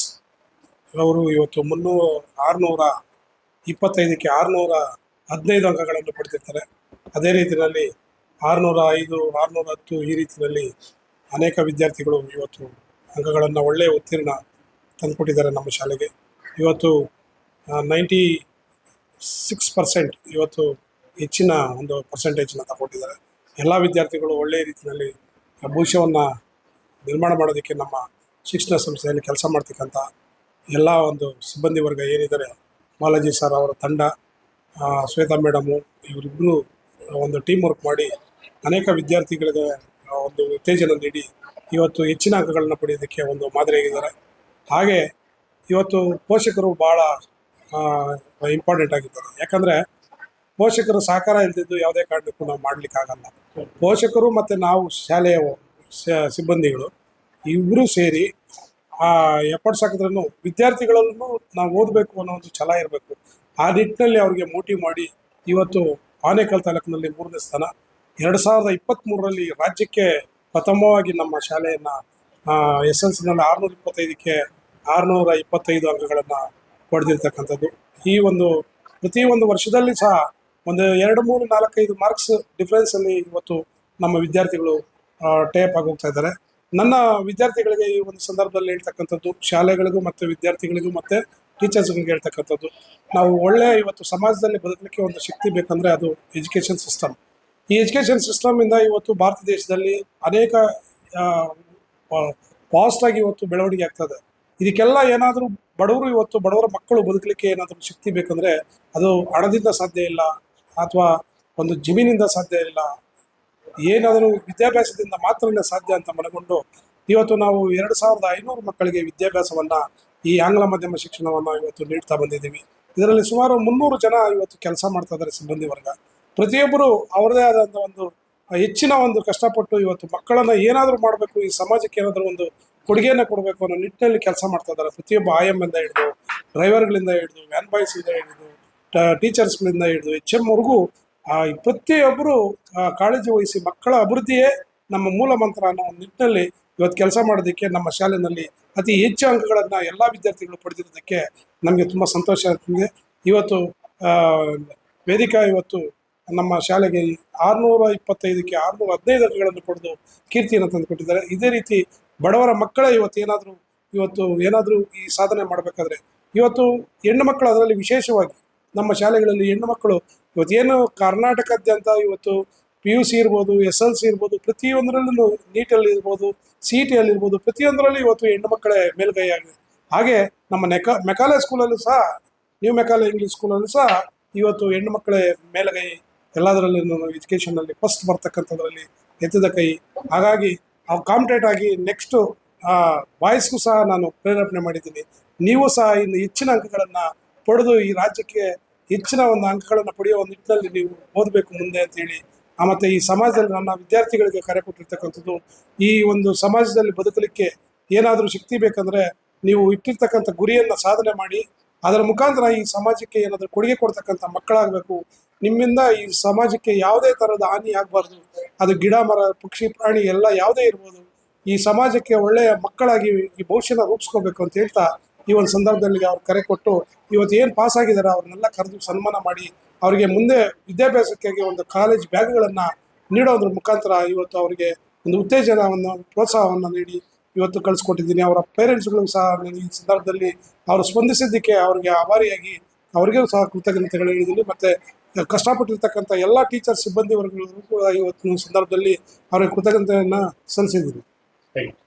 ಅವರು ಇವತ್ತು 625ಕ್ಕೆ 615 ಅಂಕಗಳನ್ನು ಪಡೆದಿರ್ತಾರೆ. ಅದೇ ರೀತಿಯಲ್ಲಿ 605, 610 ಈ ರೀತಿಯಲ್ಲಿ ಅನೇಕ ವಿದ್ಯಾರ್ಥಿಗಳು ಇವತ್ತು ಅಂಕಗಳನ್ನು ಒಳ್ಳೆಯ ಉತ್ತೀರ್ಣ ತಂದುಕೊಟ್ಟಿದ್ದಾರೆ ನಮ್ಮ ಶಾಲೆಗೆ. ಇವತ್ತು 96% ಇವತ್ತು ಹೆಚ್ಚಿನ ಒಂದು ಪರ್ಸೆಂಟೇಜನ್ನು ತಗೊಂಡಿದ್ದಾರೆ. ಎಲ್ಲ ವಿದ್ಯಾರ್ಥಿಗಳು ಒಳ್ಳೆಯ ರೀತಿಯಲ್ಲಿ ಭವಿಷ್ಯವನ್ನು ನಿರ್ಮಾಣ ಮಾಡೋದಕ್ಕೆ ನಮ್ಮ ಶಿಕ್ಷಣ ಸಂಸ್ಥೆಯಲ್ಲಿ ಕೆಲಸ ಮಾಡ್ತಕ್ಕಂಥ ಎಲ್ಲ ಒಂದು ಸಿಬ್ಬಂದಿ ವರ್ಗ ಏನಿದ್ದಾರೆ, ಬಾಲಾಜಿ ಸರ್ ಅವರ ತಂಡ, ಶ್ವೇತಾ ಮೇಡಮು, ಇವರಿಬ್ಬರು ಒಂದು ಟೀಮ್ ವರ್ಕ್ ಮಾಡಿ ಅನೇಕ ವಿದ್ಯಾರ್ಥಿಗಳಿಗೆ ಒಂದು ಉತ್ತೇಜನ ನೀಡಿ ಇವತ್ತು ಹೆಚ್ಚಿನ ಅಂಕಗಳನ್ನು ಪಡೆಯೋದಕ್ಕೆ ಒಂದು ಮಾದರಿಯಾಗಿದ್ದಾರೆ. ಹಾಗೆ ಇವತ್ತು ಪೋಷಕರು ಭಾಳ ಇಂಪಾರ್ಟೆಂಟ್ ಆಗಿದ್ದಾರೆ. ಯಾಕಂದರೆ ಪೋಷಕರು ಸಹಕಾರ ಇಲ್ದಿದ್ದು ಯಾವುದೇ ಕಾರಣಕ್ಕೂ ನಾವು ಮಾಡಲಿಕ್ಕಾಗಲ್ಲ. ಪೋಷಕರು ಮತ್ತು ನಾವು ಶಾಲೆಯ ಸಿಬ್ಬಂದಿಗಳು ಇಬ್ಬರೂ ಸೇರಿ ಎಫರ್ಟ್ಸ್ ಹಾಕಿದ್ರೂ ವಿದ್ಯಾರ್ಥಿಗಳಲ್ಲೂ ನಾವು ಓದಬೇಕು ಅನ್ನೋ ಒಂದು ಛಲ ಇರಬೇಕು. ಆ ನಿಟ್ಟಿನಲ್ಲಿ ಅವ್ರಿಗೆ ಮೋಟಿವ್ ಮಾಡಿ ಇವತ್ತು ಆನೇಕಲ್ ತಾಲೂಕಿನಲ್ಲಿ 3ನೇ ಸ್ಥಾನ. 2023ರಲ್ಲಿ ರಾಜ್ಯಕ್ಕೆ ಪ್ರಥಮವಾಗಿ ನಮ್ಮ ಶಾಲೆಯನ್ನು SLCನಲ್ಲಿ 625ಕ್ಕೆ 625 ಅಂಕಗಳನ್ನು ಪಡೆದಿರ್ತಕ್ಕಂಥದ್ದು. ಈ ಒಂದು ಪ್ರತಿಯೊಂದು ವರ್ಷದಲ್ಲಿ ಸಹ ಒಂದು 2, 3, 4, 5 ಮಾರ್ಕ್ಸ್ ಡಿಫ್ರೆನ್ಸಲ್ಲಿ ಇವತ್ತು ನಮ್ಮ ವಿದ್ಯಾರ್ಥಿಗಳು ಟೇಪ್ ಆಗಿ ಹೋಗ್ತಾ ಇದ್ದಾರೆ. ನನ್ನ ವಿದ್ಯಾರ್ಥಿಗಳಿಗೆ ಈ ಒಂದು ಸಂದರ್ಭದಲ್ಲಿ ಹೇಳ್ತಕ್ಕಂಥದ್ದು, ಶಾಲೆಗಳಿಗೂ ಮತ್ತು ವಿದ್ಯಾರ್ಥಿಗಳಿಗೂ ಮತ್ತು ಟೀಚರ್ಸ್ಗಳಿಗೆ ಹೇಳ್ತಕ್ಕಂಥದ್ದು, ನಾವು ಒಳ್ಳೆಯ ಇವತ್ತು ಸಮಾಜದಲ್ಲಿ ಬದುಕಲಿಕ್ಕೆ ಒಂದು ಶಕ್ತಿ ಬೇಕಂದರೆ ಅದು ಎಜುಕೇಷನ್ ಸಿಸ್ಟಮ್. ಈ ಎಜುಕೇಷನ್ ಸಿಸ್ಟಮಿಂದ ಇವತ್ತು ಭಾರತ ದೇಶದಲ್ಲಿ ಅನೇಕ ಫಾಸ್ಟಾಗಿ ಇವತ್ತು ಬೆಳವಣಿಗೆ ಆಗ್ತದೆ. ಇದಕ್ಕೆಲ್ಲ ಏನಾದರೂ ಬಡವರ ಮಕ್ಕಳು ಬದುಕಲಿಕ್ಕೆ ಏನಾದರೂ ಶಕ್ತಿ ಬೇಕಂದರೆ ಅದು ಹಣದಿಂದ ಸಾಧ್ಯ ಇಲ್ಲ, ಅಥವಾ ಒಂದು ಜಮೀನಿಂದ ಸಾಧ್ಯ ಇಲ್ಲ, ಏನಾದರೂ ವಿದ್ಯಾಭ್ಯಾಸದಿಂದ ಮಾತ್ರನೇ ಸಾಧ್ಯ ಅಂತ ಮನಗೊಂಡು ಇವತ್ತು ನಾವು 2500 ಮಕ್ಕಳಿಗೆ ವಿದ್ಯಾಭ್ಯಾಸವನ್ನು, ಈ ಆಂಗ್ಲ ಮಾಧ್ಯಮ ಶಿಕ್ಷಣವನ್ನು ಇವತ್ತು ನೀಡ್ತಾ ಬಂದಿದ್ದೀವಿ. ಇದರಲ್ಲಿ ಸುಮಾರು 300 ಜನ ಇವತ್ತು ಕೆಲಸ ಮಾಡ್ತಾ ಇದ್ದಾರೆ ಸಿಬ್ಬಂದಿ ವರ್ಗ. ಪ್ರತಿಯೊಬ್ಬರು ಅವರದೇ ಆದಂಥ ಒಂದು ಹೆಚ್ಚಿನ ಒಂದು ಕಷ್ಟಪಟ್ಟು ಇವತ್ತು ಮಕ್ಕಳನ್ನು ಏನಾದರೂ ಮಾಡಬೇಕು, ಈ ಸಮಾಜಕ್ಕೆ ಏನಾದರೂ ಒಂದು ಕೊಡುಗೆಯನ್ನು ಕೊಡಬೇಕು ಅನ್ನೋ ನಿಟ್ಟಿನಲ್ಲಿ ಕೆಲಸ ಮಾಡ್ತಾ ಇದ್ದಾರೆ. ಪ್ರತಿಯೊಬ್ಬ IM-ಇಂದ ಹಿಡಿದು, ಡ್ರೈವರ್ಗಳಿಂದ ಹಿಡಿದು, ವ್ಯಾನ್ ಬಾಯ್ಸಿಂದ ಹಿಡಿದು, ಟೀಚರ್ಸ್ಗಳಿಂದ ಹಿಡಿದು HM-ವರೆಗೂ ಪ್ರತಿಯೊಬ್ಬರು ಕಾಳಜಿ ವಹಿಸಿ ಮಕ್ಕಳ ಅಭಿವೃದ್ಧಿಯೇ ನಮ್ಮ ಮೂಲ ಮಂತ್ರ ಅನ್ನೋ ಒಂದು ನಿಟ್ಟಿನಲ್ಲಿ ಇವತ್ತು ಕೆಲಸ ಮಾಡೋದಕ್ಕೆ ನಮ್ಮ ಶಾಲೆಯಲ್ಲಿ ಅತಿ ಹೆಚ್ಚು ಅಂಕಗಳನ್ನು ಎಲ್ಲ ವಿದ್ಯಾರ್ಥಿಗಳು ಪಡೆದಿರೋದಕ್ಕೆ ನಮಗೆ ತುಂಬ ಸಂತೋಷ ಆಗ್ತಿದೆ. ಇವತ್ತು ವೇದಿಕಾ ಇವತ್ತು ನಮ್ಮ ಶಾಲೆಗೆ 625ಕ್ಕೆ 615 ಅಂಕಗಳನ್ನು ಪಡೆದು ಕೀರ್ತಿಯನ್ನು ತಂದುಕೊಟ್ಟಿದ್ದಾರೆ. ಇದೇ ರೀತಿ ಬಡವರ ಮಕ್ಕಳೇ ಇವತ್ತು ಏನಾದರೂ ಈ ಸಾಧನೆ ಮಾಡಬೇಕಾದ್ರೆ ಇವತ್ತು ಹೆಣ್ಣು ಮಕ್ಕಳು, ಅದರಲ್ಲಿ ವಿಶೇಷವಾಗಿ ನಮ್ಮ ಶಾಲೆಗಳಲ್ಲಿ ಹೆಣ್ಣು ಮಕ್ಕಳು ಇವತ್ತೇನು ಕರ್ನಾಟಕದಾದ್ಯಂತ ಇವತ್ತು PUC ಇರ್ಬೋದು, SLC ಇರ್ಬೋದು, ಪ್ರತಿಯೊಂದರಲ್ಲೂ ನೀಟಲ್ಲಿ ಇರ್ಬೋದು, CET-ಯಲ್ಲಿ ಇರ್ಬೋದು, ಪ್ರತಿಯೊಂದರಲ್ಲಿ ಇವತ್ತು ಹೆಣ್ಣು ಮಕ್ಕಳೇ ಮೇಲ್ಗೈ ಆಗಿದೆ. ಹಾಗೆ ನಮ್ಮ ಮೆಕಾಲೆ ಸ್ಕೂಲಲ್ಲೂ ಸಹ, ನ್ಯೂ ಮೆಕಾಲೆ ಇಂಗ್ಲೀಷ್ ಸ್ಕೂಲಲ್ಲೂ ಸಹ ಇವತ್ತು ಹೆಣ್ಣು ಮಕ್ಕಳೇ ಮೇಲ್ಗೈ, ಎಲ್ಲದರಲ್ಲೂ ಎಜುಕೇಷನಲ್ಲಿ ಫಸ್ಟ್ ಬರ್ತಕ್ಕಂಥದ್ರಲ್ಲಿ ಎತ್ತಿದ ಕೈ. ಹಾಗಾಗಿ ಅವ್ರು ಕಾಂಪಿಟೇಟ್ ಆಗಿ ನೆಕ್ಸ್ಟು ಬಾಯ್ಸ್ಗೂ ಸಹ ನಾನು ಪ್ರೇರೇಪಣೆ ಮಾಡಿದ್ದೀನಿ. ನೀವು ಸಹ ಇನ್ನು ಹೆಚ್ಚಿನ ಅಂಕಗಳನ್ನು ಪಡೆದು ಈ ರಾಜ್ಯಕ್ಕೆ ಹೆಚ್ಚಿನ ಒಂದು ಅಂಕಗಳನ್ನು ಪಡೆಯುವ ನಿಟ್ಟಿನಲ್ಲಿ ನೀವು ಓದಬೇಕು ಮುಂದೆ ಅಂತೇಳಿ, ಮತ್ತು ಈ ಸಮಾಜದಲ್ಲಿ ನನ್ನ ವಿದ್ಯಾರ್ಥಿಗಳಿಗೆ ಕರೆ ಕೊಟ್ಟಿರ್ತಕ್ಕಂಥದ್ದು, ಈ ಒಂದು ಸಮಾಜದಲ್ಲಿ ಬದುಕಲಿಕ್ಕೆ ಏನಾದರೂ ಶಕ್ತಿ ಬೇಕಂದರೆ ನೀವು ಇಟ್ಟಿರ್ತಕ್ಕಂಥ ಗುರಿಯನ್ನು ಸಾಧನೆ ಮಾಡಿ ಅದರ ಮುಖಾಂತರ ಈ ಸಮಾಜಕ್ಕೆ ಏನಾದರೂ ಕೊಡುಗೆ ಕೊಡ್ತಕ್ಕಂಥ ಮಕ್ಕಳಾಗಬೇಕು. ನಿಮ್ಮಿಂದ ಈ ಸಮಾಜಕ್ಕೆ ಯಾವುದೇ ಥರದ ಹಾನಿ ಆಗಬಾರ್ದು. ಅದು ಗಿಡ, ಮರ, ಪಕ್ಷಿ, ಪ್ರಾಣಿ ಎಲ್ಲ ಯಾವುದೇ ಇರ್ಬೋದು, ಈ ಸಮಾಜಕ್ಕೆ ಒಳ್ಳೆಯ ಮಕ್ಕಳಾಗಿ ಈ ಭವಿಷ್ಯನ ರೂಪಿಸ್ಕೋಬೇಕು ಅಂತ ಹೇಳ್ತಾ ಈ ಒಂದು ಸಂದರ್ಭದಲ್ಲಿ ಅವ್ರು ಕರೆ ಕೊಟ್ಟು ಇವತ್ತು ಏನು ಪಾಸ್ ಆಗಿದ್ದಾರೆ ಅವ್ರನ್ನೆಲ್ಲ ಕರೆದು ಸನ್ಮಾನ ಮಾಡಿ ಅವರಿಗೆ ಮುಂದೆ ವಿದ್ಯಾಭ್ಯಾಸಕ್ಕಾಗಿ ಒಂದು ಕಾಲೇಜ್ ಬ್ಯಾಗ್ಗಳನ್ನು ನೀಡೋದ್ರ ಮುಖಾಂತರ ಇವತ್ತು ಅವರಿಗೆ ಒಂದು ಉತ್ತೇಜನವನ್ನು, ಪ್ರೋತ್ಸಾಹವನ್ನು ನೀಡಿ ಇವತ್ತು ಕಳಿಸ್ಕೊಟ್ಟಿದ್ದೀನಿ. ಅವರ ಪೇರೆಂಟ್ಸ್ಗಳು ಸಹ ಈ ಸಂದರ್ಭದಲ್ಲಿ ಅವರು ಸ್ಪಂದಿಸಿದ್ದಕ್ಕೆ ಅವರಿಗೆ ಆಭಾರಿಯಾಗಿ ಅವರಿಗೂ ಸಹ ಕೃತಜ್ಞತೆಗಳು ಹೇಳಿದ್ದೀನಿ. ಮತ್ತು ಕಷ್ಟಪಟ್ಟಿರ್ತಕ್ಕಂಥ ಎಲ್ಲ ಟೀಚರ್ ಸಿಬ್ಬಂದಿ ವರ್ಗಗಳಿಗೂ ಕೂಡ ಇವತ್ತಿನ ಸಂದರ್ಭದಲ್ಲಿ ಅವರಿಗೆ ಕೃತಜ್ಞತೆಯನ್ನು ಸಲ್ಲಿಸಿದ್ದೀನಿ. Thank you.